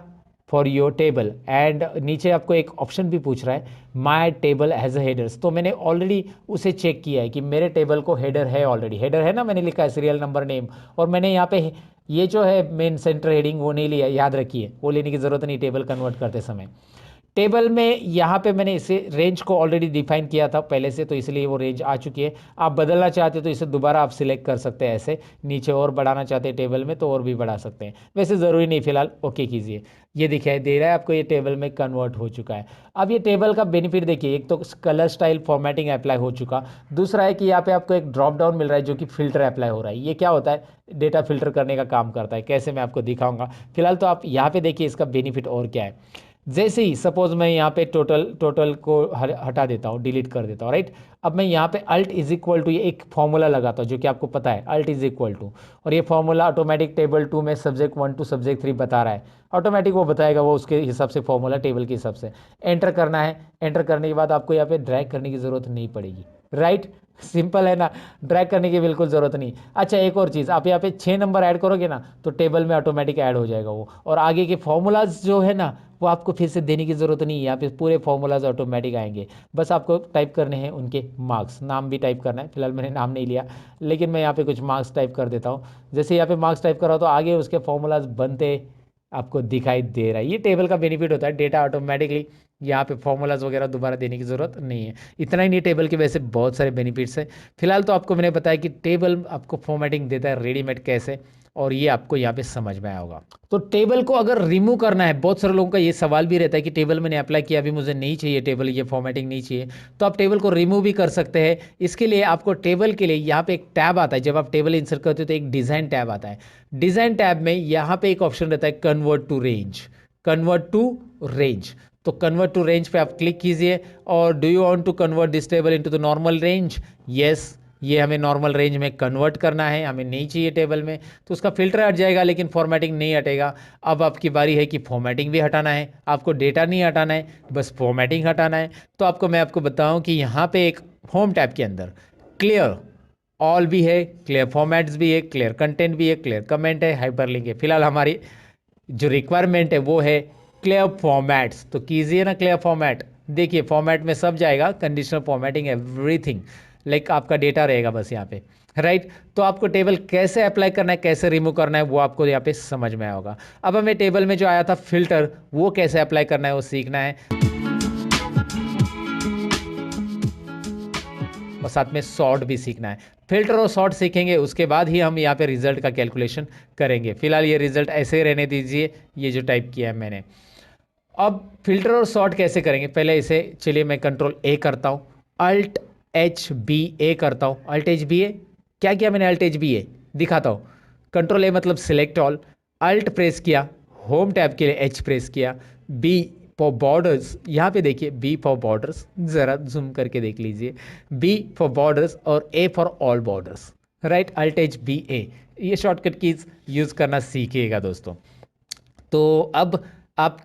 for your table, and नीचे आपको एक ऑप्शन भी पूछ रहा है my table has a headers. तो मैंने ऑलरेडी उसे चेक किया है कि मेरे टेबल को हेडर है, ऑलरेडी हेडर है ना, मैंने लिखा है सीरियल नंबर नेम, और मैंने यहाँ पे ये जो है मेन सेंटर हेडिंग वो नहीं लिया, याद रखिए वो लेने की ज़रूरत नहीं टेबल कन्वर्ट करते समय। टेबल में यहाँ पे मैंने इसे रेंज को ऑलरेडी डिफाइन किया था पहले से, तो इसलिए वो रेंज आ चुकी है। आप बदलना चाहते हो तो इसे दोबारा आप सिलेक्ट कर सकते हैं, ऐसे नीचे और बढ़ाना चाहते हैं टेबल में तो और भी बढ़ा सकते हैं, वैसे ज़रूरी नहीं। फिलहाल ओके कीजिए, ये दिखाई दे रहा है आपको, ये टेबल में कन्वर्ट हो चुका है। अब ये टेबल का बेनिफिट देखिए, एक तो कलर स्टाइल फॉर्मेटिंग अप्लाई हो चुका, दूसरा है कि यहाँ पे आपको एक ड्रॉप डाउन मिल रहा है जो कि फिल्टर अप्लाई हो रहा है। ये क्या होता है, डेटा फिल्टर करने का काम करता है, कैसे मैं आपको दिखाऊंगा। फिलहाल तो आप यहाँ पे देखिए इसका बेनिफिट और क्या है। जैसे ही सपोज मैं यहाँ पे टोटल को हटा देता हूँ, डिलीट कर देता हूँ, राइट। अब मैं यहाँ पे अल्ट इज इक्वल टू, ये एक फॉर्मूला लगाता हूँ जो कि आपको पता है, अल्ट इज इक्वल टू, और ये फॉर्मूला ऑटोमेटिक टेबल 2 में सब्जेक्ट 1 टू सब्जेक्ट 3 बता रहा है, ऑटोमेटिक वो बताएगा, वो उसके हिसाब से फॉर्मूला टेबल के हिसाब से एंटर करना है। एंटर करने के बाद आपको यहाँ पे ड्रैग करने की ज़रूरत नहीं पड़ेगी, राइट। सिंपल है ना, ड्रैग करने की बिल्कुल ज़रूरत नहीं। अच्छा एक और चीज़, आप यहाँ पे 6 नंबर ऐड करोगे ना तो टेबल में ऑटोमेटिक ऐड हो जाएगा वो, और आगे के फॉर्मूलाज जो है ना वो आपको फिर से देने की ज़रूरत नहीं है, यहाँ पे पूरे फॉर्मूलाज ऑटोमेटिक आएंगे। बस आपको टाइप करने हैं उनके मार्क्स, नाम भी टाइप करना है। फिलहाल मैंने नाम नहीं लिया, लेकिन मैं यहाँ पे कुछ मार्क्स टाइप कर देता हूँ। जैसे यहाँ पे मार्क्स टाइप करा तो आगे उसके फॉर्मूलाज बनते आपको दिखाई दे रहा है। ये टेबल का बेनिफिट होता है, डेटा ऑटोमेटिकली, यहाँ पे फॉर्मूलाज वगैरह दोबारा देने की ज़रूरत नहीं है। इतना ही नहीं, टेबल के वैसे बहुत सारे बेनिफिट्स हैं। फिलहाल तो आपको मैंने बताया कि टेबल आपको फॉर्मेटिंग देता है रेडीमेड कैसे, और ये आपको यहाँ पे समझ में आया होगा। तो टेबल को अगर रिमूव करना है, बहुत सारे लोगों का ये सवाल भी रहता है कि टेबल मैंने अप्लाई किया, अभी मुझे नहीं चाहिए टेबल, ये फॉर्मेटिंग नहीं चाहिए, तो आप टेबल को रिमूव भी कर सकते हैं। इसके लिए आपको टेबल के लिए यहाँ पे एक टैब आता है, जब आप टेबल इंसर्ट करते हो तो एक डिज़ाइन टैब आता है। डिज़ाइन टैब में यहाँ पे एक ऑप्शन रहता है convert to range, convert to range. तो कन्वर्ट टू रेंज पे आप क्लिक कीजिए, और do you want to convert this table into the normal range, yes, ये हमें नॉर्मल रेंज में कन्वर्ट करना है, हमें नहीं चाहिए टेबल में, तो उसका फिल्टर हट जाएगा लेकिन फॉर्मेटिंग नहीं हटेगा। अब आपकी बारी है कि फॉर्मेटिंग भी हटाना है, आपको डेटा नहीं हटाना है, बस फॉर्मेटिंग हटाना है। तो मैं आपको बताऊं कि यहाँ पे एक होम टैब के अंदर क्लियर ऑल भी है, क्लियर फॉर्मेट्स भी है, क्लियर कंटेंट भी है, क्लियर कमेंट है, हाइपरलिंक है। फिलहाल हमारी जो रिक्वायरमेंट है वो है क्लियर फॉर्मेट्स, तो कीजिए ना क्लियर फॉर्मेट। देखिए फॉर्मेट में सब जाएगा, कंडीशनल फॉर्मेटिंग एवरीथिंग, लाइक आपका डेटा रहेगा बस यहाँ पे, राइट। तो आपको टेबल कैसे अप्लाई करना है, कैसे रिमूव करना है, वो आपको यहाँ पे समझ में आया होगा। अब हमें टेबल में जो आया था फिल्टर, वो कैसे अप्लाई करना है वो सीखना है, और साथ में सॉर्ट भी सीखना है। फिल्टर और सॉर्ट सीखेंगे उसके बाद ही हम यहाँ पे रिजल्ट का कैलकुलेशन करेंगे। फिलहाल ये रिजल्ट ऐसे रहने दीजिए, ये जो टाइप किया है मैंने। अब फिल्टर और सॉर्ट कैसे करेंगे, पहले इसे चलिए मैं कंट्रोल ए करता हूँ, अल्ट एच बी ए करता हूँ, अल्ट एच बी ए, क्या किया मैंने, अल्ट एच बी ए दिखाता हूँ। कंट्रोल ए मतलब सिलेक्ट ऑल, अल्ट प्रेस किया, होम टैब के लिए एच प्रेस किया, बी फॉर बॉर्डर्स, यहाँ पे देखिए बी फॉर बॉर्डर्स, ज़रा जूम करके देख लीजिए, बी फॉर बॉर्डर्स और A for all borders, right, alt H B A. ये शॉर्टकट कीज यूज़ करना सीखिएगा दोस्तों। तो अब आप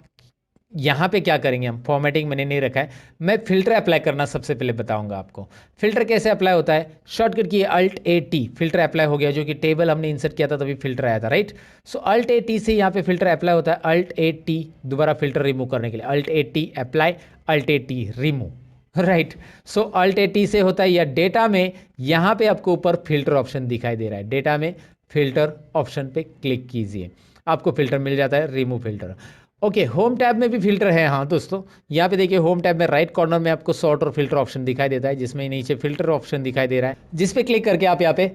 यहाँ पे क्या करेंगे हम, फॉर्मेटिंग मैंने नहीं रखा है, मैं फिल्टर अप्लाई करना सबसे पहले बताऊंगा आपको। फिल्टर कैसे अप्लाई होता है, शॉर्टकट की Alt+A+T, फिल्टर अप्लाई हो गया, जो कि टेबल हमने इंसर्ट किया था तभी फिल्टर आया था, राइट। सो Alt+A+T से यहाँ पे फिल्टर अप्लाई होता है, Alt+A+T दोबारा फिल्टर रिमूव करने के लिए, Alt+A+T apply, Alt+A+T remove, right. सो Alt+A+T से होता है, या डेटा में यहाँ पे आपको ऊपर फिल्टर ऑप्शन दिखाई दे रहा है, डेटा में फिल्टर ऑप्शन पे क्लिक कीजिए, आपको फिल्टर मिल जाता है, remove filter. Okay, home tab में भी फिल्टर है, हाँ दोस्तों, यहाँ पे देखिए होम टैब में राइट कॉर्नर में आपको सॉर्ट और फिल्टर ऑप्शन दिखाई देता है, जिसमें नीचे फिल्टर ऑप्शन दिखाई दे रहा है, जिस पे क्लिक करके आप यहाँ पे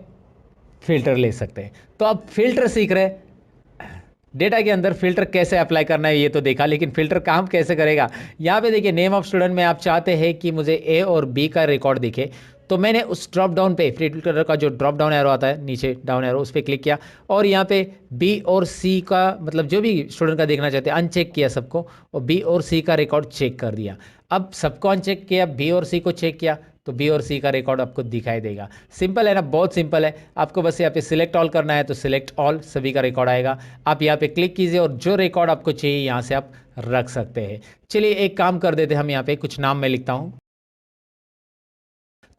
फिल्टर ले सकते हैं। तो आप फिल्टर सीख रहे हैं, डेटा के अंदर फिल्टर कैसे अप्लाई करना है ये तो देखा, लेकिन फिल्टर काम कैसे करेगा, यहाँ पे देखिए नेम ऑफ स्टूडेंट में आप चाहते हैं कि मुझे ए और बी का रिकॉर्ड दिखे, तो मैंने उस ड्रॉप डाउन पे फिल्टर का जो ड्रॉप डाउन एरो आता है नीचे डाउन एरो, उस पर क्लिक किया और यहाँ पे बी और सी का, मतलब जो भी स्टूडेंट का देखना चाहते हैं, अनचेक किया सबको, और बी और सी का रिकॉर्ड चेक कर दिया। अब सबको अनचेक किया, बी और सी को चेक किया, तो बी और सी का रिकॉर्ड आपको दिखाई देगा। सिंपल है ना, बहुत सिंपल है, आपको बस यहाँ पे सिलेक्ट ऑल करना है, तो सिलेक्ट ऑल, सभी का रिकॉर्ड आएगा, आप यहाँ पे क्लिक कीजिए और जो रिकॉर्ड आपको चाहिए यहाँ से आप रख सकते हैं। चलिए एक काम कर देते हैं, हम यहाँ पे कुछ नाम मैं लिखता हूँ,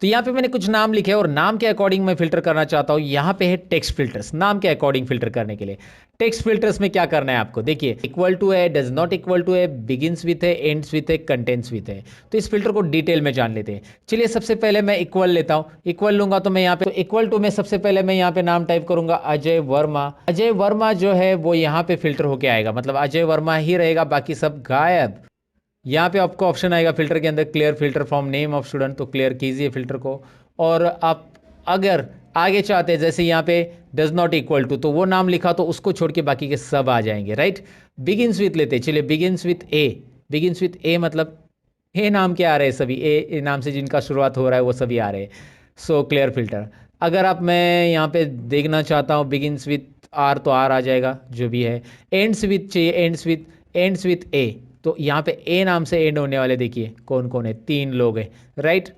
तो यहाँ पे मैंने कुछ नाम लिखे और नाम के अकॉर्डिंग मैं फिल्टर करना चाहता हूँ। यहाँ पे है टेक्स्ट फिल्टर्स, नाम के अकॉर्डिंग फिल्टर करने के लिए। टेक्स्ट फिल्टर्स में क्या करना है आपको, देखिए इक्वल टू है, डज नॉट इक्वल टू है, बिगिंस विथ है, एंड्स विथ है, कंटेंट्स विथ है। तो इस फिल्टर को डिटेल में जान लेते हैं। चलिए सबसे पहले मैं इक्वल लेता हूँ, इक्वल लूंगा तो मैं यहाँ पे, तो इक्वल टू में सबसे पहले मैं यहाँ पे नाम टाइप करूंगा अजय वर्मा। अजय वर्मा जो है वो यहाँ पे फिल्टर होके आएगा, मतलब अजय वर्मा ही रहेगा, बाकी सब गायब। यहाँ पे आपको ऑप्शन आएगा फिल्टर के अंदर, clear filter from name of student, तो क्लियर कीजिए फिल्टर को। और आप अगर आगे चाहते हैं, जैसे यहाँ पे डज नॉट इक्वल टू, तो वो नाम लिखा तो उसको छोड़ के बाकी के सब आ जाएंगे, राइट। बिगिंस विथ लेते, चलिए begins with A, begins with A मतलब ए नाम के आ रहे हैं सभी, ए नाम से जिनका शुरुआत हो रहा है वो सभी आ रहे हैं, सो क्लियर फिल्टर। अगर आप, मैं यहाँ पे देखना चाहता हूँ बिगिंस विथ आर, तो आर आ जाएगा जो भी है। एंड्स विथ चाहिए, एंड्स विथ ए, तो यहाँ पे ए नाम से एंड होने वाले देखिए कौन कौन है, 3 लोग हैं, राइट।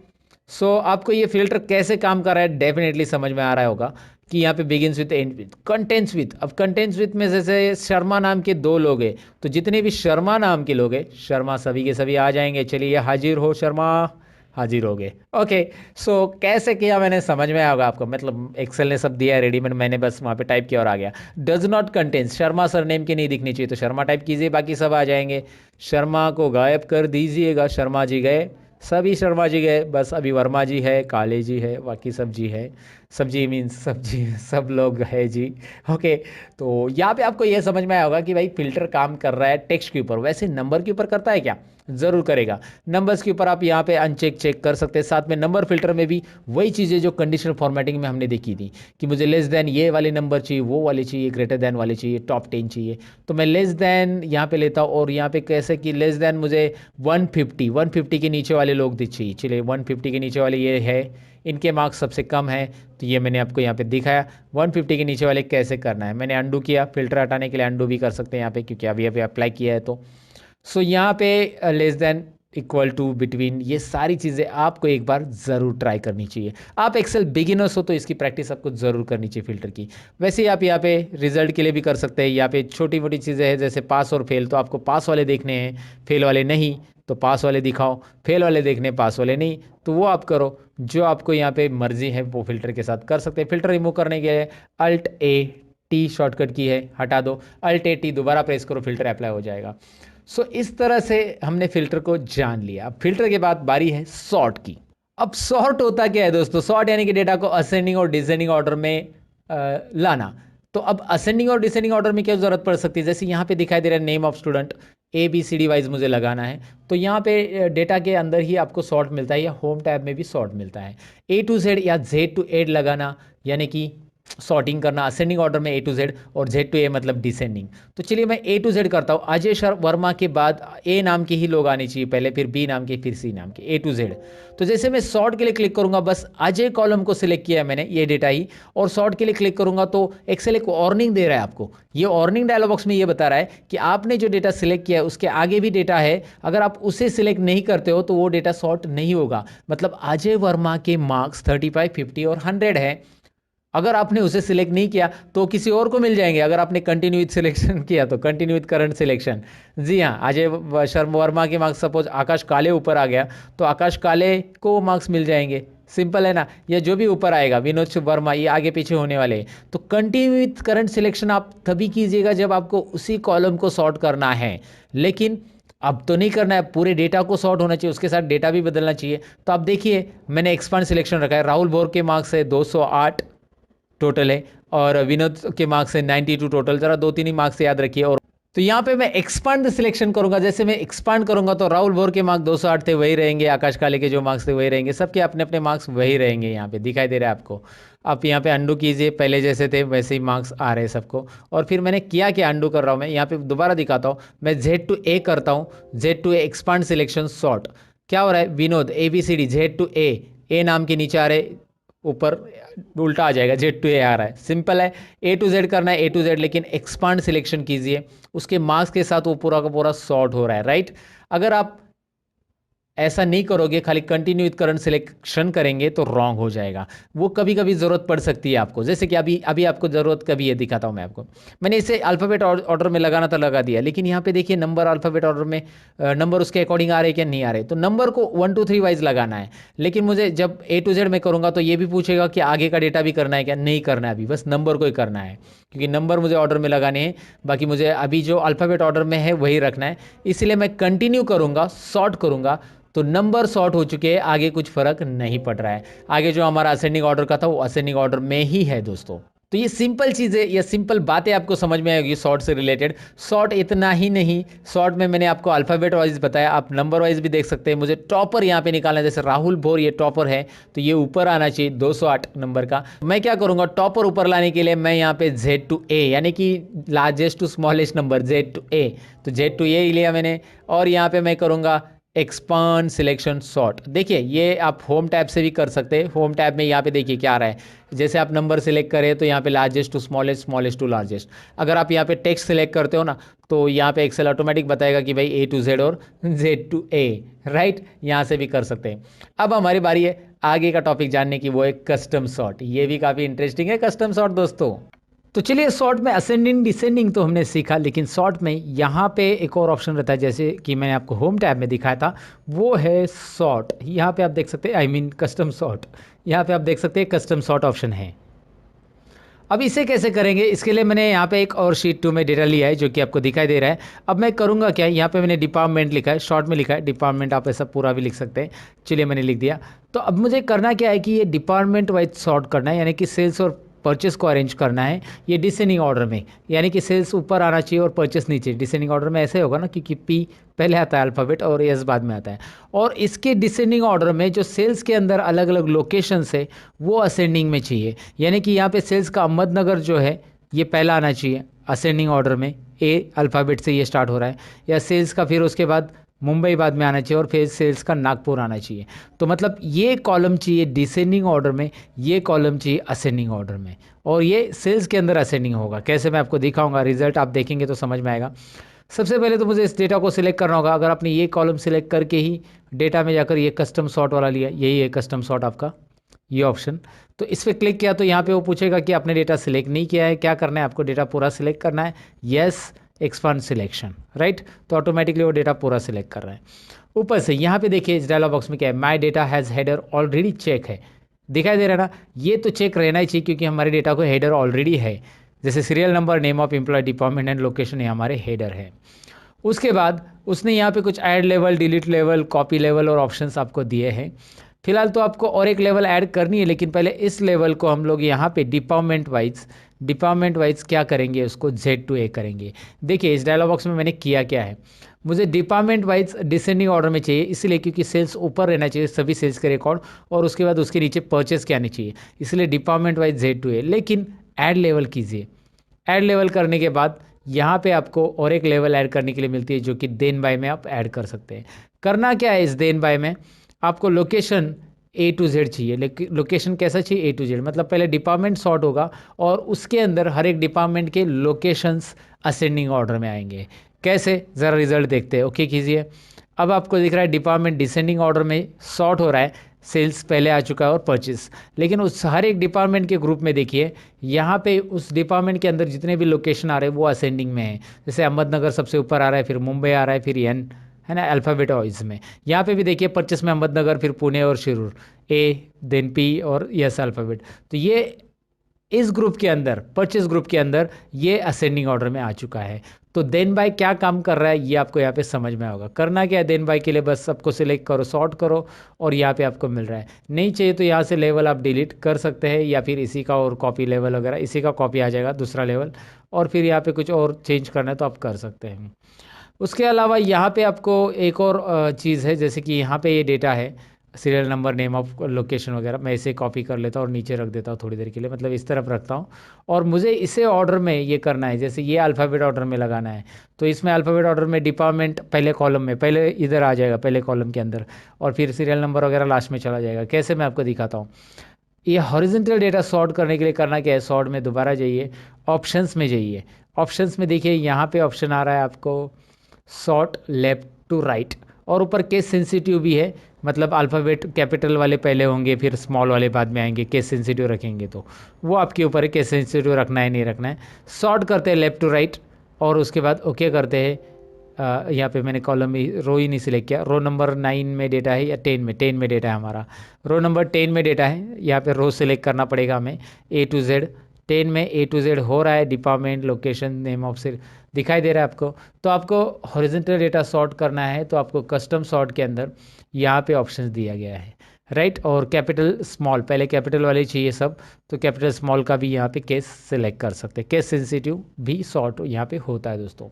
सो आपको ये फिल्टर कैसे काम कर रहा है डेफिनेटली समझ में आ रहा होगा कि यहाँ पे begins with, and with, contents with. अब कंटेंट्स विथ में जैसे शर्मा नाम के 2 लोग हैं, तो जितने भी शर्मा नाम के लोग हैं, शर्मा सभी के सभी आ जाएंगे। चलिए हाजिर हो शर्मा, हाजिर हो गए। ओके, सो कैसे किया मैंने समझ में आएगा आपको, मतलब एक्सेल ने सब दिया है रेडीमेड, मैंने बस वहाँ पे टाइप किया और आ गया। Does not contains, Sharma sir name की नहीं दिखनी चाहिए, तो शर्मा टाइप कीजिए, बाकी सब आ जाएंगे। शर्मा को गायब कर दीजिएगा, शर्मा जी गए, सभी शर्मा जी गए, बस अभी वर्मा जी है, काले जी है, बाकी सब जी है, सब्जी मीन्स सब्जी, सब लोग है जी। ओके, तो यहाँ पे आपको ये समझ में आया होगा कि भाई फिल्टर काम कर रहा है टेक्स्ट के ऊपर, वैसे नंबर के ऊपर करता है क्या, ज़रूर करेगा। नंबर्स के ऊपर आप यहाँ पे अनचेक चेक कर सकते हैं। साथ में नंबर फिल्टर में भी वही चीज़ें जो कंडीशनल फॉर्मेटिंग में हमने देखी थी कि मुझे लेस देन ये वाले नंबर चाहिए, वो वाले चाहिए, ग्रेटर देन वाले चाहिए, टॉप 10 चाहिए, तो मैं लेस देन यहाँ पे लेता हूँ। और यहाँ पे कैसे कि लेस देन मुझे 150 के नीचे वाले लोग चाहिए। चलिए 150 के नीचे वाले ये है, इनके मार्क्स सबसे कम है, तो ये मैंने आपको यहाँ पे दिखाया। 150 के नीचे वाले कैसे करना है, मैंने अंडू किया, फिल्टर हटाने के लिए अंडू भी कर सकते हैं यहाँ पे, क्योंकि अभी अभी अप्लाई किया है। तो सो यहाँ पे less than, equal to, between, ये सारी चीज़ें आपको एक बार ज़रूर ट्राई करनी चाहिए। आप एक्सेल बिगिनर्स हो तो इसकी प्रैक्टिस आपको ज़रूर करनी चाहिए फिल्टर की। वैसे ही आप यहाँ पे रिजल्ट के लिए भी कर सकते हैं। यहाँ पे छोटी मोटी चीज़ें हैं जैसे पास और फेल, तो आपको पास वाले देखने हैं, फेल वाले नहीं, तो पास वाले दिखाओ, फेल वाले देखने, पास वाले नहीं, तो वो आप करो, जो आपको यहाँ पे मर्जी है वो फिल्टर के साथ कर सकते हैं। फिल्टर रिमूव करने के लिए Alt+A+T शॉर्टकट की है, हटा दो, Alt+A+T दोबारा प्रेस करो, फिल्टर अप्लाई हो जाएगा। सो इस तरह से हमने फिल्टर को जान लिया। अब फिल्टर के बाद बारी है सॉर्ट की। अब सॉर्ट होता क्या है दोस्तों, सॉर्ट यानी कि डेटा को असेंडिंग और डिसेंडिंग ऑर्डर में लाना। तो अब असेंडिंग और डिसेंडिंग ऑर्डर में क्या जरूरत पड़ सकती है, जैसे यहाँ पे दिखाई दे रहा है name of student, ABCD wise मुझे लगाना है, तो यहाँ पे डेटा के अंदर ही आपको सॉर्ट मिलता है, या होम टैब में भी सॉर्ट मिलता है। A to Z या Z to A लगाना, यानी कि सॉर्टिंग करना, असेंडिंग ऑर्डर में A to Z, और Z to A मतलब डिसेंडिंग। तो चलिए मैं A to Z करता हूँ। अजय वर्मा के बाद A नाम के ही लोग आने चाहिए पहले, फिर B नाम के, फिर C नाम के, A to Z। तो जैसे मैं सॉर्ट के लिए क्लिक करूंगा, बस अजय कॉलम को सिलेक्ट किया है मैंने, ये डेटा ही, और सॉर्ट के लिए क्लिक करूंगा तो एक्सेल एक वार्निंग दे रहा है आपको। ये वार्निंग डायलॉग बॉक्स में ये बता रहा है कि आपने जो डेटा सिलेक्ट किया है उसके आगे भी डेटा है, अगर आप उसे सिलेक्ट नहीं करते हो तो वो डेटा सॉर्ट नहीं होगा। मतलब अजय वर्मा के मार्क्स 35, 50 और 100 है, अगर आपने उसे सिलेक्ट नहीं किया तो किसी और को मिल जाएंगे। अगर आपने कंटिन्यू विथ सिलेक्शन किया तो कंटिन्यू विथ करंट सिलेक्शन। जी हाँ, अजय शर्मा वर्मा के मार्क्स सपोज आकाश काले ऊपर आ गया तो आकाश काले को मार्क्स मिल जाएंगे। सिंपल है ना। या जो भी ऊपर आएगा विनोद वर्मा, ये आगे पीछे होने वाले हैं। तो कंटिन्यू विथ करंट सिलेक्शन आप तभी कीजिएगा जब आपको उसी कॉलम को सॉर्ट करना है। लेकिन अब तो नहीं करना है, पूरे डेटा को सॉर्ट होना चाहिए, उसके साथ डेटा भी बदलना चाहिए। तो आप देखिए मैंने एक्सपांड सिलेक्शन रखा है। राहुल बोर के मार्क्स है 208 टोटल है और विनोद के मार्क्स है 92 टोटल। जरा 2-3 ही मार्क्स याद रखिए। और तो यहाँ पे मैं एक्सपांड सिलेक्शन करूंगा। जैसे मैं एक्सपांड करूंगा तो राहुल बोर के मार्क्स 208 थे वही रहेंगे, आकाश काले के जो मार्क्स थे वही रहेंगे, सबके अपने अपने मार्क्स वही रहेंगे। यहाँ पे दिखाई दे रहा है आपको। आप यहाँ पे अंडू कीजिए, पहले जैसे थे वैसे ही मार्क्स आ रहे हैं सबको। और फिर मैंने किया क्या, अंडू कर रहा हूँ मैं। यहाँ पे दोबारा दिखाता हूँ, मैं Z to A करता हूँ। Z to A expand selection sort. क्या हो रहा है, Vinod ABCD Z to A, ए नाम के नीचे आ रहे, ऊपर उल्टा आ जाएगा, Z to A आ रहा है। सिंपल है, A to Z करना है, A to Z, लेकिन एक्सपांड सिलेक्शन कीजिए, उसके मार्क्स के साथ वो पूरा का पूरा सॉर्ट हो रहा है, राइट। अगर आप ऐसा नहीं करोगे, खाली कंटिन्यू विथ करंट सिलेक्शन करेंगे तो रॉन्ग हो जाएगा। वो कभी कभी ज़रूरत पड़ सकती है आपको, जैसे कि अभी अभी आपको ज़रूरत कभी है, दिखाता हूँ मैं आपको। मैंने इसे अल्फ़ाबेट ऑर्डर में लगाना था, लगा दिया, लेकिन यहाँ पे देखिए नंबर अल्फ़ाबेट ऑर्डर में नंबर उसके अकॉर्डिंग आ रहे क्या नहीं आ रहे। तो नंबर को 1 2 3 वाइज लगाना है। लेकिन मुझे जब A to Z में करूँगा तो ये भी पूछेगा कि आगे का डेटा भी करना है क्या, नहीं करना है, अभी बस नंबर को ही करना है, क्योंकि नंबर मुझे ऑर्डर में लगाने हैं। बाकी मुझे अभी जो अल्फ़ाबेट ऑर्डर में है वही रखना है, इसलिए मैं कंटिन्यू करूँगा, सॉर्ट करूँगा। तो नंबर सॉर्ट हो चुके हैं, आगे कुछ फर्क नहीं पड़ रहा है। आगे जो हमारा असेंडिंग ऑर्डर का था वो असेंडिंग ऑर्डर में ही है दोस्तों। तो ये सिंपल चीज़ें, ये सिंपल बातें आपको समझ में आएगी सॉर्ट से रिलेटेड। सॉर्ट इतना ही नहीं, सॉर्ट में मैंने आपको अल्फ़ाबेट वाइज बताया, आप नंबर वाइज भी देख सकते हैं। मुझे टॉपर यहाँ पे निकालना है, जैसे राहुल भोर ये टॉपर है तो ये ऊपर आना चाहिए 208 नंबर का। मैं क्या करूँगा, टॉपर ऊपर लाने के लिए मैं यहाँ पे Z to A यानी कि largest to smallest number Z to A, तो Z to A ही लिया मैंने। और यहाँ पे मैं करूँगा एक्सपांड सिलेक्शन सॉर्ट। देखिए ये आप होम टैब से भी कर सकते हैं। होम टैब में यहाँ पे देखिए क्या आ रहा है, जैसे आप नंबर सेलेक्ट करें तो यहाँ पे largest to smallest, smallest to largest. अगर आप यहाँ पे टेक्स्ट सेलेक्ट करते हो ना तो यहाँ पे एक्सेल ऑटोमेटिक बताएगा कि भाई A to Z और Z to A, राइट। यहाँ से भी कर सकते हैं। अब हमारी बारी है आगे का टॉपिक जानने की, वो है कस्टम सॉर्ट। ये भी काफ़ी इंटरेस्टिंग है कस्टम सॉर्ट दोस्तों। तो चलिए, सॉर्ट में असेंडिंग डिसेंडिंग तो हमने सीखा, लेकिन सॉर्ट में यहाँ पे एक और ऑप्शन रहता है, जैसे कि मैंने आपको होम टैब में दिखाया था, वो है सॉर्ट। यहाँ पे आप देख सकते हैं, आई मीन कस्टम सॉर्ट। यहाँ पे आप देख सकते हैं कस्टम सॉर्ट ऑप्शन है। अब इसे कैसे करेंगे, इसके लिए मैंने यहाँ पे एक और शीट 2 में डेटा लिया है जो कि आपको दिखाई दे रहा है। अब मैं करूँगा क्या, यहाँ पे मैंने डिपार्टमेंट लिखा है, शॉर्ट में लिखा है डिपार्टमेंट, आप ऐसा पूरा भी लिख सकते हैं। चलिए मैंने लिख दिया। तो अब मुझे करना क्या है कि ये डिपार्टमेंट वाइज सॉर्ट करना है, यानी कि सेल्स और परचेस को अरेंज करना है ये डिसेंडिंग ऑर्डर में, यानी कि सेल्स ऊपर आना चाहिए और परचेस नीचे। डिसेंडिंग ऑर्डर में ऐसे होगा ना, क्योंकि P पहले आता है अल्फ़ाबेट और S बाद में आता है। और इसके डिसेंडिंग ऑर्डर में जो सेल्स के अंदर अलग अलग लोकेशंस है वो असेंडिंग में चाहिए, यानी कि यहाँ पे सेल्स का अहमदनगर जो है ये पहला आना चाहिए असेंडिंग ऑर्डर में, A अल्फ़ाबेट से ये स्टार्ट हो रहा है। या सेल्स का फिर उसके बाद मुंबई बाद में आना चाहिए और फिर सेल्स का नागपुर आना चाहिए। तो मतलब ये कॉलम चाहिए डिसेंडिंग ऑर्डर में, ये कॉलम चाहिए असेंडिंग ऑर्डर में, और ये सेल्स के अंदर असेंडिंग होगा। कैसे मैं आपको दिखाऊंगा, रिजल्ट आप देखेंगे तो समझ में आएगा। सबसे पहले तो मुझे इस डेटा को सिलेक्ट करना होगा। अगर आपने ये कॉलम सिलेक्ट करके ही डेटा में जाकर ये कस्टम सॉर्ट वाला लिया, यही है कस्टम सॉर्ट आपका ये ऑप्शन, तो इस पर क्लिक किया तो यहाँ पे वो पूछेगा कि आपने डेटा सिलेक्ट नहीं किया है, क्या करना है आपको, डेटा पूरा सिलेक्ट करना है, येस एक्सपांड सिलेक्शन, राइट। तो ऑटोमेटिकली वो डेटा पूरा सिलेक्ट कर रहा है। ऊपर से यहाँ पे देखिए इस डायलॉग बॉक्स में क्या है, my data has header already check है, दिखाई दे रहा है ना। ये तो चेक रहना ही चाहिए क्योंकि हमारे डेटा को हेडर ऑलरेडी है, जैसे serial number, name of employee, department and location, ये हमारे हेडर है। उसके बाद उसने यहाँ पे कुछ add level, delete level, copy level और ऑप्शंस आपको दिए हैं। फिलहाल तो आपको और एक लेवल ऐड करनी है, लेकिन पहले इस लेवल को हम लोग यहाँ पे डिपार्टमेंट वाइज क्या करेंगे, उसको Z to A करेंगे। देखिए इस डायलॉग बॉक्स में मैंने किया क्या है, मुझे डिपार्टमेंट वाइज डिसेंडिंग ऑर्डर में चाहिए, इसलिए क्योंकि सेल्स ऊपर रहना चाहिए सभी सेल्स के रिकॉर्ड, और उसके बाद उसके नीचे परचेस क्या आनी चाहिए, इसलिए department wise Z to A। लेकिन ऐड लेवल कीजिए, ऐड लेवल करने के बाद यहाँ पे आपको और एक लेवल ऐड करने के लिए मिलती है, जो कि देन बाय में आप ऐड कर सकते हैं। करना क्या है इस देन बाय में, आपको लोकेशन A to Z चाहिए। लोकेशन कैसा चाहिए, A to Z, मतलब पहले डिपार्टमेंट सॉर्ट होगा और उसके अंदर हर एक डिपार्टमेंट के लोकेशंस असेंडिंग ऑर्डर में आएंगे। कैसे, ज़रा रिजल्ट देखते हैं। ओके कीजिए। अब आपको दिख रहा है डिपार्टमेंट डिसेंडिंग ऑर्डर में सॉर्ट हो रहा है, सेल्स पहले आ चुका है और परचेस। लेकिन उस हर एक डिपार्टमेंट के ग्रुप में देखिए यहाँ पे उस डिपार्टमेंट के अंदर जितने भी लोकेशन आ रहे हैं वो असेंडिंग में है। जैसे अहमदनगर सबसे ऊपर आ रहा है, फिर मुंबई आ रहा है, फिर एन, है ना, अल्फ़ाबेट वाइज में। यहाँ पे भी देखिए परचेस में अहमदनगर, फिर पुणे और शिरूर, ए देन पी और यस अल्फ़ाबेट। तो ये इस ग्रुप के अंदर, परचेस ग्रुप के अंदर ये असेंडिंग ऑर्डर में आ चुका है। तो देन बाय क्या काम कर रहा है ये आपको यहाँ पे समझ में होगा। करना क्या है देन बाय के लिए, बस सबको सिलेक्ट करो, सॉर्ट करो और यहाँ पे आपको मिल रहा है। नहीं चाहिए तो यहाँ से लेवल आप डिलीट कर सकते हैं, या फिर इसी का और कॉपी लेवल वगैरह, इसी का कॉपी आ जाएगा दूसरा लेवल, और फिर यहाँ पे कुछ और चेंज करना है तो आप कर सकते हैं। उसके अलावा यहाँ पे आपको एक और चीज़ है, जैसे कि यहाँ पे ये डेटा है, serial number, name of location वगैरह, मैं इसे कॉपी कर लेता हूँ और नीचे रख देता हूँ थोड़ी देर के लिए, मतलब इस तरफ रखता हूँ। और मुझे इसे ऑर्डर में ये करना है, जैसे ये अल्फ़ाबेट ऑर्डर में लगाना है, तो इसमें अल्फ़ाबेट ऑर्डर में डिपार्टमेंट पहले कॉलम में, पहले इधर आ जाएगा पहले कॉलम के अंदर, और फिर सीरियल नंबर वगैरह लास्ट में चला जाएगा। कैसे, मैं आपको दिखाता हूँ। ये हॉरिजॉन्टल डेटा सॉर्ट करने के लिए करना क्या है, सॉर्ट में दोबारा जाइए, ऑप्शंस में जाइए। ऑप्शंस में देखिए यहाँ पे ऑप्शन आ रहा है आपको सॉर्ट लेफ्ट टू राइट, और ऊपर केस सेंसिटिव भी है, मतलब अल्फ़ाबेट कैपिटल वाले पहले होंगे फिर स्मॉल वाले बाद में आएंगे, केस सेंसिटिव रखेंगे तो वो आपके ऊपर है, केस सेंसिटिव रखना है नहीं रखना है। सॉर्ट करते हैं लेफ़्ट टू राइट, और उसके बाद ओके करते हैं। यहाँ पे मैंने कॉलम रो ही नहीं सिलेक्ट किया, रो नंबर 9 में डेटा है या 10 में डेटा है हमारा, रो नंबर 10 में डेटा है, यहाँ पे रो सिलेक्ट करना पड़ेगा हमें, ए टू जेड। 10 में ए टू जेड हो रहा है, डिपार्टमेंट, लोकेशन, नेम ऑफ सिर दिखाई दे रहा है आपको। तो आपको हॉरिजॉन्टल डेटा सॉर्ट करना है तो आपको कस्टम सॉर्ट के अंदर यहाँ पे ऑप्शन दिया गया है, राइट। और कैपिटल स्मॉल, पहले कैपिटल वाले चाहिए सब, तो कैपिटल स्मॉल का भी यहाँ पे केस सिलेक्ट कर सकते हैं। केस सेंसिटिव भी सॉर्ट यहाँ पे होता है दोस्तों।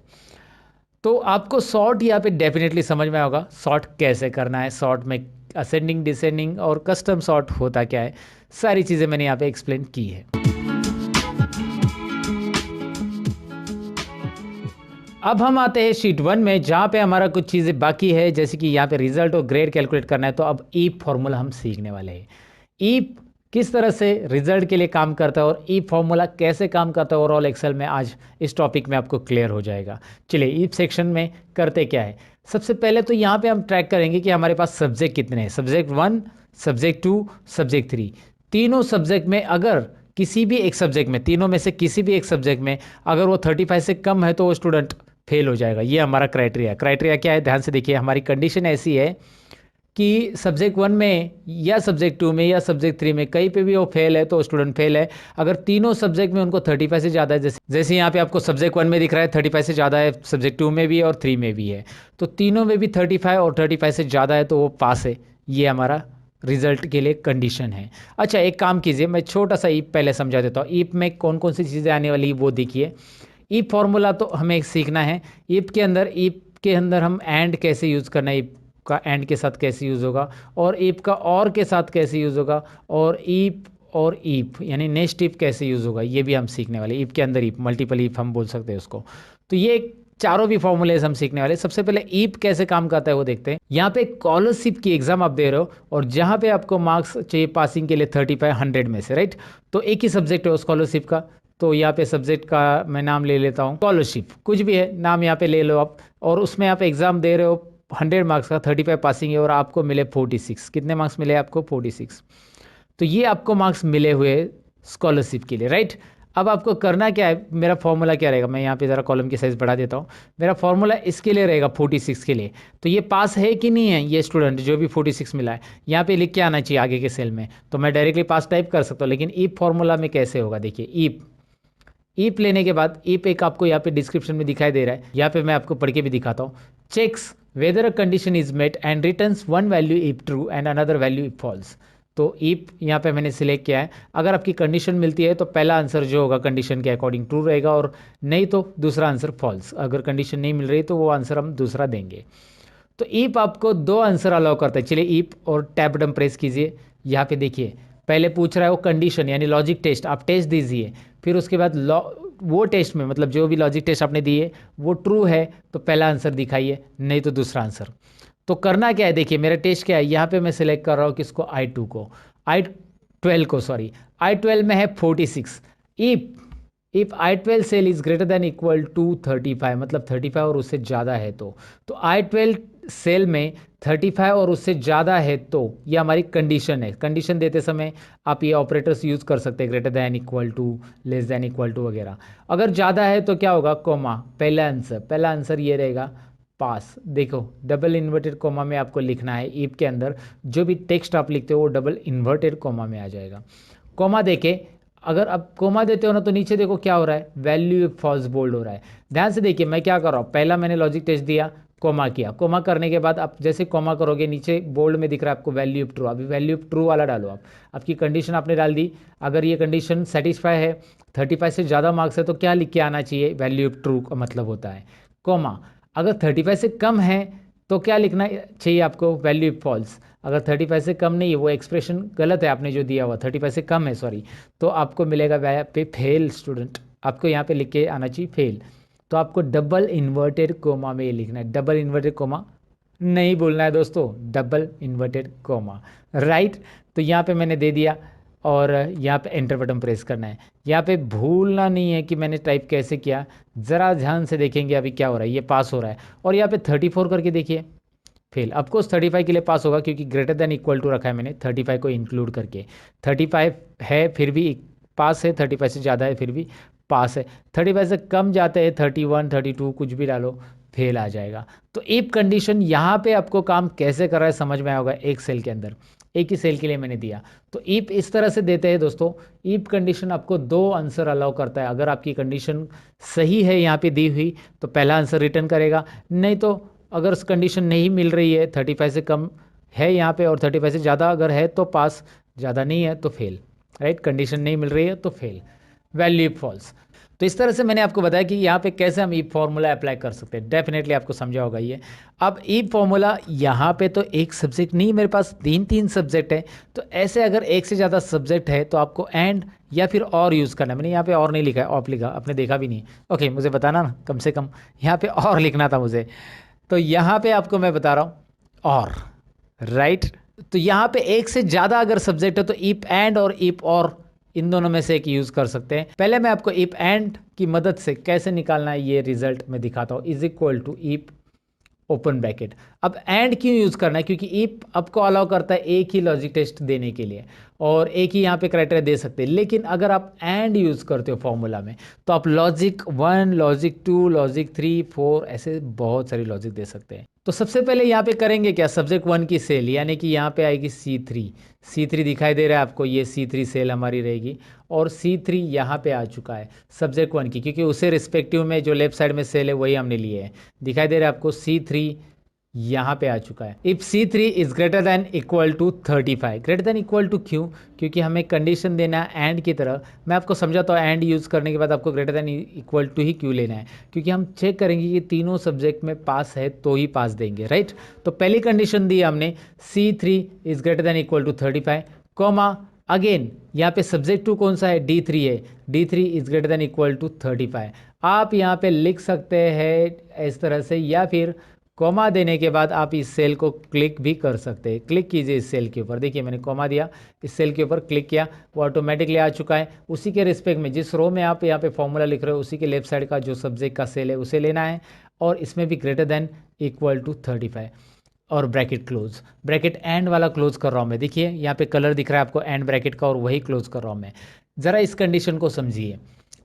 तो आपको सॉर्ट यहाँ पे डेफिनेटली समझ में होगा, सॉर्ट कैसे करना है, सॉर्ट में असेंडिंग, डिसेंडिंग और कस्टम सॉर्ट होता क्या है, सारी चीज़ें मैंने यहाँ पे एक्सप्लेन की है। अब हम आते हैं शीट 1 में, जहाँ पे हमारा कुछ चीज़ें बाकी है, जैसे कि यहाँ पे रिजल्ट और ग्रेड कैलकुलेट करना है। तो अब ईप फॉर्मूला हम सीखने वाले हैं। ईप किस तरह से रिजल्ट के लिए काम करता है और ईप फॉर्मूला कैसे काम करता है ओवरऑल एक्सेल में, आज इस टॉपिक में आपको क्लियर हो जाएगा। चलिए ईप सेक्शन में करते क्या है। सबसे पहले तो यहाँ पे हम ट्रैक करेंगे कि हमारे पास सब्जेक्ट कितने हैं, सब्जेक्ट 1, सब्जेक्ट 2, सब्जेक्ट 3। तीनों सब्जेक्ट में अगर किसी भी एक सब्जेक्ट में, तीनों में से किसी भी एक सब्जेक्ट में अगर वो 35 से कम है तो वो स्टूडेंट फेल हो जाएगा। ये हमारा क्राइटेरिया। क्राइटेरिया क्या है, ध्यान से देखिए। हमारी कंडीशन ऐसी है कि सब्जेक्ट 1 में या सब्जेक्ट 2 में या सब्जेक्ट 3 में कहीं पे भी वो फेल है तो स्टूडेंट फेल है। अगर तीनों सब्जेक्ट में उनको 35 से ज़्यादा है, जैसे यहाँ पे आपको सब्जेक्ट 1 में दिख रहा है 35 से ज़्यादा है, सब्जेक्ट 2 में भी है और 3 में भी है, तो तीनों में भी 35 और 35 से ज़्यादा है तो वो पास है। ये हमारा रिजल्ट के लिए कंडीशन है। अच्छा, एक काम कीजिए, मैं छोटा सा ईप पहले समझा देता हूँ। ईप में कौन कौन सी चीज़ें आने वाली वो देखिए। ईप फॉर्मूला तो हमें सीखना है। ईप के अंदर हम एंड कैसे यूज़ करना है, ईप का एंड के साथ कैसे यूज़ होगा, और ईप का और के साथ कैसे यूज़ होगा, और ईप यानी नेक्स्ट ईप कैसे यूज़ होगा, ये भी हम सीखने वाले। ईप के अंदर ईप, मल्टीपल ईप हम बोल सकते हैं उसको। तो ये चारों भी फॉर्मूलेज हम सीखने वाले। सबसे पहले ईप कैसे काम करता है वो देखते हैं। यहाँ पे स्कॉलरशिप की एग्जाम आप दे रहे हो और जहाँ पे आपको मार्क्स चाहिए पासिंग के लिए 35 100 में से, राइट। तो एक ही सब्जेक्ट है स्कॉलरशिप का, तो यहाँ पे सब्जेक्ट का मैं नाम ले लेता हूँ स्कॉलरशिप, कुछ भी है नाम यहाँ पे ले लो आप, और उसमें आप एग्ज़ाम दे रहे हो 100 मार्क्स का, 35 पासिंग है और आपको मिले 46। कितने मार्क्स मिले आपको? 46। तो ये आपको मार्क्स मिले हुए स्कॉलरशिप के लिए, राइट। अब आपको करना क्या है, मेरा फॉर्मूला क्या रहेगा, मैं यहाँ पे ज़रा कॉलम की साइज़ बढ़ा देता हूँ। मेरा फॉर्मूला इसके लिए रहेगा 46 के लिए। तो ये पास है कि नहीं है, ये स्टूडेंट जो भी 46 मिला है, यहाँ पे लिख के आना चाहिए आगे के सेल में। तो मैं डायरेक्टली पास टाइप कर सकता हूँ, लेकिन ईप फॉर्मूला में कैसे होगा देखिए। ईप लेने के बाद ईप एक आपको यहाँ पे डिस्क्रिप्शन में दिखाई दे रहा है, यहाँ पे मैं आपको पढ़ के भी दिखाता हूँ। Checks whether a condition is met and returns one value if true and another value if false. तो ईप यहाँ पे मैंने सिलेक्ट किया है। अगर आपकी कंडीशन मिलती है तो पहला आंसर जो होगा कंडीशन के अकॉर्डिंग ट्रू रहेगा, और नहीं तो दूसरा आंसर फॉल्स। अगर कंडीशन नहीं मिल रही तो वो आंसर हम दूसरा देंगे। तो ईप आपको 2 आंसर अलाउ करता है। चलिए ईप और टैब बटन प्रेस कीजिए। यहाँ पे देखिए पहले पूछ रहा है वो कंडीशन यानी लॉजिक टेस्ट, आप टेस्ट दीजिए। फिर उसके बाद वो टेस्ट में मतलब जो भी लॉजिक टेस्ट आपने दिए वो ट्रू है तो पहला आंसर दिखाइए, नहीं तो दूसरा आंसर। तो करना क्या है देखिए, मेरा टेस्ट क्या है, यहाँ पे मैं सिलेक्ट कर रहा हूँ किसको, I2 को, I12 को, सॉरी I12 में है 46। If I12 cell is greater than equal to 35, मतलब 35 और उससे ज़्यादा है तो I12 सेल में 35 और उससे ज़्यादा है तो ये हमारी कंडीशन है। कंडीशन देते समय आप ये ऑपरेटर्स यूज़ कर सकते हैं, greater than equal to, less than equal to वगैरह। अगर ज़्यादा है तो क्या होगा, कोमा। पहला आंसर ये रहेगा पास। देखो डबल इन्वर्टेड कोमा में आपको लिखना है, ईफ के अंदर जो भी टेक्स्ट आप लिखते हो वो डबल इन्वर्टेड कोमा में आ जाएगा। कोमा देके अगर आप कोमा देते हो ना तो नीचे देखो क्या हो रहा है, वैल्यू फॉल्स बोल्ड हो रहा है। ध्यान से देखिए मैं क्या कर रहा हूँ, पहला मैंने लॉजिक टेस्ट दिया, कोमा किया, कोमा करने के बाद आप जैसे कोमा करोगे नीचे बोल्ड में दिख रहा है आपको वैल्यू ऑफ ट्रू। अभी वैल्यू ऑफ ट्रू वाला डालो आप, आपकी कंडीशन आपने डाल दी। अगर ये कंडीशन सेटिस्फाई है, 35 से ज़्यादा मार्क्स है तो क्या लिख के आना चाहिए, वैल्यू ऑफ ट्रू का मतलब होता है कोमा। अगर 35 से कम है तो क्या लिखना चाहिए आपको, वैल्यू ऑफ फॉल्स। अगर 35 से कम नहीं है, वो एक्सप्रेशन गलत है आपने जो दिया हुआ, 35 से कम है सॉरी, तो आपको मिलेगा वहाँ पे फेल स्टूडेंट, आपको यहाँ पे लिख के आना चाहिए फेल। तो आपको डबल इन्वर्टेड कोमा में ये लिखना है, डबल इन्वर्टेड कोमा नहीं बोलना है दोस्तों, डबल इन्वर्टेड कोमा, राइट। तो यहाँ पे मैंने दे दिया और यहाँ पे एंटर बटन प्रेस करना है। यहाँ पे भूलना नहीं है कि मैंने टाइप कैसे किया, ज़रा ध्यान से देखेंगे अभी क्या हो रहा है, ये पास हो रहा है। और यहाँ पे 34 करके देखिए फेल। ऑफकोर्स 35 के लिए पास होगा क्योंकि ग्रेटर देन इक्वल टू रखा है मैंने 35 को इंक्लूड करके। 35 है फिर भी पास है, 35 से ज़्यादा है फिर भी पास है, 35 से कम जाते हैं 31 32 कुछ भी डालो फेल आ जाएगा। तो इफ कंडीशन यहाँ पे आपको काम कैसे कर रहा है समझ में आया होगा, एक सेल के अंदर, एक ही सेल के लिए मैंने दिया। तो इफ इस तरह से देते हैं दोस्तों, इफ कंडीशन आपको दो आंसर अलाउ करता है। अगर आपकी कंडीशन सही है यहाँ पे दी हुई तो पहला आंसर रिटर्न करेगा, नहीं तो अगर कंडीशन नहीं मिल रही है, 35 से कम है यहाँ पे और 35 से ज़्यादा अगर है तो पास, ज़्यादा नहीं है तो फेल, राइट। कंडीशन नहीं मिल रही है तो फेल, वैल्यू फॉल्स। तो इस तरह से मैंने आपको बताया कि यहाँ पे कैसे हम ई फॉर्मूला अप्लाई कर सकते हैं, डेफिनेटली आपको समझा होगा ये। अब ई फॉर्मूला यहाँ पे तो एक सब्जेक्ट नहीं, मेरे पास तीन सब्जेक्ट है, तो ऐसे अगर एक से ज़्यादा सब्जेक्ट है तो आपको एंड या फिर और यूज़ करना है। मैंने यहाँ पे और नहीं लिखा है, ऑफ लिखा, आपने देखा भी नहीं, ओके मुझे बताना ना, कम से कम यहाँ पे और लिखना था मुझे। तो यहाँ पे आपको मैं बता रहा हूँ और, राइट। तो यहाँ पे एक से ज़्यादा अगर सब्जेक्ट है तो इफ एंड और इफ और इन दोनों में से एक यूज़ कर सकते हैं। पहले मैं आपको इफ एंड की मदद से कैसे निकालना है ये रिजल्ट मैं दिखाता हूँ। Is equal to if open bracket. अब एंड क्यों यूज़ करना है, क्योंकि इफ आपको अलाउ करता है एक ही लॉजिक टेस्ट देने के लिए और एक ही यहाँ पे क्राइटेरिया दे सकते हैं। लेकिन अगर आप एंड यूज़ करते हो फॉर्मूला में तो आप लॉजिक 1, लॉजिक 2, लॉजिक 3, 4 ऐसे बहुत सारी लॉजिक दे सकते हैं। तो सबसे पहले यहाँ पे करेंगे क्या, सब्जेक्ट 1 की सेल यानी कि यहाँ पे आएगी C3 दिखाई दे रहा है आपको, ये C3 सेल हमारी रहेगी और C3 यहाँ पे आ चुका है सब्जेक्ट 1 की, क्योंकि उसे रिस्पेक्टिव में जो लेफ्ट साइड में सेल है वही हमने लिए है। दिखाई दे रहा है आपको C3 यहाँ पे आ चुका है। If C3 is greater than equal to 35, greater than equal to क्यों, क्योंकि हमें कंडीशन देना है एंड की तरह। मैं आपको समझाता हूँ एंड यूज़ करने के बाद आपको ग्रेटर दैन इक्वल टू ही क्यों लेना है, क्योंकि हम चेक करेंगे कि तीनों सब्जेक्ट में पास है तो ही पास देंगे, राइट। तो पहली कंडीशन दी हमने C3 is greater than equal to 35, comma again यहाँ पे सब्जेक्ट 2 कौन सा है, D3 है, D3 is greater than equal to 35। आप यहाँ पे लिख सकते हैं इस तरह से, या फिर कॉमा देने के बाद आप इस सेल को क्लिक भी कर सकते हैं। क्लिक कीजिए इस सेल के ऊपर, देखिए मैंने कॉमा दिया, इस सेल के ऊपर क्लिक किया, वो ऑटोमेटिकली आ चुका है। उसी के रिस्पेक्ट में जिस रो में आप यहाँ पे फॉर्मूला लिख रहे हो उसी के लेफ्ट साइड का जो सब्जेक्ट का सेल है उसे लेना है और इसमें भी ग्रेटर देन इक्वल टू 35 और ब्रैकेट क्लोज, ब्रैकेट एंड वाला क्लोज कर रहा हूँ मैं। देखिए यहाँ पे कलर दिख रहा है आपको एंड ब्रैकेट का और वही क्लोज कर रहा हूँ मैं। ज़रा इस कंडीशन को समझिए,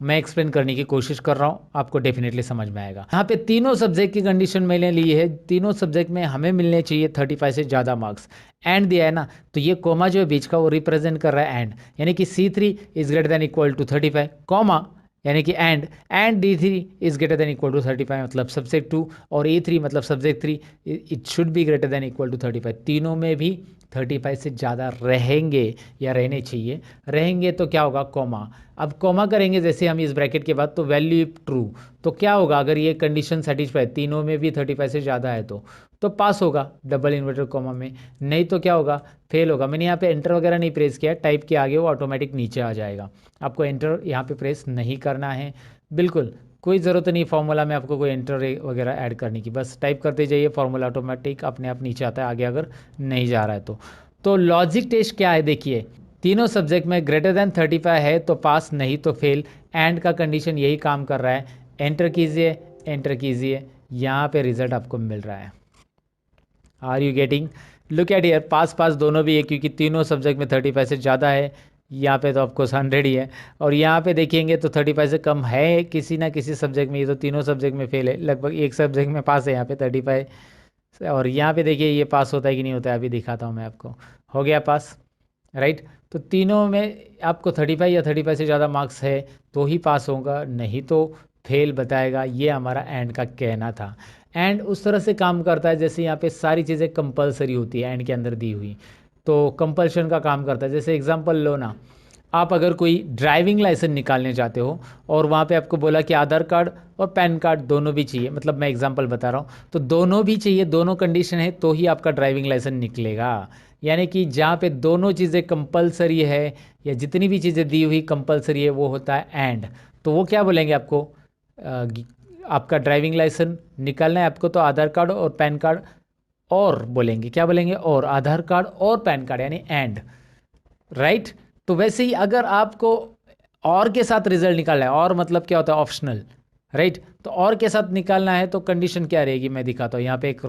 मैं एक्सप्लेन करने की कोशिश कर रहा हूँ, आपको डेफिनेटली समझ में आएगा। यहाँ पे तीनों सब्जेक्ट की कंडीशन मैंने ली है, तीनों सब्जेक्ट में हमें मिलने चाहिए 35 से ज़्यादा मार्क्स। एंड दिया है ना, तो ये कोमा जो है बीच का वो रिप्रेजेंट कर रहा है एंड, यानी कि C3 is greater than equal to 35, comma यानी कि and D3 is greater than equal to 35 मतलब सब्जेक्ट 2 और A3 मतलब subject 3 it should be greater than equal to 35। तीनों में भी 35 से ज़्यादा रहेंगे या रहने चाहिए, रहेंगे तो क्या होगा कॉमा। अब कॉमा करेंगे जैसे हम इस ब्रैकेट के बाद तो वैल्यू ट्रू, तो क्या होगा अगर ये कंडीशन सेटिस्फाई तीनों में भी 35 से ज़्यादा है तो पास होगा डबल इन्वर्टेड कॉमा में, नहीं तो क्या होगा फेल होगा। मैंने यहाँ पे एंटर वगैरह नहीं प्रेस किया, टाइप के आगे वो ऑटोमेटिक नीचे आ जाएगा, आपको एंटर यहाँ पे प्रेस नहीं करना है, बिल्कुल कोई ज़रूरत नहीं फार्मूला में आपको कोई एंटर वगैरह ऐड करने की, बस टाइप करते जाइए, फार्मूला ऑटोमेटिक अपने आप नीचे आता है आगे अगर नहीं जा रहा है तो लॉजिक टेस्ट क्या है देखिए, तीनों सब्जेक्ट में ग्रेटर देन 35 है तो पास, नहीं तो फेल। एंड का कंडीशन यही काम कर रहा है, एंटर कीजिए, यहाँ पे रिजल्ट आपको मिल रहा है। Are you getting? Look at here, pass pass दोनों भी है क्योंकि तीनों सब्जेक्ट में 35 से ज़्यादा है। यहाँ पे तो ऑफकोर्स 100 ही है, और यहाँ पे देखेंगे तो 35 से कम है किसी ना किसी सब्जेक्ट में। ये तो तीनों सब्जेक्ट में फेल है, लगभग एक सब्जेक्ट में पास है यहाँ पे 35। और यहाँ पे देखिए ये पास होता है कि नहीं होता है, अभी दिखाता हूँ मैं आपको। हो गया पास, राइट। तो तीनों में आपको 35 या 35 से ज़्यादा मार्क्स है तो ही पास होगा, नहीं तो फेल बताएगा। ये हमारा एंड का कहना था। एंड उस तरह से काम करता है जैसे यहाँ पे सारी चीज़ें कंपलसरी होती है एंड के अंदर दी हुई, तो कंपल्शन का काम करता है। जैसे एग्जांपल लो ना, आप अगर कोई ड्राइविंग लाइसेंस निकालने जाते हो और वहाँ पे आपको बोला कि आधार कार्ड और पैन कार्ड दोनों भी चाहिए, मतलब मैं एग्जांपल बता रहा हूँ, तो दोनों भी चाहिए, दोनों कंडीशन है तो ही आपका ड्राइविंग लाइसेंस निकलेगा। यानी कि जहाँ पे दोनों चीज़ें कंपलसरी है या जितनी भी चीज़ें दी हुई कंपलसरी है वो होता है एंड। तो वो क्या बोलेंगे आपको, आपका ड्राइविंग लाइसेंस निकालना है आपको तो आधार कार्ड और पैन कार्ड, और बोलेंगे क्या बोलेंगे, और आधार कार्ड और पैन कार्ड, यानी एंड, राइट। तो वैसे ही अगर आपको और के साथ रिजल्ट निकालना है, और मतलब क्या होता है, ऑप्शनल, राइट। तो और के साथ निकालना है तो कंडीशन क्या रहेगी, मैं दिखाता हूँ। यहाँ पे एक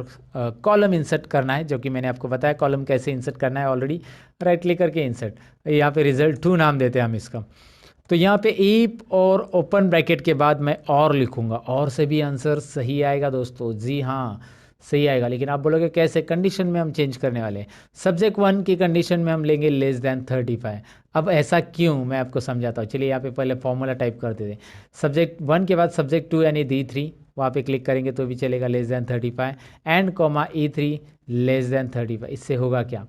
कॉलम इंसर्ट करना है, जो कि मैंने आपको बताया कॉलम कैसे इंसर्ट करना है ऑलरेडी। राइट क्लिक करके इंसर्ट, यहाँ पे रिजल्ट 2 नाम देते हैं हम इसका। तो यहाँ पे इफ और ओपन ब्रैकेट के बाद मैं और लिखूंगा, और से भी आंसर सही आएगा दोस्तों, जी हाँ सही आएगा। लेकिन आप बोलोगे कैसे, कंडीशन में हम चेंज करने वाले हैं। सब्जेक्ट 1 की कंडीशन में हम लेंगे लेस देन 35। अब ऐसा क्यों, मैं आपको समझाता हूँ। चलिए यहाँ पे पहले फॉर्मूला टाइप कर देते हैं। सब्जेक्ट 1 के बाद सब्जेक्ट 2 यानी D3, वहाँ पे क्लिक करेंगे तो भी चलेगा, less than 35, and comma E3 less than 35। इससे होगा क्या,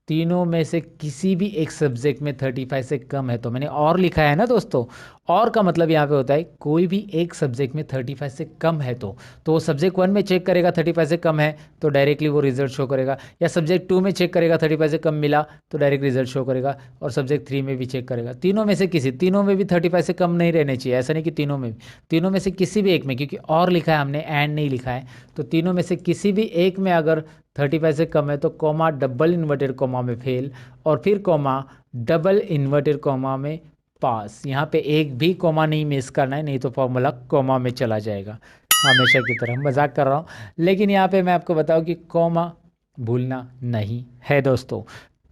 तीनों में से किसी भी एक सब्जेक्ट में 35 से कम है, तो मैंने और लिखा है ना दोस्तों। और का मतलब यहाँ पे होता है कोई भी एक सब्जेक्ट में 35 से कम है तो वो सब्जेक्ट 1 में चेक करेगा 35 से कम है तो डायरेक्टली वो रिजल्ट शो करेगा, या सब्जेक्ट 2 में चेक करेगा 35 से कम मिला तो डायरेक्ट रिजल्ट शो करेगा, और सब्जेक्ट 3 में भी चेक करेगा। तीनों में से किसी, तीनों में भी 35 से कम नहीं रहने चाहिए, ऐसा नहीं कि तीनों में भी, तीनों में से किसी भी एक में, क्योंकि और लिखा है हमने एंड नहीं लिखा है, तो तीनों में से किसी भी एक में अगर 35 से कम है तो कॉमा डबल इन्वर्टेड कॉमा में फेल, और फिर कॉमा डबल इन्वर्टेड कॉमा में पास। यहाँ पे एक भी कॉमा नहीं मिस करना है, नहीं तो फॉर्मूला कॉमा में चला जाएगा। हमेशा की तरह मजाक कर रहा हूँ, लेकिन यहाँ पे मैं आपको बताऊँ कि कॉमा भूलना नहीं है दोस्तों।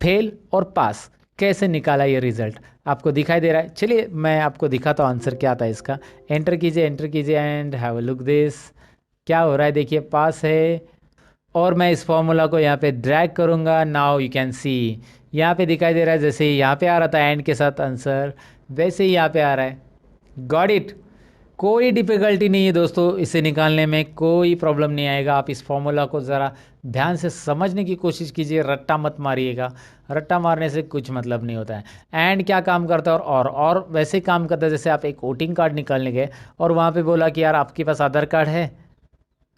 फेल और पास कैसे निकाला ये रिजल्ट आपको दिखाई दे रहा है। चलिए मैं आपको दिखाता हूँ आंसर क्या आता है इसका। एंटर कीजिए and have a look this. क्या हो रहा है देखिए, पास है, और मैं इस फॉर्मूला को यहाँ पे ड्रैग करूँगा। नाउ यू कैन सी, यहाँ पे दिखाई दे रहा है जैसे यहाँ पे आ रहा था एंड के साथ आंसर, वैसे ही यहाँ पे आ रहा है। Got it. कोई डिफ़िकल्टी नहीं है दोस्तों, इसे निकालने में कोई प्रॉब्लम नहीं आएगा। आप इस फॉर्मूला को ज़रा ध्यान से समझने की कोशिश कीजिए, रट्टा मत मारिएगा, रट्टा मारने से कुछ मतलब नहीं होता है। एंड क्या काम करता है, और वैसे ही काम करता है जैसे आप एक वोटिंग कार्ड निकालने गए और वहाँ पे बोला कि यार आपके पास आधार कार्ड है,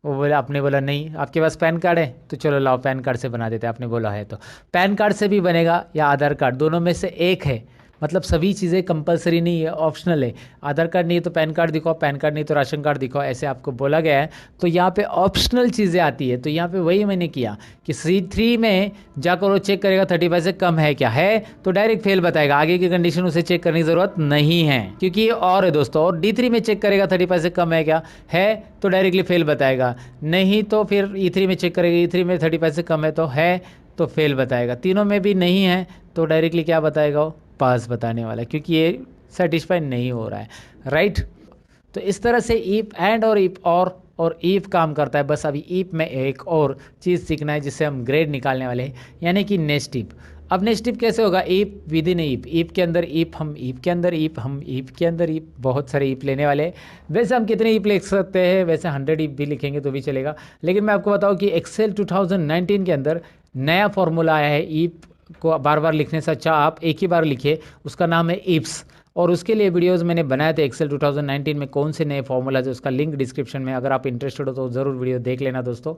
वो बोला, आपने बोला नहीं। आपके पास पैन कार्ड है, तो चलो लाओ पैन कार्ड से बना देते हैं, आपने बोला है तो पैन कार्ड से भी बनेगा, या आधार कार्ड, दोनों में से एक है। मतलब सभी चीज़ें कंपलसरी नहीं है, ऑप्शनल है। आधार कार्ड नहीं है तो पैन कार्ड दिखाओ, पैन कार्ड नहीं तो राशन कार्ड दिखाओ, ऐसे आपको बोला गया है। तो यहाँ पे ऑप्शनल चीज़ें आती है, तो यहाँ पे वही मैंने किया कि C3 में जाकर वो चेक करेगा 35 से कम है क्या, है तो डायरेक्ट फेल बताएगा, आगे की कंडीशन उसे चेक करने की ज़रूरत नहीं है क्योंकि ये और है दोस्तों। और D3 में चेक करेगा 35 से कम है क्या, है तो डायरेक्टली फेल बताएगा, नहीं तो फिर E3 में चेक करेगा, E3 में 35 से कम है तो तो फेल बताएगा, तीनों में भी नहीं है तो डायरेक्टली क्या बताएगा, वो पास बताने वाला है, क्योंकि ये सेटिस्फाई नहीं हो रहा है, राइट। तो इस तरह से इफ एंड और इफ और इफ काम करता है। बस अभी इफ में एक और चीज़ सीखना है जिससे हम ग्रेड निकालने वाले हैं, यानी कि नेक्स्ट इफ। अब नेक्स्ट इफ कैसे होगा, if with in if, if के अंदर इफ, हम इफ के अंदर इफ, हम इफ के अंदर इफ, बहुत सारे इफ लेने वाले हैं। वैसे हम कितने इफ लिख सकते हैं, वैसे 100 इफ भी लिखेंगे तो भी चलेगा, लेकिन मैं आपको बताऊं कि एक्सेल 2019 के अंदर नया फॉर्मूला आया है। इफ को बार बार लिखने से अच्छा आप एक ही बार लिखिए, उसका नाम है इफ्स, और उसके लिए वीडियोस मैंने बनाए थे एक्सेल 2019 में, कौन से नए फॉर्मूलाज है उसका लिंक डिस्क्रिप्शन में, अगर आप इंटरेस्टेड हो तो ज़रूर वीडियो देख लेना दोस्तों।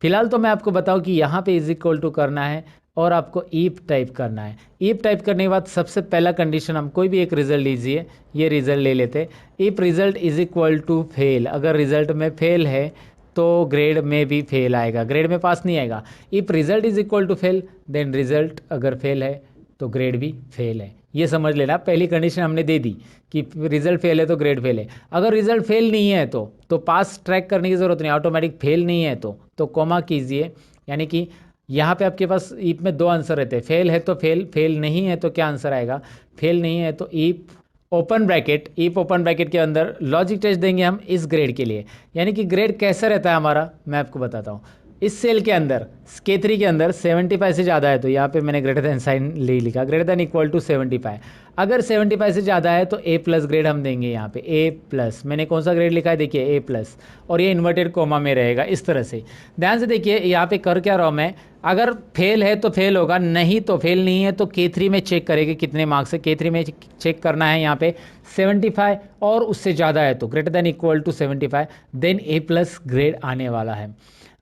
फिलहाल तो मैं आपको बताऊं कि यहाँ पे इज इक्वल टू करना है और आपको इफ टाइप करना है। इफ टाइप करने के बाद सबसे पहला कंडीशन, हम कोई भी एक रिजल्ट लीजिए, ये रिजल्ट ले लेते। If result is equal to fail, अगर रिजल्ट में फेल है तो ग्रेड में भी फेल आएगा, ग्रेड में पास नहीं आएगा। If result is equal to fail then result अगर फेल है तो ग्रेड भी फेल है, ये समझ लेना। पहली कंडीशन हमने दे दी कि रिजल्ट फेल है तो ग्रेड फेल है। अगर रिजल्ट फेल नहीं है तो पास ट्रैक करने की ज़रूरत नहीं, ऑटोमेटिक फेल नहीं है तो कॉमा कीजिए, यानी कि यहाँ पे आपके पास ईफ में दो आंसर रहते हैं, फेल है तो फेल, फेल नहीं है तो क्या आंसर आएगा, फेल नहीं है तो if open bracket, if open bracket के अंदर लॉजिक टेस्ट देंगे हम इस ग्रेड के लिए। यानी कि ग्रेड कैसा रहता है हमारा, मैं आपको बताता हूँ। इस सेल के अंदर K3 के अंदर 75 से ज़्यादा है तो यहाँ पे मैंने ग्रेटर देन साइन ले लिखा, ग्रेटर देन इक्वल टू 75। अगर 75 से ज़्यादा है तो A प्लस ग्रेड हम देंगे यहाँ पे, A प्लस। मैंने कौन सा ग्रेड लिखा है देखिए, A प्लस, और ये इन्वर्टेड कोमा में रहेगा इस तरह से। ध्यान से देखिए यहाँ पे कर क्या रहा हूँ मैं, अगर फेल है तो फेल होगा, नहीं तो फेल नहीं है तो K3 में चेक करेंगे कितने मार्क्स है। K3 में चेक करना है यहाँ पे 75 और उससे ज़्यादा है तो greater than equal to 75, then A plus grade आने वाला है।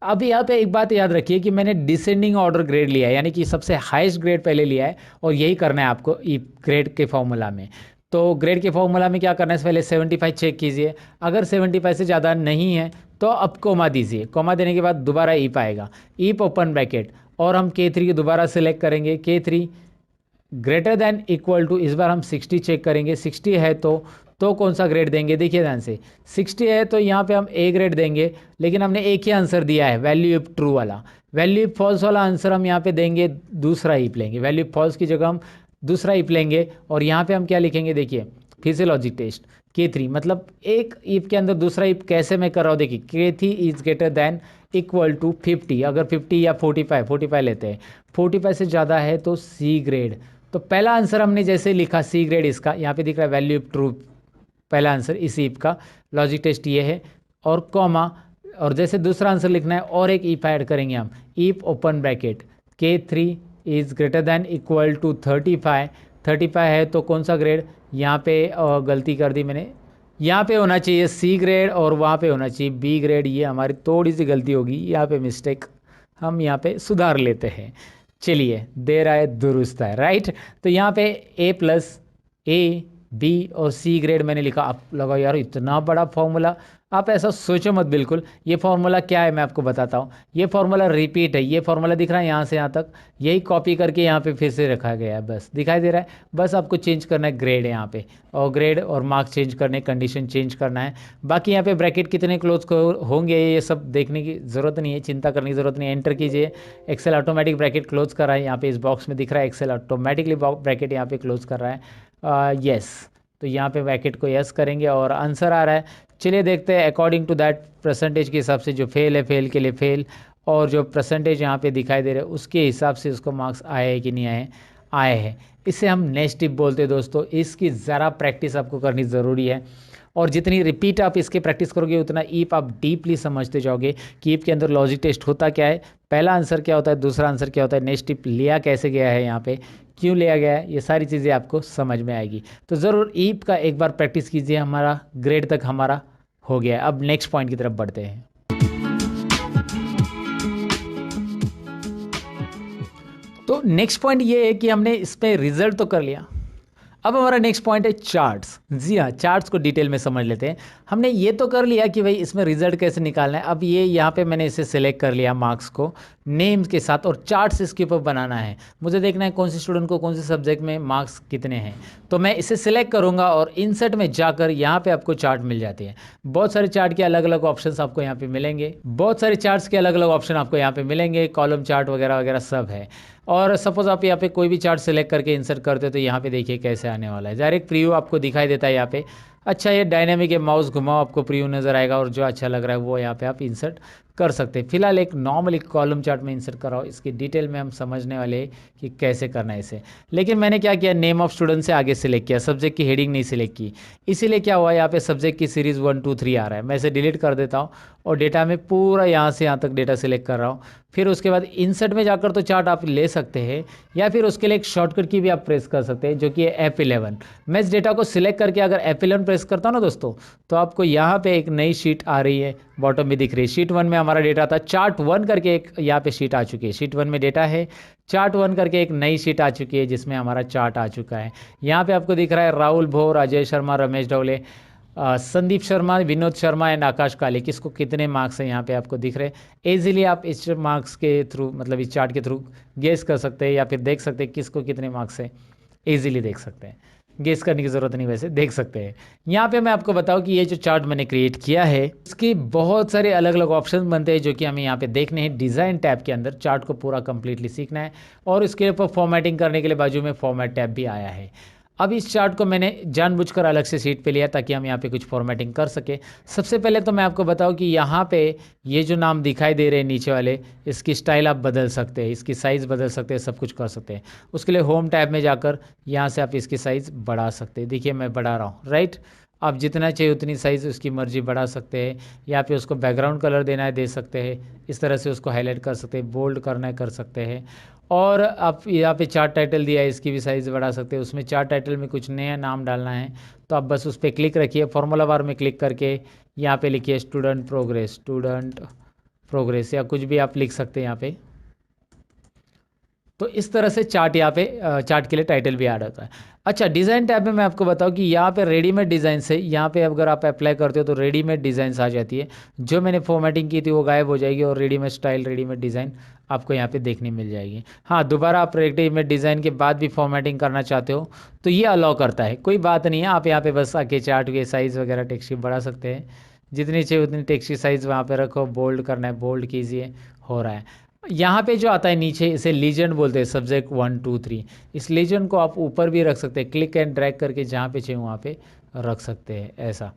अब यहाँ पे एक बात याद रखिए कि मैंने डिसेंडिंग ऑर्डर ग्रेड लिया है, यानी कि सबसे हाईएस्ट ग्रेड पहले लिया है और यही करना है आपको ग्रेड के फॉर्मूला में। तो ग्रेड के फॉर्मूला में क्या करना है, पहले 75 चेक कीजिए, अगर 75 से ज़्यादा नहीं है तो अब कोमा दीजिए, कोमा देने के बाद दोबारा ईप आएगा, ईप ओपन ब्रैकेट, और हम K3 की दोबारा सेलेक्ट करेंगे, K3 greater than equal to, इस बार हम 60 चेक करेंगे, 60 है तो कौन सा ग्रेड देंगे, देखिए ध्यान से 60 है तो यहाँ पे हम A ग्रेड देंगे, लेकिन हमने एक ही आंसर दिया है वैल्यू इफ ट्रू वाला, वैल्यू इफ फॉल्स वाला आंसर हम यहाँ पे देंगे, दूसरा ईप लेंगे, वैल्यू इफ फॉल्स की जगह हम दूसरा ईप लेंगे, और यहाँ पे हम क्या लिखेंगे देखिए, फिर से लॉजिक टेस्ट K3, मतलब एक ईप के अंदर दूसरा ईप कैसे मैं कर रहा हूँ देखिए, K3 is greater than equal to 50, अगर 50 या 45 लेते हैं, 45 से ज़्यादा है तो C ग्रेड। तो पहला आंसर हमने जैसे लिखा C ग्रेड, इसका यहाँ पे दिख रहा है वैल्यू इफ ट्रू, पहला आंसर इस ईप का, लॉजिक टेस्ट ये है, और कॉमा, और जैसे दूसरा आंसर लिखना है और एक ईप ऐड करेंगे हम, if open bracket, K3 is greater than equal to 35 है तो कौन सा ग्रेड, यहाँ पे गलती कर दी मैंने, यहाँ पे होना चाहिए C ग्रेड और वहाँ पे होना चाहिए B ग्रेड, ये हमारी थोड़ी सी गलती होगी, यहाँ पे मिस्टेक हम यहाँ पे सुधार लेते हैं। चलिए, देर आए दुरुस्त है, राइट। तो यहाँ पे A प्लस A B और C ग्रेड मैंने लिखा। आप लगा यार इतना बड़ा फॉर्मूला, आप ऐसा सोचो मत बिल्कुल। ये फॉर्मूला क्या है मैं आपको बताता हूँ। ये फॉर्मूला रिपीट है, ये फॉर्मूला दिख रहा है यहाँ से यहाँ तक, यही कॉपी करके यहाँ पे फिर से रखा गया है, बस दिखाई दे रहा है। बस आपको चेंज करना है ग्रेड यहाँ पे, और ग्रेड और मार्क्स चेंज करने, कंडीशन चेंज करना है। बाकी यहाँ पे ब्रैकेट कितने क्लोज होंगे ये सब देखने की ज़रूरत नहीं है, चिंता करने की ज़रूरत नहीं है। एंटर कीजिए, एक्सेल ऑटोमेटिक ब्रैकेट क्लोज कर रहा है, यहाँ पे इस बॉक्स में दिख रहा है एक्सेल ऑटोमेटिकली ब्रैकेट यहाँ पे क्लोज कर रहा है। यस, तो यहाँ पे ब्रैकेट को यस करेंगे और आंसर आ रहा है। चलिए देखते हैं अकॉर्डिंग टू दैट परसेंटेज के हिसाब से, जो फेल है फेल के लिए फेल, और जो परसेंटेज यहाँ पे दिखाई दे रहे हैं उसके हिसाब से उसको मार्क्स आए हैं कि नहीं आए, आए हैं। इसे हम नेक्स्ट टिप बोलते हैं दोस्तों। इसकी ज़रा प्रैक्टिस आपको करनी ज़रूरी है, और जितनी रिपीट आप इसके प्रैक्टिस करोगे उतना ईप आप डीपली समझते जाओगे कि ईप के अंदर लॉजिक टेस्ट होता क्या है, पहला आंसर क्या होता है, दूसरा आंसर क्या होता है, नेक्स्ट टिप लिया कैसे गया है, यहाँ पे क्यों लिया गया है, ये सारी चीज़ें आपको समझ में आएगी। तो ज़रूर ईप का एक बार प्रैक्टिस कीजिए। हमारा ग्रेड तक हमारा हो गया है। अब नेक्स्ट पॉइंट की तरफ बढ़ते हैं। तो नेक्स्ट पॉइंट ये है कि हमने इस पे रिजल्ट तो कर लिया, अब हमारा नेक्स्ट पॉइंट है चार्ट्स। जी हाँ, चार्ट्स को डिटेल में समझ लेते हैं। हमने ये तो कर लिया कि भाई इसमें रिजल्ट कैसे निकालना है। अब ये यहाँ पे मैंने इसे सिलेक्ट कर लिया मार्क्स को नेम्स के साथ, और चार्ट्स इसके ऊपर बनाना है। मुझे देखना है कौन से स्टूडेंट को कौन से सब्जेक्ट में मार्क्स कितने हैं, तो मैं इसे सिलेक्ट करूँगा और इंसर्ट में जाकर यहाँ पे आपको चार्ट मिल जाते हैं। बहुत सारे चार्ट के अलग अलग ऑप्शन आपको यहाँ पे मिलेंगे, बहुत सारे चार्ट्स के अलग अलग ऑप्शन आपको यहाँ पे मिलेंगे, कॉलम चार्ट वगैरह वगैरह सब है। और सपोज आप यहाँ पे कोई भी चार्ट सेलेक्ट करके इंसर्ट करते हो तो यहाँ पे देखिए कैसे आने वाला है। डायरेक्ट प्रीव्यू आपको दिखाई देता है यहाँ पे। अच्छा, ये डायनेमिक है, माउस घुमाओ आपको प्रीव्यू नज़र आएगा, और जो अच्छा लग रहा है वो यहाँ पे आप इंसर्ट कर सकते हैं। फिलहाल एक नॉर्मल एक कॉलम चार्ट में इंसर्ट कराओ, इसकी डिटेल में हम समझने वाले हैं कि कैसे करना है इसे। लेकिन मैंने क्या किया, नेम ऑफ स्टूडेंट से आगे सिलेक्ट किया, सब्जेक्ट की हेडिंग नहीं सिलेक्ट की। इसीलिए क्या हुआ, यहाँ पे सब्जेक्ट की सीरीज़ 1 2 3 आ रहा है। मैं इसे डिलीट कर देता हूँ और डेटा में पूरा यहाँ से यहाँ तक डेटा सिलेक्ट कर रहा हूँ। फिर उसके बाद इंसर्ट में जाकर तो चार्ट आप ले सकते हैं, या फिर उसके लिए एक शॉर्टकट की भी आप प्रेस कर सकते हैं जो कि है F11। मैं इस डेटा को सिलेक्ट करके अगर F11 प्रेस करता हूँ ना दोस्तों, तो आपको यहाँ पे एक नई शीट आ रही है, बॉटम में दिख रही है। शीट 1 में हमारा डेटा था, चार्ट 1 करके एक यहाँ पे शीट आ चुकी है। शीट 1 में डेटा है, चार्ट 1 करके एक नई शीट आ चुकी है जिसमें हमारा चार्ट आ चुका है। यहाँ पे आपको दिख रहा है राहुल भोर, अजय शर्मा, रमेश ढोले, संदीप शर्मा, विनोद शर्मा एंड आकाश काले, किसको कितने मार्क्स हैं यहाँ पे आपको दिख रहे हैं। ईजिली आप इस मार्क्स के थ्रू, मतलब इस चार्ट के थ्रू गेस कर सकते हैं, या फिर देख सकते हैं किसको कितने मार्क्स हैं, ईजिली देख सकते हैं। गेस करने की ज़रूरत नहीं, वैसे देख सकते हैं। यहाँ पे मैं आपको बताऊँ कि ये जो चार्ट मैंने क्रिएट किया है इसके बहुत सारे अलग अलग ऑप्शन बनते हैं जो कि हमें यहाँ पे देखने हैं। डिज़ाइन टैब के अंदर चार्ट को पूरा कंप्लीटली सीखना है और इसके ऊपर फॉर्मेटिंग करने के लिए बाजू में फॉर्मेट टैब भी आया है। अब इस चार्ट को मैंने जानबूझकर अलग से शीट पे लिया ताकि हम यहाँ पे कुछ फॉर्मेटिंग कर सके। सबसे पहले तो मैं आपको बताऊँ कि यहाँ पे ये जो नाम दिखाई दे रहे हैं नीचे वाले, इसकी स्टाइल आप बदल सकते हैं, इसकी साइज़ बदल सकते हैं, सब कुछ कर सकते हैं। उसके लिए होम टैब में जाकर यहाँ से आप इसकी साइज़ बढ़ा सकते हैं। देखिए मैं बढ़ा रहा हूँ, राइट। आप जितना चाहिए उतनी साइज़ उसकी मर्जी बढ़ा सकते हैं। यहाँ पे उसको बैकग्राउंड कलर देना है दे सकते हैं, इस तरह से उसको हाईलाइट कर सकते हैं, बोल्ड करना है कर सकते हैं। और आप यहाँ पे चार्ट टाइटल दिया है, इसकी भी साइज़ बढ़ा सकते हैं। उसमें चार्ट टाइटल में कुछ नया नाम डालना है तो आप बस उस पर क्लिक रखिए, फॉर्मूला बार में क्लिक करके यहाँ पे लिखिए स्टूडेंट प्रोग्रेस या कुछ भी आप लिख सकते हैं यहाँ पे। तो इस तरह से चार्ट यहाँ पे चार्ट के लिए टाइटल भी ऐड होता है। अच्छा, डिज़ाइन टैब में मैं आपको बताऊँ कि यहाँ पे रेडीमेड डिज़ाइन से यहाँ पे अगर आप अप्लाई करते हो तो रेडीमेड डिज़ाइंस आ जाती है। जो मैंने फॉर्मेटिंग की थी वो गायब हो जाएगी और रेडीमेड स्टाइल रेडीमेड डिज़ाइन आपको यहाँ पे देखने मिल जाएगी। हाँ, दोबारा आप रेडीमेड डिज़ाइन के बाद भी फॉर्मेटिंग करना चाहते हो तो ये अलाउ करता है, कोई बात नहीं है। आप यहाँ पे बस आके चार्ट के साइज़ वगैरह टेक्स्ट बढ़ा सकते हैं, जितनी चाहिए उतनी टेक्स्ट साइज़ वहाँ पे रखो, बोल्ड करना है बोल्ड कीजिए, हो रहा है। यहाँ पे जो आता है नीचे इसे लीजेंड बोलते हैं, सब्जेक्ट 1 2 3। इस लीजेंड को आप ऊपर भी रख सकते हैं, क्लिक एंड ड्रैग करके जहाँ पे चाहिए वहाँ पे रख सकते हैं। ऐसा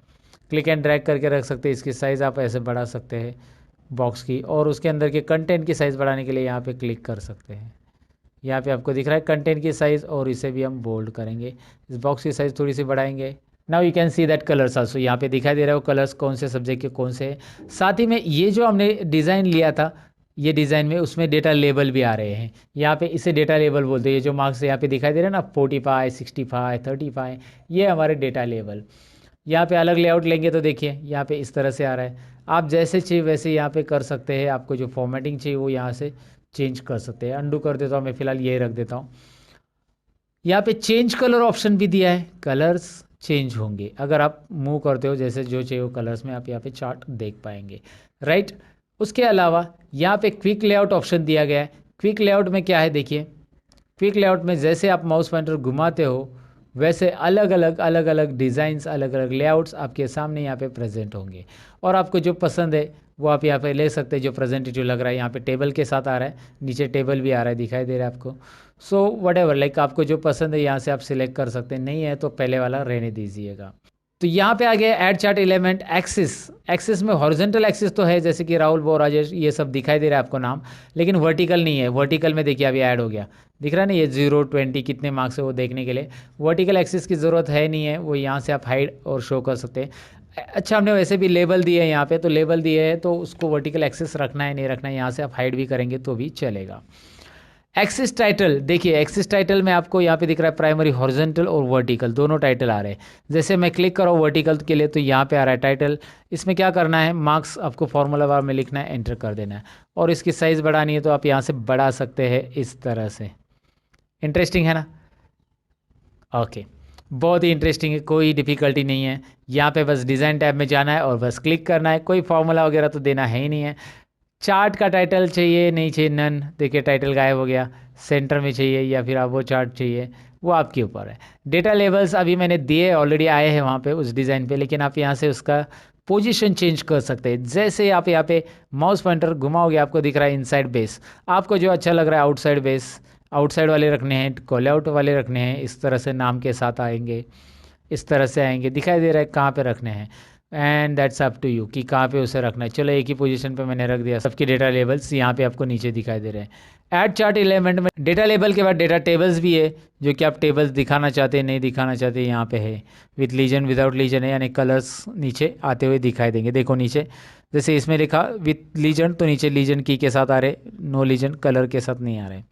क्लिक एंड ड्रैग करके रख सकते हैं। इसकी साइज़ आप ऐसे बढ़ा सकते हैं बॉक्स की, और उसके अंदर के कंटेंट की साइज़ बढ़ाने के लिए यहाँ पे क्लिक कर सकते हैं। यहाँ पे आपको दिख रहा है कंटेंट की साइज़, और इसे भी हम बोल्ड करेंगे। इस बॉक्स की साइज़ थोड़ी सी बढ़ाएंगे। Now you can see that colours also, यहाँ पे दिखाई दे रहा है वो कलर्स कौन से सब्जेक्ट के कौन से हैं। साथ ही में ये जो हमने डिज़ाइन लिया था, ये डिज़ाइन में उसमें डेटा लेबल भी आ रहे हैं। यहाँ पे इसे डेटा लेबल बोलते हैं। ये जो मार्क्स यहाँ पे दिखाई दे रहे हैं ना, 45 65 35, ये हमारे डेटा लेबल। यहाँ पे अलग लेआउट लेंगे तो देखिए यहाँ पे इस तरह से आ रहा है। आप जैसे चाहिए वैसे यहाँ पे कर सकते हैं। आपको जो फॉर्मेटिंग चाहिए वो यहाँ से चेंज कर सकते हैं। अंडू कर देता हूँ मैं, फ़िलहाल यही रख देता हूँ। यहाँ पे चेंज कलर ऑप्शन भी दिया है, कलर्स चेंज होंगे अगर आप मूव करते हो, जैसे जो चाहिए वो कलर्स में आप यहाँ पे चार्ट देख पाएंगे, राइट। उसके अलावा यहाँ पे क्विक लेआउट ऑप्शन दिया गया है। क्विक लेआउट में क्या है देखिए, क्विक लेआउट में जैसे आप माउस पॉइंटर घुमाते हो वैसे अलग अलग डिज़ाइंस, अलग अलग लेआउट्स आपके सामने यहाँ पे प्रेजेंट होंगे, और आपको जो पसंद है वो आप यहाँ पे ले सकते हैं। जो प्रेजेंटेटिव लग रहा है, यहाँ पे टेबल के साथ आ रहा है, नीचे टेबल भी आ रहा है, दिखाई दे रहा है आपको। सो वट एवर, लाइक आपको जो पसंद है यहाँ से आप सिलेक्ट कर सकते हैं। नहीं है तो पहले वाला रहने दीजिएगा। तो यहाँ पे आ गया add chart element axis. Axis में हॉरिजॉन्टल एक्सिस तो है, जैसे कि राहुल बो राजेश ये सब दिखाई दे रहा है आपको नाम, लेकिन वर्टिकल नहीं है। वर्टिकल में देखिए अभी ऐड हो गया, दिख रहा है ना, ये 0 20 कितने मार्क्स है वो देखने के लिए। वर्टिकल एक्सिस की ज़रूरत है नहीं है, वो यहाँ से आप हाइड और शो कर सकते हैं। अच्छा, हमने वैसे भी लेबल दिए है यहाँ पे, तो लेबल दिए है तो उसको वर्टिकल एक्सिस रखना है नहीं रखना है, यहाँ से आप हाइड भी करेंगे तो भी चलेगा। एक्सिस टाइटल देखिए, एक्सिस टाइटल में आपको यहाँ पे दिख रहा है प्राइमरी हॉरिजॉन्टल और वर्टिकल दोनों टाइटल आ रहे हैं। जैसे मैं क्लिक करूँ वर्टिकल के लिए तो यहाँ पे आ रहा है टाइटल। इसमें क्या करना है, मार्क्स आपको फॉर्मूला बार में लिखना है, एंटर कर देना है, और इसकी साइज़ बढ़ानी है तो आप यहाँ से बढ़ा सकते हैं इस तरह से। इंटरेस्टिंग है ना? ओके, बहुत ही इंटरेस्टिंग है, कोई डिफ़िकल्टी नहीं है। यहाँ पे बस डिज़ाइन टैब में जाना है और बस क्लिक करना है, कोई फार्मूला वगैरह तो देना है ही नहीं है। चार्ट का टाइटल चाहिए नहीं चाहिए, नन, देखिए टाइटल गायब हो गया। सेंटर में चाहिए या फिर आप वो चार्ट चाहिए, वो आपके ऊपर है। डेटा लेवल्स अभी मैंने दिए, ऑलरेडी आए हैं वहाँ पे उस डिज़ाइन पे, लेकिन आप यहाँ से उसका पोजीशन चेंज कर सकते हैं। जैसे आप यहाँ पे माउस पॉइंटर घुमाओगे आपको दिख रहा है इनसाइड बेस। आपको जो अच्छा लग रहा है आउटसाइड बेस, आउटसाइड वाले रखने हैं, कॉल आउट वाले रखने हैं, इस तरह से नाम के साथ आएंगे, इस तरह से आएंगे, दिखाई दे रहा है कहाँ पे रखने हैं। And that's up to you कि कहाँ पे उसे रखना है। चलो एक ही पोजीशन पे मैंने रख दिया। सबके डेटा लेबल्स यहाँ पे आपको नीचे दिखाई दे रहे हैं। ऐड चार्ट एलिमेंट में डेटा लेबल के बाद डेटा टेबल्स भी है, जो कि आप टेबल्स दिखाना चाहते हैं नहीं दिखाना चाहते, यहाँ पे है। विथ लीजन विदाउट लीजन है, यानी कलर्स नीचे आते हुए दिखाई देंगे। देखो नीचे जैसे इसमें लिखा विथ लीजन तो नीचे लीजन की के साथ आ रहे, नो लीजन कलर के साथ नहीं आ रहे।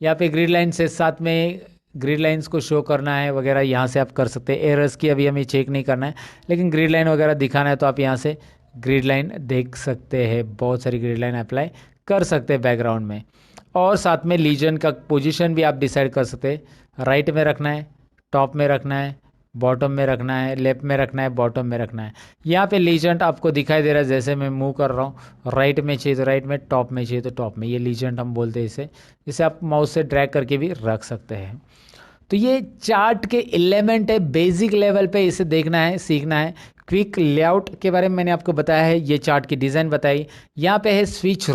यहाँ पे ग्रिड लाइन से साथ में ग्रिड लाइंस को शो करना है वगैरह, यहाँ से आप कर सकते हैं। एरर्स की अभी हमें चेक नहीं करना है, लेकिन ग्रिड लाइन वगैरह दिखाना है तो आप यहाँ से ग्रिड लाइन देख सकते हैं। बहुत सारी ग्रिड लाइन अप्लाई कर सकते हैं बैकग्राउंड में, और साथ में लीजन का पोजीशन भी आप डिसाइड कर सकते हैं। राइट में रखना है, टॉप में रखना है, बॉटम में रखना है, लेफ्ट में रखना है, बॉटम में रखना है। यहाँ पे लीजेंट आपको दिखाई दे रहा है, जैसे मैं मूव कर रहा हूँ, राइट में चाहिए तो राइट में, टॉप में चाहिए तो टॉप में। ये लीजेंट हम बोलते हैं इसे, इसे आप माउस से ड्रैग करके भी रख सकते हैं। तो ये चार्ट के एलिमेंट है, बेसिक लेवल पे इसे देखना है, सीखना है। क्विक लेआउट के बारे में मैंने आपको बताया है, ये चार्ट की डिज़ाइन बताई। यहाँ पे है स्विच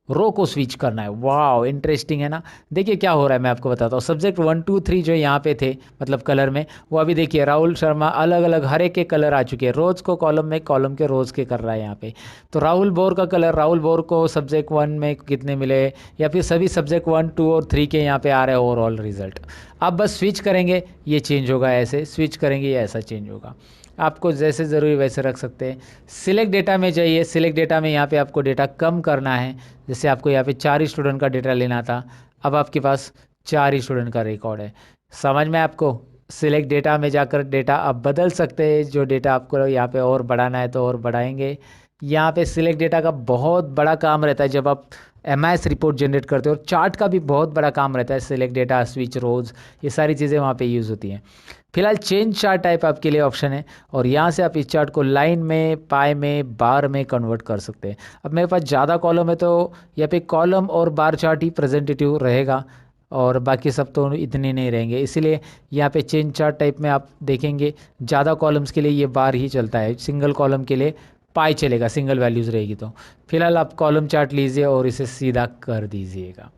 रो को स्विच करना है। वाह, इंटरेस्टिंग है ना। देखिए क्या हो रहा है, मैं आपको बताता हूँ। सब्जेक्ट 1 2 3 जो यहाँ पे थे, मतलब कलर में, वो अभी देखिए राहुल शर्मा अलग अलग हर एक के कलर आ चुके हैं। रोज़ को कॉलम में, कॉलम के रोज़ के कर रहा है यहाँ पे। तो राहुल बोर का कलर, राहुल बोर को सब्जेक्ट 1 में कितने मिले, या फिर सभी सब्जेक्ट 1 2 और 3 के यहाँ पे आ रहे हैं ओवरऑल रिजल्ट। अब बस स्विच करेंगे, ये चेंज होगा, ऐसे स्विच करेंगे ये ऐसा चेंज होगा। आपको जैसे ज़रूरी वैसे रख सकते हैं। सिलेक्ट डेटा में जाइए, सिलेक्ट डेटा में यहाँ पे आपको डेटा कम करना है। जैसे आपको यहाँ पे 4 स्टूडेंट का डेटा लेना था, अब आपके पास 4 स्टूडेंट का रिकॉर्ड है। समझ में आपको? सिलेक्ट डेटा में जाकर डेटा आप बदल सकते हैं। जो डेटा आपको यहाँ पे और बढ़ाना है तो और बढ़ाएंगे। यहाँ पे सिलेक्ट डेटा का बहुत बड़ा काम रहता है जब आप एमआईएस रिपोर्ट जनरेट करते हो। और चार्ट का भी बहुत बड़ा काम रहता है, सिलेक्ट डेटा, स्विच रोज, ये सारी चीज़ें वहाँ पे यूज़ होती हैं। फिलहाल चेंज चार्ट टाइप आपके लिए ऑप्शन है, और यहाँ से आप इस चार्ट को लाइन में, पाई में, बार में कन्वर्ट कर सकते हैं। अब मेरे पास ज़्यादा कॉलम है तो यहाँ पे कॉलम और बार चार्ट ही प्रेजेंटेटिव रहेगा, और बाकी सब तो इतने नहीं रहेंगे। इसीलिए यहाँ पे चेंज चार्ट टाइप में आप देखेंगे ज़्यादा कॉलम्स के लिए ये बार ही चलता है, सिंगल कॉलम के लिए पाई चलेगा, सिंगल वैल्यूज़ रहेगी। तो फिलहाल आप कॉलम चार्ट लीजिए और इसे सीधा कर दीजिएगा।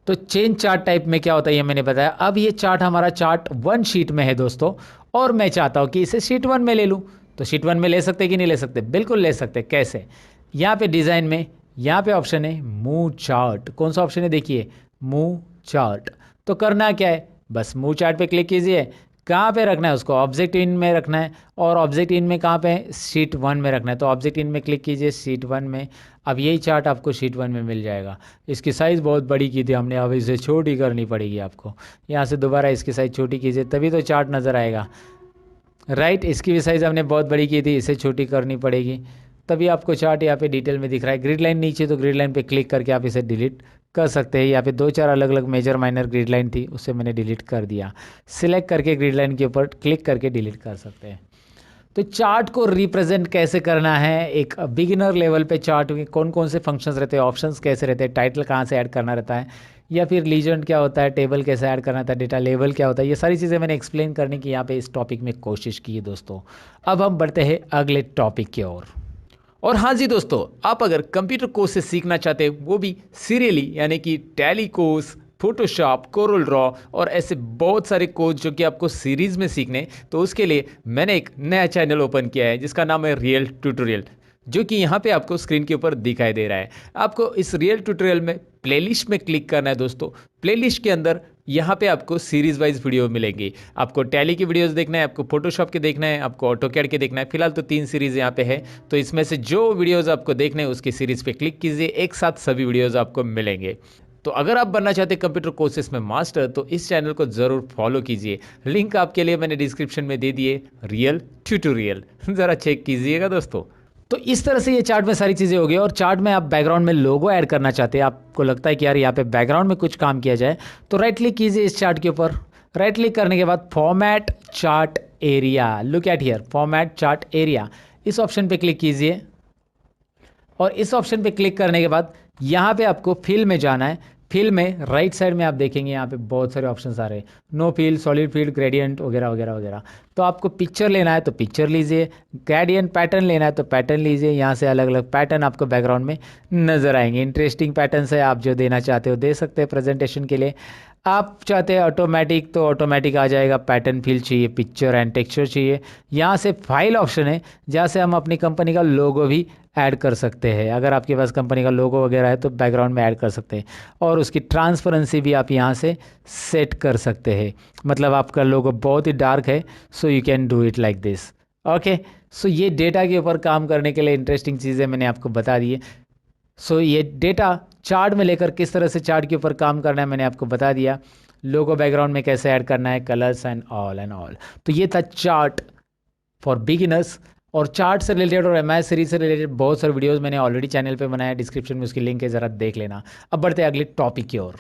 तो चेंज चार्ट टाइप में क्या होता है ये मैंने बताया। अब ये चार्ट हमारा चार्ट 1 शीट में है दोस्तों, और मैं चाहता हूँ कि इसे शीट 1 में ले लूँ। तो शीट 1 में ले सकते कि नहीं ले सकते? बिल्कुल ले सकते। कैसे? यहाँ पे डिज़ाइन में यहाँ पे ऑप्शन है मूव चार्ट। कौन सा ऑप्शन है? देखिए, मूव चार्ट। तो करना क्या है, बस मूव चार्ट पे क्लिक कीजिए। कहाँ पे रखना है उसको? ऑब्जेक्ट इन में रखना है, और ऑब्जेक्ट इन में कहाँ पे? शीट 1 में रखना है। तो ऑब्जेक्ट इन में क्लिक कीजिए, शीट 1 में। अब यही चार्ट आपको शीट 1 में मिल जाएगा। इसकी साइज़ बहुत बड़ी की थी हमने, अब इसे छोटी करनी पड़ेगी आपको। यहाँ से दोबारा इसकी साइज़ छोटी कीजिए, तभी तो चार्ट नज़र आएगा। राइट, इसकी भी साइज़ हमने बहुत बड़ी की थी, इसे छोटी करनी पड़ेगी, तभी आपको चार्ट यहाँ पे डिटेल में दिख रहा है। ग्रिड लाइन नीचे, तो ग्रिड लाइन पे क्लिक करके आप इसे डिलीट कर सकते हैं। यहाँ पे 2-4 अलग अलग मेजर माइनर ग्रिड लाइन थी, उसे मैंने डिलीट कर दिया। सिलेक्ट करके ग्रिड लाइन के ऊपर क्लिक करके डिलीट कर सकते हैं। तो चार्ट को रिप्रेजेंट कैसे करना है, एक बिगिनर लेवल पे चार्ट में कौन कौन से फंक्शंस रहते हैं, ऑप्शंस कैसे रहते हैं, टाइटल कहाँ से ऐड करना रहता है, या फिर लीजेंड क्या होता है, टेबल कैसे ऐड करना था, डेटा लेवल क्या होता है, ये सारी चीज़ें मैंने एक्सप्लेन करने की यहाँ पे इस टॉपिक में कोशिश की है दोस्तों। अब हम बढ़ते हैं अगले टॉपिक की ओर। और हाँ जी दोस्तों, आप अगर कंप्यूटर कोर्स से सीखना चाहते हैं, वो भी सीरियली, यानी कि tally course, Photoshop, Corel Draw और ऐसे बहुत सारे कोर्स जो कि आपको सीरीज़ में सीखने, तो उसके लिए मैंने एक नया चैनल ओपन किया है जिसका नाम है रियल ट्यूटोरियल, जो कि यहाँ पे आपको स्क्रीन के ऊपर दिखाई दे रहा है। आपको इस रियल ट्यूटोरियल में प्लेलिस्ट में क्लिक करना है दोस्तों। प्लेलिस्ट के अंदर यहाँ पे आपको सीरीज वाइज वीडियो मिलेंगी। आपको टैली की वीडियोस देखना है, आपको फोटोशॉप के देखना है, आपको ऑटोकैड के देखना है। फिलहाल तो 3 सीरीज यहाँ पे है, तो इसमें से जो वीडियोस आपको देखने हैं उसकी सीरीज पे क्लिक कीजिए, एक साथ सभी वीडियोस आपको मिलेंगे। तो अगर आप बनना चाहते हैं कंप्यूटर कोर्सेज में मास्टर, तो इस चैनल को ज़रूर फॉलो कीजिए। लिंक आपके लिए मैंने डिस्क्रिप्शन में दे दिए, रियल ट्यूटोरियल, ज़रा चेक कीजिएगा दोस्तों। तो इस तरह से ये चार्ट में सारी चीज़ें हो गई। और चार्ट में आप बैकग्राउंड में लोगो ऐड करना चाहते हैं, आपको लगता है कि यार यहाँ पे बैकग्राउंड में कुछ काम किया जाए, तो राइट क्लिक कीजिए इस चार्ट के ऊपर। राइट क्लिक करने के बाद format chart area, look at here, format chart area, इस ऑप्शन पे क्लिक कीजिए। और इस ऑप्शन पे क्लिक करने के बाद यहाँ पे आपको फिल में जाना है। फिल में राइट साइड में आप देखेंगे यहाँ पे बहुत सारे ऑप्शंस आ रहे हैं, no fill, solid fill, gradient वगैरह वगैरह वगैरह। तो आपको पिक्चर लेना है तो पिक्चर लीजिए, ग्रेडियंट पैटर्न लेना है तो पैटर्न लीजिए। यहाँ से अलग अलग पैटर्न आपको बैकग्राउंड में नज़र आएंगे। इंटरेस्टिंग पैटर्न है, आप जो देना चाहते हो दे सकते हैं प्रेजेंटेशन के लिए। आप चाहते हैं ऑटोमेटिक तो ऑटोमेटिक आ जाएगा। पैटर्न फिल चाहिए, पिक्चर एंड टेक्सचर चाहिए, यहाँ से फाइल ऑप्शन है जहाँ से हम अपनी कंपनी का लोगो भी ऐड कर सकते हैं। अगर आपके पास कंपनी का लोगो वगैरह है तो बैकग्राउंड में ऐड कर सकते हैं। और उसकी ट्रांसपेरेंसी भी आप यहाँ से सेट कर सकते हैं, मतलब आपका लोगो बहुत ही डार्क है, so you can do it like this. Okay, so ये डेटा के ऊपर काम करने के लिए इंटरेस्टिंग चीज़ें मैंने आपको बता दी है। सो ये डेटा चार्ट में लेकर किस तरह से चार्ट के ऊपर काम करना है मैंने आपको बता दिया। लोगो बैकग्राउंड में कैसे ऐड करना है, कलर्स एंड ऑल। तो ये था चार्ट फॉर बिगिनर्स। और चार्ट से रिलेटेड और एमआईएस सीरीज से रिलेटेड बहुत सारे वीडियोस मैंने ऑलरेडी चैनल पे बनाया है, डिस्क्रिप्शन में उसकी लिंक है, ज़रा देख लेना। अब बढ़ते हैं अगले टॉपिक की ओर।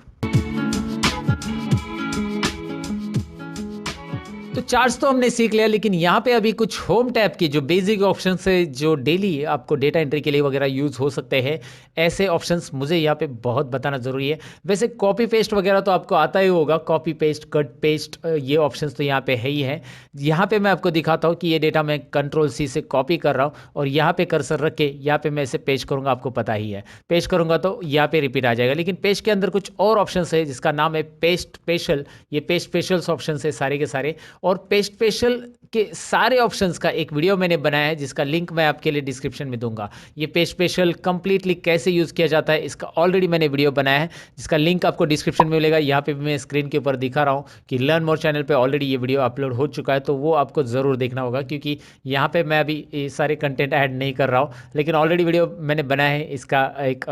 तो चार्ट्स तो हमने सीख लिया, लेकिन यहाँ पे अभी कुछ होम टैब की जो बेसिक ऑप्शन है जो डेली आपको डेटा एंट्री के लिए वगैरह यूज़ हो सकते हैं, ऐसे ऑप्शंस मुझे यहाँ पे बहुत बताना ज़रूरी है। वैसे कॉपी पेस्ट वगैरह तो आपको आता ही होगा, कॉपी पेस्ट, कट पेस्ट, ये ऑप्शंस तो यहाँ पे है ही है। यहाँ पे मैं आपको दिखाता हूँ कि ये डेटा मैं Ctrl+C से कॉपी कर रहा हूँ और यहाँ पे कर्सर रख के यहाँ पे मैं इसे पेस्ट करूँगा, आपको पता ही है। पेस्ट करूँगा तो यहाँ पे रिपीट आ जाएगा, लेकिन पेस्ट के अंदर कुछ और ऑप्शंस है जिसका नाम है पेस्ट स्पेशल। ये पेस्ट स्पेशल्स ऑप्शन है सारे के सारे, और पेस्ट स्पेशल के सारे ऑप्शंस का एक वीडियो मैंने बनाया है जिसका लिंक मैं आपके लिए डिस्क्रिप्शन में दूंगा। ये पेस्ट स्पेशल कंप्लीटली कैसे यूज़ किया जाता है इसका ऑलरेडी मैंने वीडियो बनाया है, जिसका लिंक आपको डिस्क्रिप्शन में मिलेगा। यहाँ पे भी मैं स्क्रीन के ऊपर दिखा रहा हूँ कि लर्न मोर चैनल पे ऑलरेडी ये वीडियो अपलोड हो चुका है, तो वो आपको ज़रूर देखना होगा, क्योंकि यहाँ पे मैं अभी ये सारे कंटेंट ऐड नहीं कर रहा हूँ, लेकिन ऑलरेडी वीडियो मैंने बनाया है, इसका एक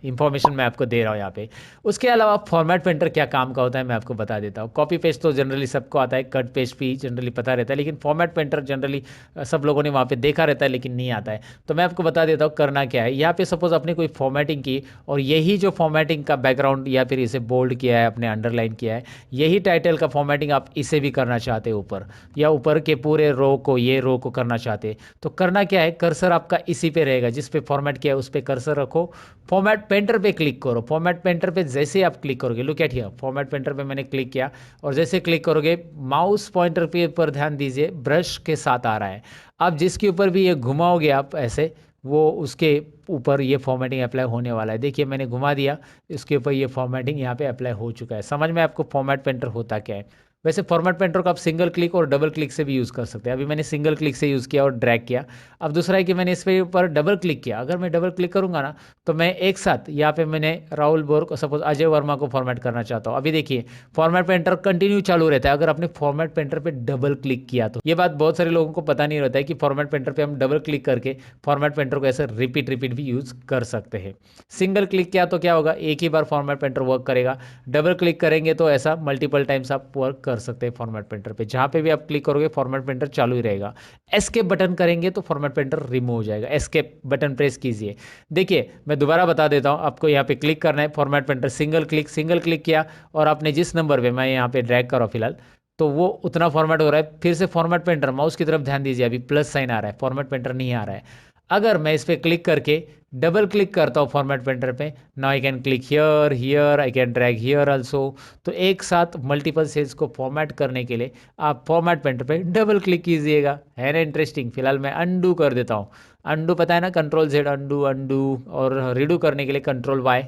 इंफॉर्मेशन मैं आपको दे रहा हूँ यहाँ पे। उसके अलावा फॉर्मेट पेंटर क्या काम का होता है मैं आपको बता देता हूँ। कॉपी पेस्ट तो जनरली सबको आता है, कट पेस्ट भी जनरली पता रहता है, लेकिन फॉर्मेट पेंटर जनरली सब लोगों ने वहाँ पे देखा रहता है लेकिन नहीं आता है। तो मैं आपको बता देता हूँ करना क्या है। यहाँ पे सपोज आपने कोई फॉर्मेटिंग की और यही जो फॉर्मेटिंग का बैकग्राउंड या फिर इसे बोल्ड किया है, आपने अंडरलाइन किया है, यही टाइटल का फॉर्मेटिंग आप इसे भी करना चाहते हैं ऊपर, या ऊपर के पूरे रो को, ये रो को करना चाहते हैं, तो करना क्या है, कर्सर आपका इसी पे रहेगा, जिस पे फॉर्मेट किया है उस पे कर्सर रखो, फॉर्मेट पेंटर पे क्लिक करो। फॉर्मेट पेंटर पे जैसे ही आप क्लिक करोगे, look at here, format painter पे मैंने क्लिक किया और जैसे क्लिक करोगे माउस पॉइंटर पे पर ध्यान दीजिए, ब्रश के साथ आ रहा है। आप जिसके ऊपर भी ये घुमाओगे आप ऐसे, वो उसके ऊपर ये फॉर्मेटिंग अप्लाई होने वाला है। देखिए मैंने घुमा दिया, इसके ऊपर ये फॉर्मेटिंग यहाँ पे अप्लाई हो चुका है। समझ में आपको फॉर्मेट पेंटर होता क्या है। वैसे फॉर्मेट पेंटर को आप सिंगल क्लिक और डबल क्लिक से भी यूज़ कर सकते हैं। अभी मैंने सिंगल क्लिक से यूज़ किया और ड्रैग किया। अब दूसरा है कि मैंने इस पे ऊपर डबल क्लिक किया। अगर मैं डबल क्लिक करूंगा ना, तो मैं एक साथ यहाँ पे मैंने राहुल बोर को, सपोज अजय वर्मा को फॉर्मेट करना चाहता हूँ। अभी देखिए फॉर्मेट पेंटर कंटिन्यू चालू रहता है अगर आपने फॉर्मेट पेंटर पे डबल क्लिक किया तो। ये बात बहुत सारे लोगों को पता नहीं रहता है कि फॉर्मेट पेंटर पे हम डबल क्लिक करके फॉर्मेट पेंटर को ऐसे रिपीट भी यूज़ कर सकते हैं। सिंगल क्लिक किया तो क्या होगा, एक ही बार फॉर्मेट पेंटर वर्क करेगा। डबल क्लिक करेंगे तो ऐसा मल्टीपल टाइम्स आप वर्क कर सकते हैं फॉर्मेट पेंटर पे। जहाँ पे भी आप क्लिक करोगे फॉर्मेट पेंटर चालू ही रहेगा। एस्केप बटन करेंगे तो फॉर्मेट पेंटर रिमूव हो जाएगा। एस्केप बटन प्रेस कीजिए। देखिए मैं दोबारा बता देता हूँ, आपको यहाँ पे क्लिक करना है, फॉर्मेट पेंटर सिंगल क्लिक किया और आपने जिस नंबर पे, मैं यहाँ पे ड्रैग कर रहा हूँ फिलहाल, तो वो उतना फॉर्मेट हो रहा है। फिर से फॉर्मेट पेंटर, माउस की तरफ ध्यान दीजिए, अभी प्लस साइन आ रहा है, फॉर्मेट पेंटर नहीं आ रहा है। अगर मैं इस पर क्लिक करके डबल क्लिक करता हूँ फॉर्मेट पेंटर पे, now I can click here, here I can drag here also. तो एक साथ मल्टीपल सेल्स को फॉर्मेट करने के लिए आप फॉर्मेट पेंटर पे डबल क्लिक कीजिएगा। है ना इंटरेस्टिंग। फिलहाल मैं अंडू कर देता हूँ। अंडू पता है ना, Ctrl+Z अंडू, अंडू, और रीडू करने के लिए Ctrl+Y,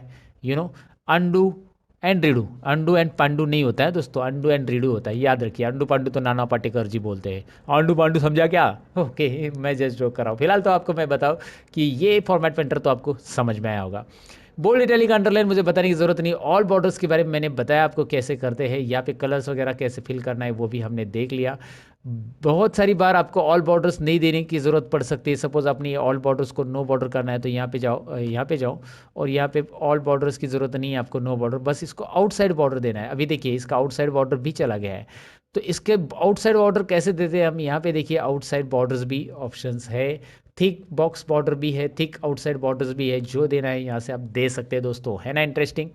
undo and redo. Undo and Pandu नहीं होता है दोस्तों, अंडू एंड रीडू होता है, याद रखिए। अंडू पांडू तो नाना पाटेकर जी बोलते हैं, अंडू पांडू समझा क्या। ओके मैं जस्ट जोक कर रहा हूँ। फिलहाल तो आपको मैं बताऊँ कि ये फॉर्मेट पेंटर तो आपको समझ में आया होगा। बोल्ड इटैलिक अंडरलाइन मुझे बताने की ज़रूरत नहीं। ऑल बॉर्डर्स के बारे में मैंने बताया आपको कैसे करते हैं। यहाँ पे कलर्स वगैरह कैसे फिल करना है वो भी हमने देख लिया। बहुत सारी बार आपको ऑल बॉर्डर्स नहीं देने की ज़रूरत पड़ सकती है। सपोज आपने ऑल बॉर्डर्स को नो बॉर्डर करना है तो यहाँ पे जाओ, यहाँ पे जाओ, और यहाँ पे ऑल बॉर्डर्स की ज़रूरत नहीं है आपको, नो बॉर्डर, बस इसको आउटसाइड बॉर्डर देना है। अभी देखिए इसका आउटसाइड बॉर्डर भी चला गया है। तो इसके आउटसाइड बॉर्डर कैसे देते हैं हम, यहाँ पे देखिए आउटसाइड बॉर्डर्स भी ऑप्शंस है, थिक बॉक्स बॉर्डर भी है, थिक आउटसाइड बॉर्डर्स भी है। जो देना है यहाँ से आप दे सकते हैं दोस्तों। है ना इंटरेस्टिंग।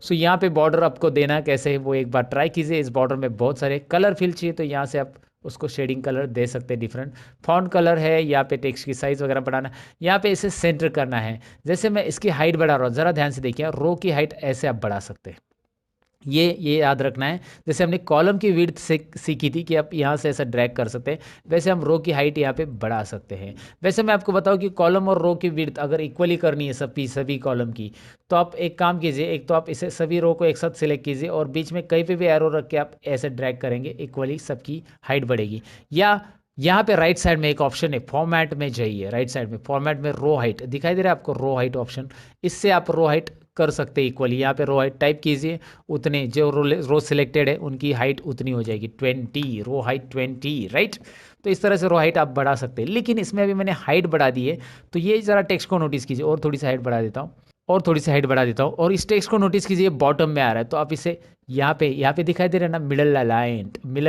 सो यहाँ पे बॉर्डर आपको देना कैसे है वो एक बार ट्राई कीजिए। इस बॉर्डर में बहुत सारे कलर फिल चाहिए तो यहाँ से आप उसको शेडिंग कलर दे सकते हैं डिफरेंट। फॉन्ट कलर है, यहाँ पे टेक्स्ट की साइज़ वगैरह बढ़ाना, यहाँ पे इसे सेंटर करना है। जैसे मैं इसकी हाइट बढ़ा रहा हूँ, ज़रा ध्यान से देखिए, रो की हाइट ऐसे आप बढ़ा सकते हैं। ये याद रखना है। जैसे हमने कॉलम की विड्थ से सीखी थी कि आप यहाँ से ऐसा ड्रैग कर सकते हैं, वैसे हम रो की हाइट यहाँ पे बढ़ा सकते हैं। वैसे मैं आपको बताऊँ कि कॉलम और रो की विड्थ अगर इक्वली करनी है सभी कॉलम की, तो आप एक काम कीजिए, एक तो आप इसे सभी रो को एक साथ सिलेक्ट कीजिए और बीच में कहीं पे भी एरो रख के आप ऐसे ड्रैग करेंगे, इक्वली सबकी हाइट बढ़ेगी। या यहाँ पे राइट साइड में एक ऑप्शन है, फॉर्मेट में जाइए, राइट साइड में फॉर्मेट में रो हाइट दिखाई दे रहा है आपको, रो हाइट ऑप्शन, इससे आप रो हाइट कर सकते हैं इक्वली। यहाँ पे रो हाइट टाइप कीजिए, उतने जो रो सिलेक्टेड है उनकी हाइट उतनी हो जाएगी, 20, रो हाइट 20, राइट। तो इस तरह से रो हाइट आप बढ़ा सकते हैं। लेकिन इसमें अभी मैंने हाइट बढ़ा दी है, तो ये ज़रा टेक्स्ट को नोटिस कीजिए, और थोड़ी सी हाइट बढ़ा देता हूँ, और थोड़ी सी हाइट बढ़ा देता हूँ, और इस टेक्स्ट को नोटिस कीजिए बॉटम में आ रहा है। तो आप इसे यहाँ पे दिखाई दे रहा है ना, मिडल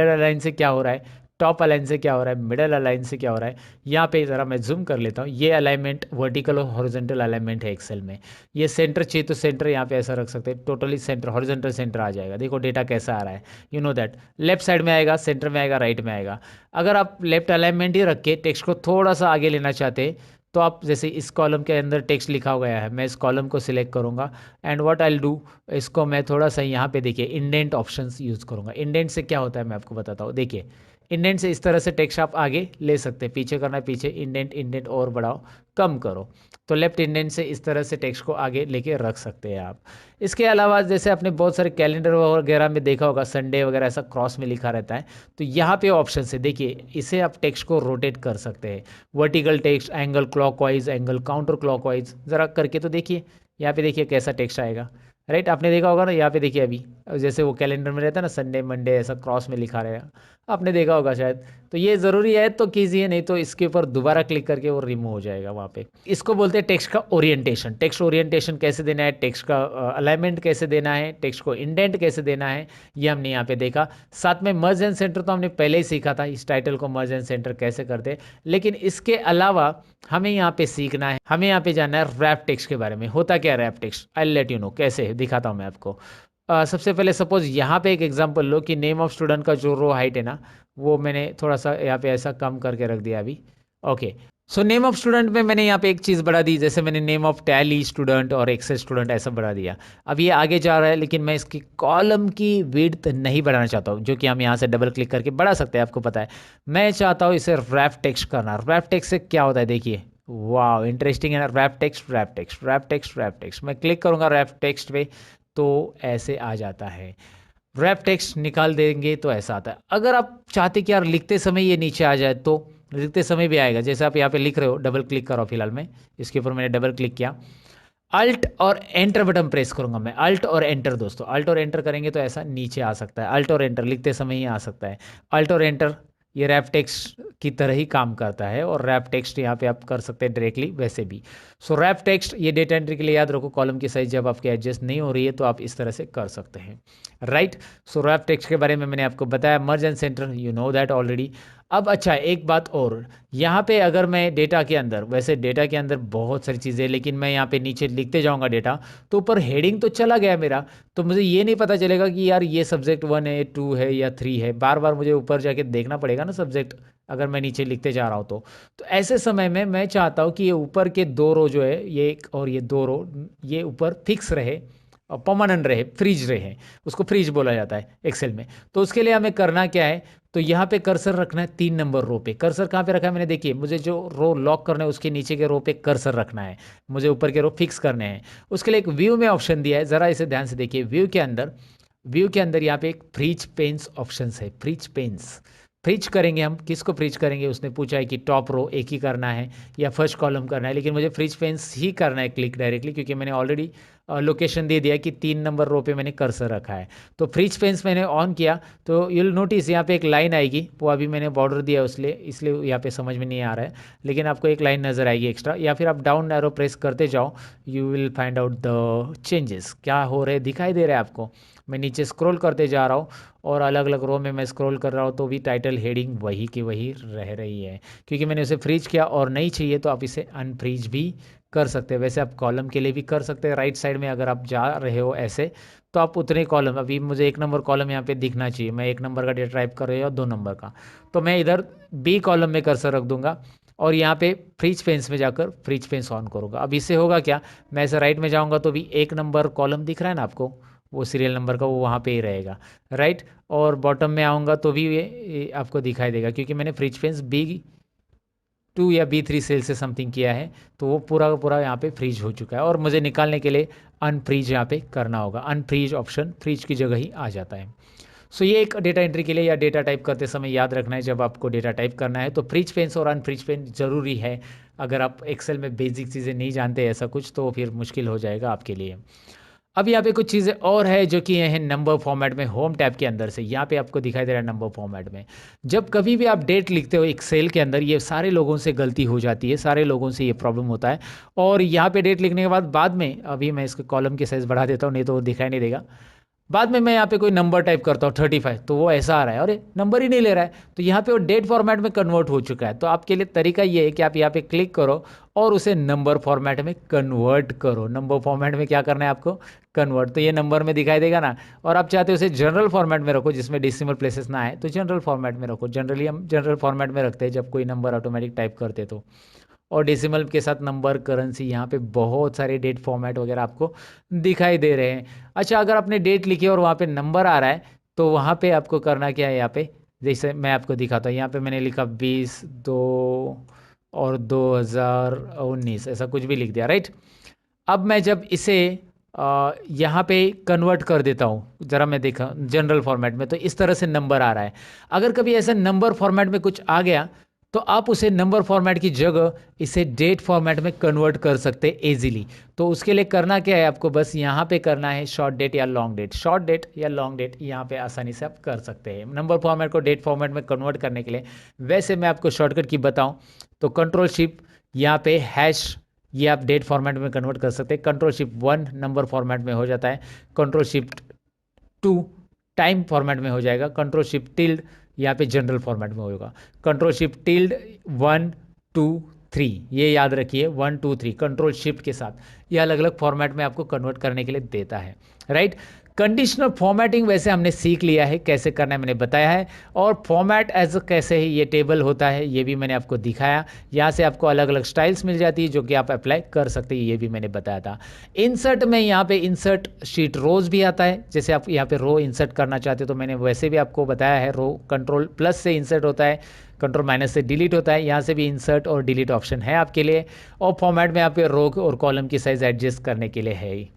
अलाइन से क्या हो रहा है, टॉप अलाइन से क्या हो रहा है, मिडल अलाइन से क्या हो रहा है। यहाँ पे ज़रा मैं जूम कर लेता हूँ, ये अलाइनमेंट वर्टिकल और हॉरिजॉन्टल अलाइनमेंट है एक्सेल में। ये सेंटर चाहिए तो सेंटर यहाँ पे ऐसा रख सकते हैं, टोटली सेंटर हॉरिजॉन्टल सेंटर आ जाएगा। देखो डेटा कैसा आ रहा है, you know that left side में आएगा, सेंटर में आएगा, राइट में आएगा। अगर आप लेफ्ट अलाइनमेंट ही रख के टेक्स्ट को थोड़ा सा आगे लेना चाहते हैं तो आप जैसे इस कॉलम के अंदर टेक्स्ट लिखा गया है, मैं इस कॉलम को सिलेक्ट करूँगा एंड व्हाट आई डू, इसको मैं थोड़ा सा यहाँ पे देखिए इंडेंट ऑप्शंस यूज़ करूँगा। इंडेंट से क्या होता है मैं आपको बताता हूँ। देखिए इंडेंट से इस तरह से टेक्स्ट आप आगे ले सकते हैं, पीछे करना है पीछे, इंडेंट इंडेंट और बढ़ाओ कम करो, तो लेफ्ट इंडेंट से इस तरह से टेक्स्ट को आगे लेके रख सकते हैं आप। इसके अलावा जैसे आपने बहुत सारे कैलेंडर वगैरह में देखा होगा, संडे वगैरह ऐसा क्रॉस में लिखा रहता है, तो यहाँ पे ऑप्शन है देखिए, इसे आप टेक्स्ट को रोटेट कर सकते हैं। Vertical text, angle clockwise, angle counter clockwise, ज़रा करके तो देखिए। यहाँ पे देखिए कैसा टेक्स्ट आएगा, राइट। आपने देखा होगा ना, यहाँ पे देखिए अभी जैसे वो कैलेंडर में रहता है ना, संडे मंडे ऐसा क्रॉस में लिखा रहेगा, आपने देखा होगा शायद। तो ये ज़रूरी है तो कीजिए, नहीं तो इसके ऊपर दोबारा क्लिक करके वो रिमूव हो जाएगा वहाँ पे। इसको बोलते हैं टेक्स्ट का ओरिएंटेशन। टेक्स्ट ओरिएंटेशन कैसे देना है, टेक्स्ट का अलाइनमेंट कैसे देना है, टेक्स्ट को इंडेंट कैसे देना है, ये हमने यहाँ पे देखा। साथ में मर्ज एंड सेंटर तो हमने पहले ही सीखा था, इस टाइटल को मर्ज एंड सेंटर कैसे करते हैं। लेकिन इसके अलावा हमें यहाँ पे सीखना है, हमें यहाँ पे जानना है रैप टेक्स्ट के बारे में। होता क्या wrap text, I let you know कैसे, दिखाता हूँ मैं आपको। सबसे पहले सपोज यहाँ पे एक एग्जांपल लो कि नेम ऑफ स्टूडेंट का जो रो हाइट है ना, वो मैंने थोड़ा सा यहाँ पे ऐसा कम करके रख दिया अभी। Okay, so name of student में मैंने यहाँ पे एक चीज़ बढ़ा दी, जैसे मैंने नेम ऑफ टैली स्टूडेंट और एक्सेल स्टूडेंट ऐसा बढ़ा दिया। अब ये आगे जा रहा है, लेकिन मैं इसकी कॉलम की विड्थ नहीं बढ़ाना चाहता हूँ, जो कि हम यहाँ से डबल क्लिक करके बढ़ा सकते हैं, आपको पता है। मैं चाहता हूँ इसे रैप टेक्स्ट करना। रैप टेक्स्ट से क्या होता है देखिए, वाह इंटरेस्टिंग है ना। Wrap text wrap text wrap text wrap text, मैं क्लिक करूँगा रैप टेक्स्ट पे तो ऐसे आ जाता है। रैप टेक्स्ट निकाल देंगे तो ऐसा आता है। अगर आप चाहते कि यार लिखते समय ये नीचे आ जाए तो लिखते समय भी आएगा। जैसे आप यहाँ पे लिख रहे हो, डबल क्लिक करो, फिलहाल मैं इसके ऊपर मैंने डबल क्लिक किया, अल्ट और एंटर बटन प्रेस करूंगा मैं, अल्ट और एंटर दोस्तों, अल्ट और एंटर करेंगे तो ऐसा नीचे आ सकता है। अल्ट और एंटर लिखते समय ही आ सकता है। अल्ट और एंटर ये रैप टेक्स्ट की तरह ही काम करता है, और रैप टेक्स्ट यहाँ पे आप कर सकते हैं डायरेक्टली वैसे भी। सो रैप टेक्स्ट ये डेटा एंट्री के लिए याद रखो, कॉलम की साइज जब आपके एडजस्ट नहीं हो रही है तो आप इस तरह से कर सकते हैं, राइट। सो रैप टेक्स्ट के बारे में मैंने आपको बताया, मर्ज and centre you know that already. अब अच्छा एक बात और, यहाँ पे अगर मैं डेटा के अंदर, वैसे डेटा के अंदर बहुत सारी चीज़ें, लेकिन मैं यहाँ पे नीचे लिखते जाऊँगा डेटा, तो ऊपर हेडिंग तो चला गया मेरा, तो मुझे ये नहीं पता चलेगा कि यार ये सब्जेक्ट 1 है, 2 है या 3 है। बार बार मुझे ऊपर जाके देखना पड़ेगा ना सब्जेक्ट, अगर मैं नीचे लिखते जा रहा हूँ तो ऐसे समय में मैं चाहता हूँ कि ये ऊपर के 2 रो जो है, ये एक और ये 2 रो, ये ऊपर फिक्स रहे और परमानेंट रहे, फ्रीज रहे। उसको फ्रीज बोला जाता है एक्सेल में। तो उसके लिए हमें करना क्या है, तो यहाँ पे कर्सर रखना है 3 नंबर रो पे। कर्सर कहाँ पे रखा है मैंने, देखिए मुझे जो रो लॉक करना है उसके नीचे के रो पे कर्सर रखना है, मुझे ऊपर के रो फिक्स करने हैं। उसके लिए एक व्यू में ऑप्शन दिया है, ज़रा इसे ध्यान से देखिए। व्यू के अंदर यहाँ पे एक फ्रीज पेन्स ऑप्शन है, फ्रीज पेन्स। फ्रीज करेंगे हम, किसको फ्रीज करेंगे, उसने पूछा है कि टॉप रो एक ही करना है या फर्स्ट कॉलम करना है, लेकिन मुझे फ्रीज पेन्स ही करना है क्लिक डायरेक्टली, क्योंकि मैंने ऑलरेडी लोकेशन दे दिया कि 3 नंबर रो पे मैंने कर्सर रखा है। तो फ्रीज पेन्स मैंने ऑन किया तो यू विल नोटिस यहाँ पे एक लाइन आएगी, वो अभी मैंने बॉर्डर दिया इसलिए यहाँ पे समझ में नहीं आ रहा है, लेकिन आपको एक लाइन नज़र आएगी एक्स्ट्रा, या फिर आप डाउन एरो प्रेस करते जाओ, you will find out the changes क्या हो रहे दिखाई दे रहे हैं आपको। मैं नीचे स्क्रॉल करते जा रहा हूँ और अलग अलग रो में मैं स्क्रॉल कर रहा हूँ तो भी टाइटल हेडिंग वही की वही रह रही है, क्योंकि मैंने उसे फ्रीज किया। और नहीं चाहिए तो आप इसे अनफ्रीज भी कर सकते हैं। वैसे आप कॉलम के लिए भी कर सकते हैं, राइट साइड में अगर आप जा रहे हो ऐसे तो आप उतने कॉलम, अभी मुझे 1 नंबर कॉलम यहाँ पे दिखना चाहिए, मैं 1 नंबर का डेटा टाइप कर रही हूँ या 2 नंबर का, तो मैं इधर बी कॉलम में कर्सर रख दूंगा और यहाँ पे फ्रीज पेन्स में जाकर फ्रीज पेन्स ऑन करूँगा। अब इससे होगा क्या, मैं ऐसे राइट में जाऊँगा तो भी 1 नंबर कॉलम दिख रहा है ना आपको, वो सीरियल नंबर का वो वहाँ पे ही रहेगा, राइट। और बॉटम में आऊँगा तो भी ये आपको दिखाई देगा, क्योंकि मैंने फ्रीज पेन्स B2 या B3 सेल से समथिंग किया है, तो वो पूरा का पूरा यहाँ पे फ्रीज हो चुका है। और मुझे निकालने के लिए अनफ्रीज यहाँ पे करना होगा, अनफ्रीज ऑप्शन फ्रीज की जगह ही आ जाता है। सो ये एक डेटा एंट्री के लिए या डेटा टाइप करते समय याद रखना है, जब आपको डेटा टाइप करना है तो फ्रीज पेन्स और अनफ्रीज पेन ज़रूरी है। अगर आप एक्सेल में बेसिक चीज़ें नहीं जानते ऐसा कुछ, तो फिर मुश्किल हो जाएगा आपके लिए। अब यहाँ पे कुछ चीज़ें और है जो कि हैं नंबर फॉर्मेट में, होम टैब के अंदर से यहाँ पे आपको दिखाई दे रहा है नंबर फॉर्मेट में। जब कभी भी आप डेट लिखते हो एक्सेल के अंदर, ये सारे लोगों से गलती हो जाती है, सारे लोगों से ये प्रॉब्लम होता है। और यहाँ पे डेट लिखने के बाद में, अभी मैं इसके कॉलम की साइज़ बढ़ा देता हूँ नहीं तो वो दिखाई नहीं देगा, बाद में मैं यहाँ पे कोई नंबर टाइप करता हूँ 35, तो वो ऐसा आ रहा है, अरे नंबर ही नहीं ले रहा है, तो यहाँ पे वो डेट फॉर्मेट में कन्वर्ट हो चुका है। तो आपके लिए तरीका ये है कि आप यहाँ पे क्लिक करो और उसे नंबर फॉर्मेट में कन्वर्ट करो। नंबर फॉर्मेट में क्या करना है आपको, कन्वर्ट, तो ये नंबर में दिखाई देगा ना। और आप चाहते हो उसे जनरल फॉर्मेट में रखो जिसमें डेसिमल प्लेसेस ना आए, तो जनरल फॉर्मेट में रखो। जनरली हम जनरल फॉर्मेट में रखते हैं जब कोई नंबर ऑटोमेटिक टाइप करते तो। और डेसिमल के साथ नंबर, करेंसी, यहाँ पे बहुत सारे डेट फॉर्मेट वगैरह आपको दिखाई दे रहे हैं। अच्छा, अगर आपने डेट लिखी और वहाँ पे नंबर आ रहा है तो वहाँ पे आपको करना क्या है, यहाँ पे जैसे मैं आपको दिखाता हूँ, यहाँ पे मैंने लिखा 20/2 और 2019, ऐसा कुछ भी लिख दिया, राइट। अब मैं जब इसे यहाँ पे कन्वर्ट कर देता हूँ, ज़रा मैं देखा जनरल फॉर्मेट में, तो इस तरह से नंबर आ रहा है। अगर कभी ऐसा नंबर फॉर्मेट में कुछ आ गया तो आप उसे नंबर फॉर्मेट की जगह इसे डेट फॉर्मेट में कन्वर्ट कर सकते हैं इजीली। तो उसके लिए करना क्या है, आपको बस यहाँ पे करना है शॉर्ट डेट या लॉन्ग डेट। शॉर्ट डेट या लॉन्ग डेट यहाँ पे आसानी से आप कर सकते हैं नंबर फॉर्मेट को डेट फॉर्मेट में कन्वर्ट करने के लिए। वैसे मैं आपको शॉर्टकट की बताऊँ तो कंट्रोल शिफ्ट यहाँ पे हैश, ये आप डेट फॉर्मेट में कन्वर्ट कर सकते हैं। कंट्रोल शिफ्ट 1 नंबर फॉर्मेट में हो जाता है, कंट्रोल शिफ्ट 2 टाइम फॉर्मेट में हो जाएगा, कंट्रोल शिफ्ट टिल्ड यहाँ पे जनरल फॉर्मेट में होगा, कंट्रोल शिफ्ट टिल्ड 1 2 3, ये याद रखिए 1 2 3 कंट्रोल शिफ्ट के साथ ये अलग अलग फॉर्मेट में आपको कन्वर्ट करने के लिए देता है, राइट। कंडीशनल फॉर्मेटिंग वैसे हमने सीख लिया है कैसे करना है, मैंने बताया है। और फॉर्मेट एज कैसे ही ये टेबल होता है ये भी मैंने आपको दिखाया। यहाँ से आपको अलग अलग स्टाइल्स मिल जाती है जो कि आप अप्लाई कर सकते हैं, ये भी मैंने बताया था। इंसर्ट में यहाँ पे इंसर्ट शीट रोज भी आता है, जैसे आप यहाँ पे रो इंसर्ट करना चाहते हो तो मैंने वैसे भी आपको बताया है। रो कंट्रोल प्लस से इंसर्ट होता है, कंट्रोल माइनस से डिलीट होता है। यहाँ से भी इंसर्ट और डिलीट ऑप्शन है आपके लिए। और फॉर्मेट में आपके रो और कॉलम की साइज एडजस्ट करने के लिए है ही।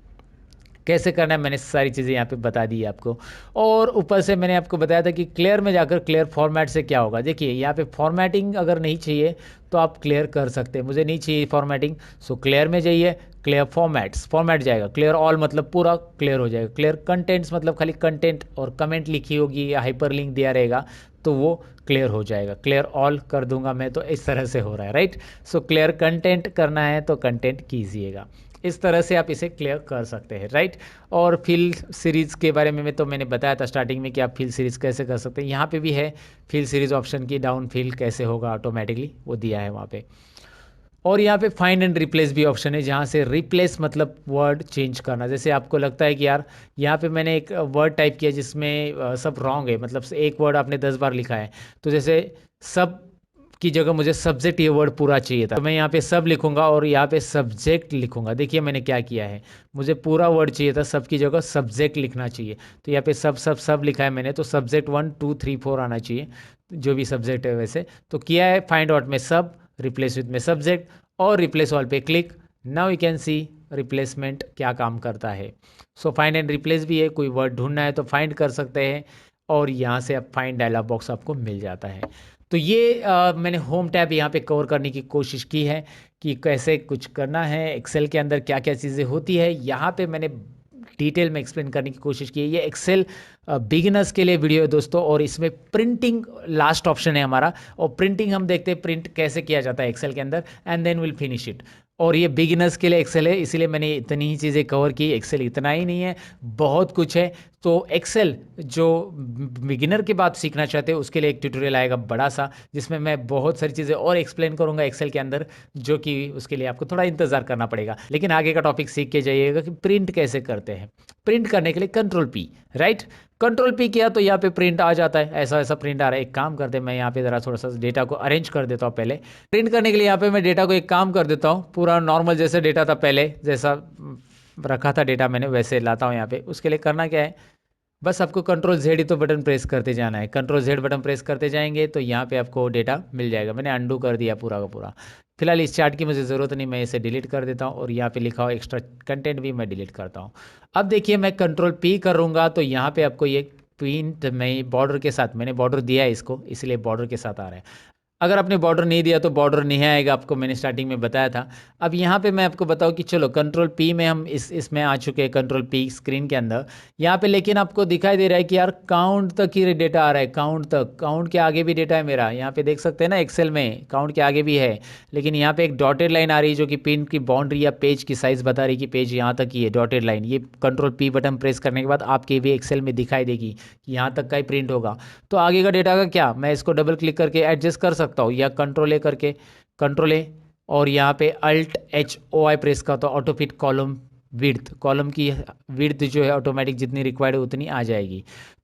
कैसे करना है मैंने सारी चीज़ें यहाँ पे बता दी है आपको। और ऊपर से मैंने आपको बताया था कि क्लियर में जाकर क्लियर फॉर्मेट से क्या होगा। देखिए यहाँ पे फॉर्मेटिंग अगर नहीं चाहिए तो आप क्लियर कर सकते हैं, मुझे नहीं चाहिए फॉर्मेटिंग, सो क्लियर में जाइए, क्लियर फॉर्मेट्स, फॉर्मेट जाएगा। क्लियर ऑल मतलब पूरा क्लियर हो जाएगा। क्लियर कंटेंट्स मतलब खाली कंटेंट और कमेंट लिखी होगी या हाइपर लिंक दिया रहेगा तो वो क्लियर हो जाएगा। क्लियर ऑल कर दूंगा मैं तो इस तरह से हो रहा है, राइट। सो क्लियर कंटेंट करना है तो कंटेंट कीजिएगा, इस तरह से आप इसे क्लियर कर सकते हैं, राइट। और फिल सीरीज़ के बारे में तो मैंने बताया था स्टार्टिंग में कि आप फिल सीरीज़ कैसे कर सकते हैं। यहाँ पे भी है फिल सीरीज़ ऑप्शन की, डाउन फिल कैसे होगा ऑटोमेटिकली वो दिया है वहाँ पे। और यहाँ पे फाइंड एंड रिप्लेस भी ऑप्शन है, जहाँ से रिप्लेस मतलब वर्ड चेंज करना। जैसे आपको लगता है कि यार यहाँ पे मैंने एक वर्ड टाइप किया जिसमें सब रॉन्ग है, मतलब एक वर्ड आपने 10 बार लिखा है, तो जैसे सब की जगह मुझे सब्जेक्ट ये वर्ड पूरा चाहिए था, तो मैं यहाँ पे सब लिखूंगा और यहाँ पे सब्जेक्ट लिखूंगा। देखिए मैंने क्या किया है, मुझे पूरा वर्ड चाहिए था, सब की जगह सब्जेक्ट लिखना चाहिए, तो यहाँ पे सब सब सब लिखा है मैंने, तो सब्जेक्ट 1 2 3 4 आना चाहिए, जो भी सब्जेक्ट है वैसे। तो किया है फाइंड आउट में सब, रिप्लेस विथ में सब्जेक्ट, और रिप्लेस ऑल पे click. Now you can see replacement क्या काम करता है। सो फाइंड एंड रिप्लेस भी है, कोई वर्ड ढूंढना है तो फाइंड कर सकते हैं, और यहाँ से आप फाइंड डायलॉग बॉक्स आपको मिल जाता है। तो ये मैंने होम टैब यहाँ पे कवर करने की कोशिश की है कि कैसे कुछ करना है, एक्सेल के अंदर क्या क्या चीज़ें होती है, यहाँ पे मैंने डिटेल में एक्सप्लेन करने की कोशिश की है। ये एक्सेल बिगिनर्स के लिए वीडियो है दोस्तों, और इसमें प्रिंटिंग लास्ट ऑप्शन है हमारा, और प्रिंटिंग हम देखते हैं प्रिंट कैसे किया जाता है एक्सेल के अंदर, and then will finish it. और ये बिगिनर्स के लिए एक्सेल है, इसीलिए मैंने इतनी ही चीज़ें कवर की। एक्सेल इतना ही नहीं है, बहुत कुछ है। तो एक्सेल जो बिगिनर के बाद सीखना चाहते हैं उसके लिए एक ट्यूटोरियल आएगा बड़ा सा, जिसमें मैं बहुत सारी चीज़ें और एक्सप्लेन करूंगा एक्सेल के अंदर, जो कि उसके लिए आपको थोड़ा इंतज़ार करना पड़ेगा। लेकिन आगे का टॉपिक सीख के जाइएगा कि प्रिंट कैसे करते हैं। प्रिंट करने के लिए control P, right, control P किया तो यहाँ पे प्रिंट आ जाता है, ऐसा ऐसा प्रिंट आ रहा है। एक काम करते हैं, मैं यहाँ पे ज़रा थोड़ा सा डेटा को अरेंज कर देता हूँ। पहले प्रिंट करने के लिए यहाँ पे मैं डेटा को एक काम कर देता हूँ, पूरा नॉर्मल जैसे डेटा था पहले, जैसा रखा था डेटा मैंने वैसे लाता हूँ यहाँ पे। उसके लिए करना क्या है, बस आपको कंट्रोल जेड ही तो बटन प्रेस करते जाना है। कंट्रोल जेड बटन प्रेस करते जाएंगे तो यहाँ पे आपको डेटा मिल जाएगा। मैंने अंडू कर दिया पूरा का पूरा। फिलहाल इस चार्ट की मुझे ज़रूरत नहीं, मैं इसे डिलीट कर देता हूँ, और यहाँ पे लिखा हुआ एक्स्ट्रा कंटेंट भी मैं डिलीट करता हूँ। अब देखिए मैं कंट्रोल पी करूँगा तो यहाँ पे आपको ये प्रिंट में बॉर्डर के साथ, मैंने बॉर्डर दिया है इसको, इसलिए बॉर्डर के साथ आ रहा है। अगर आपने बॉर्डर नहीं दिया तो बॉर्डर नहीं आएगा, आपको मैंने स्टार्टिंग में बताया था। अब यहाँ पे मैं आपको बताऊँ कि चलो कंट्रोल पी में हम इसमें आ चुके हैं, कंट्रोल पी स्क्रीन के अंदर यहाँ पे। लेकिन आपको दिखाई दे रहा है कि यार काउंट तक ही डेटा आ रहा है, काउंट तक, काउंट के आगे भी डेटा है मेरा। यहाँ पे देख सकते हैं ना, एक्सेल में काउंट के आगे भी है, लेकिन यहाँ पे एक डॉटेड लाइन आ रही है जो कि पिन की बाउंड्री या पेज की साइज़ बता रही है कि पेज यहाँ तक ही है, डॉटेड लाइन। ये कंट्रोल पी बटन प्रेस करने के बाद आपके भी एक्सेल में दिखाई देगी कि यहाँ तक का ही प्रिंट होगा। तो आगे का डेटा का क्या, मैं इसको डबल क्लिक करके एडजस्ट कर सकता हूँ, या कंट्रोल ए करके, कंट्रोल ए और यहाँ पे alt H O I press का, तो auto fit column width, column की विड्थ जो है ऑटोमेटिक जितनी रिक्वायर्ड है उतनी आ जाएगी।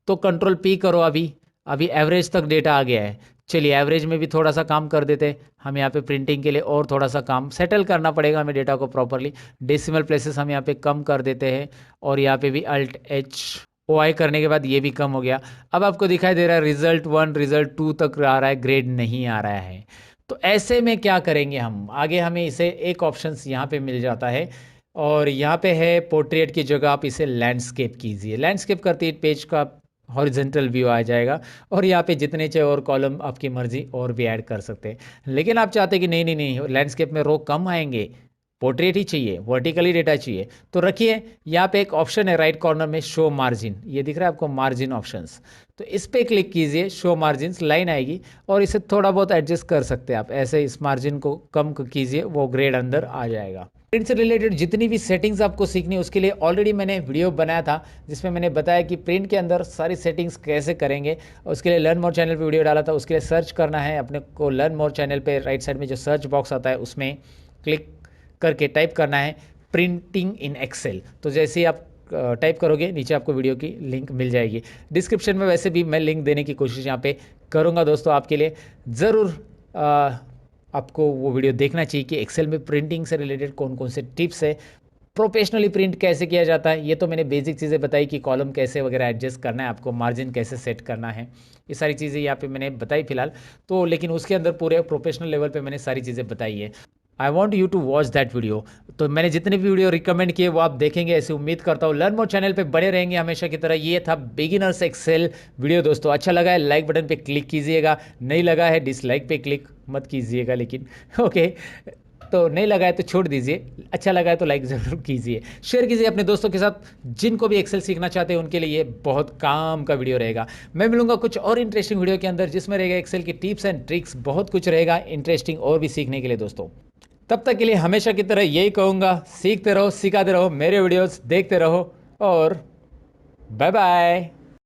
तो कंट्रोल पी करो, अभी अभी एवरेज तक डेटा आ गया है। चलिए एवरेज में भी थोड़ा सा काम कर देते, हम यहाँ पे प्रिंटिंग के लिए और थोड़ा सा काम सेटल करना पड़ेगा हमें डेटा को प्रॉपरली। डेसिमल प्लेसेस हम यहाँ पे कम कर देते हैं, और यहाँ पे भी अल्ट एच ओ आई करने के बाद ये भी कम हो गया। अब आपको दिखाई दे रहा है रिजल्ट 1 रिजल्ट 2 तक आ रहा है, ग्रेड नहीं आ रहा है। तो ऐसे में क्या करेंगे हम आगे, हमें इसे एक ऑप्शन यहाँ पे मिल जाता है, और यहाँ पे है पोर्ट्रेट की जगह आप इसे लैंडस्केप कीजिए। लैंडस्केप करते ही पेज का हॉरिजेंटल व्यू आ जाएगा, और यहाँ पे जितने चाहे और कॉलम आपकी मर्जी और भी ऐड कर सकते हैं। लेकिन आप चाहते हैं कि नहीं नहीं नहीं, लैंडस्केप में रो कम आएंगे, पोर्ट्रेट ही चाहिए, वर्टिकली डेटा चाहिए, तो रखिए यहाँ पे एक ऑप्शन है राइट कॉर्नर में, शो मार्जिन, ये दिख रहा है आपको मार्जिन ऑप्शंस। तो इस पर क्लिक कीजिए, शो मार्जिन लाइन आएगी, और इसे थोड़ा बहुत एडजस्ट कर सकते हैं आप, ऐसे इस मार्जिन को कम कीजिए, वो ग्रेड अंदर आ जाएगा। प्रिंट से रिलेटेड जितनी भी सेटिंग्स आपको सीखनी है उसके लिए ऑलरेडी मैंने वीडियो बनाया था, जिसमें मैंने बताया कि प्रिंट के अंदर सारी सेटिंग्स कैसे करेंगे। उसके लिए लर्न मोर चैनल पे वीडियो डाला था, उसके लिए सर्च करना है अपने को लर्न मोर चैनल पे, राइट साइड में जो सर्च बॉक्स आता है उसमें क्लिक करके टाइप करना है प्रिंटिंग इन एक्सेल। तो जैसे ही आप टाइप करोगे नीचे आपको वीडियो की लिंक मिल जाएगी। डिस्क्रिप्शन में वैसे भी मैं लिंक देने की कोशिश यहाँ पे करूँगा दोस्तों आपके लिए। ज़रूर आपको वो वीडियो देखना चाहिए कि एक्सेल में प्रिंटिंग से रिलेटेड कौन कौन से टिप्स है, प्रोफेशनली प्रिंट कैसे किया जाता है। ये तो मैंने बेसिक चीज़ें बताई कि कॉलम कैसे वगैरह एडजस्ट करना है, आपको मार्जिन कैसे सेट करना है, ये सारी चीज़ें यहाँ पे मैंने बताई फिलहाल तो। लेकिन उसके अंदर पूरे प्रोफेशनल लेवल पे मैंने सारी चीज़ें बताई है। I want you to watch that video. तो मैंने जितने भी वीडियो रिकमेंड किए वो आप देखेंगे, ऐसे उम्मीद करता हूँ। लर्न मोर चैनल पे बने रहेंगे हमेशा की तरह। ये था बिगिनर्स एक्सेल वीडियो दोस्तों। अच्छा लगा है लाइक बटन पे क्लिक कीजिएगा, नहीं लगा है डिसलाइक पे क्लिक मत कीजिएगा, लेकिन ओके तो नहीं लगा है तो छोड़ दीजिए, अच्छा लगा है तो लाइक ज़रूर कीजिए, शेयर कीजिए अपने दोस्तों के साथ जिनको भी एक्सेल सीखना चाहते हैं, उनके लिए ये बहुत काम का वीडियो रहेगा। मैं मिलूंगा कुछ और इंटरेस्टिंग वीडियो के अंदर जिसमें रहेगा एक्सेल की टिप्स एंड ट्रिक्स, बहुत कुछ रहेगा इंटरेस्टिंग और भी सीखने के लिए दोस्तों। तब तक के लिए हमेशा की तरह यही कहूँगा, सीखते रहो, सिखाते रहो, मेरे वीडियोस देखते रहो, और बाय बाय।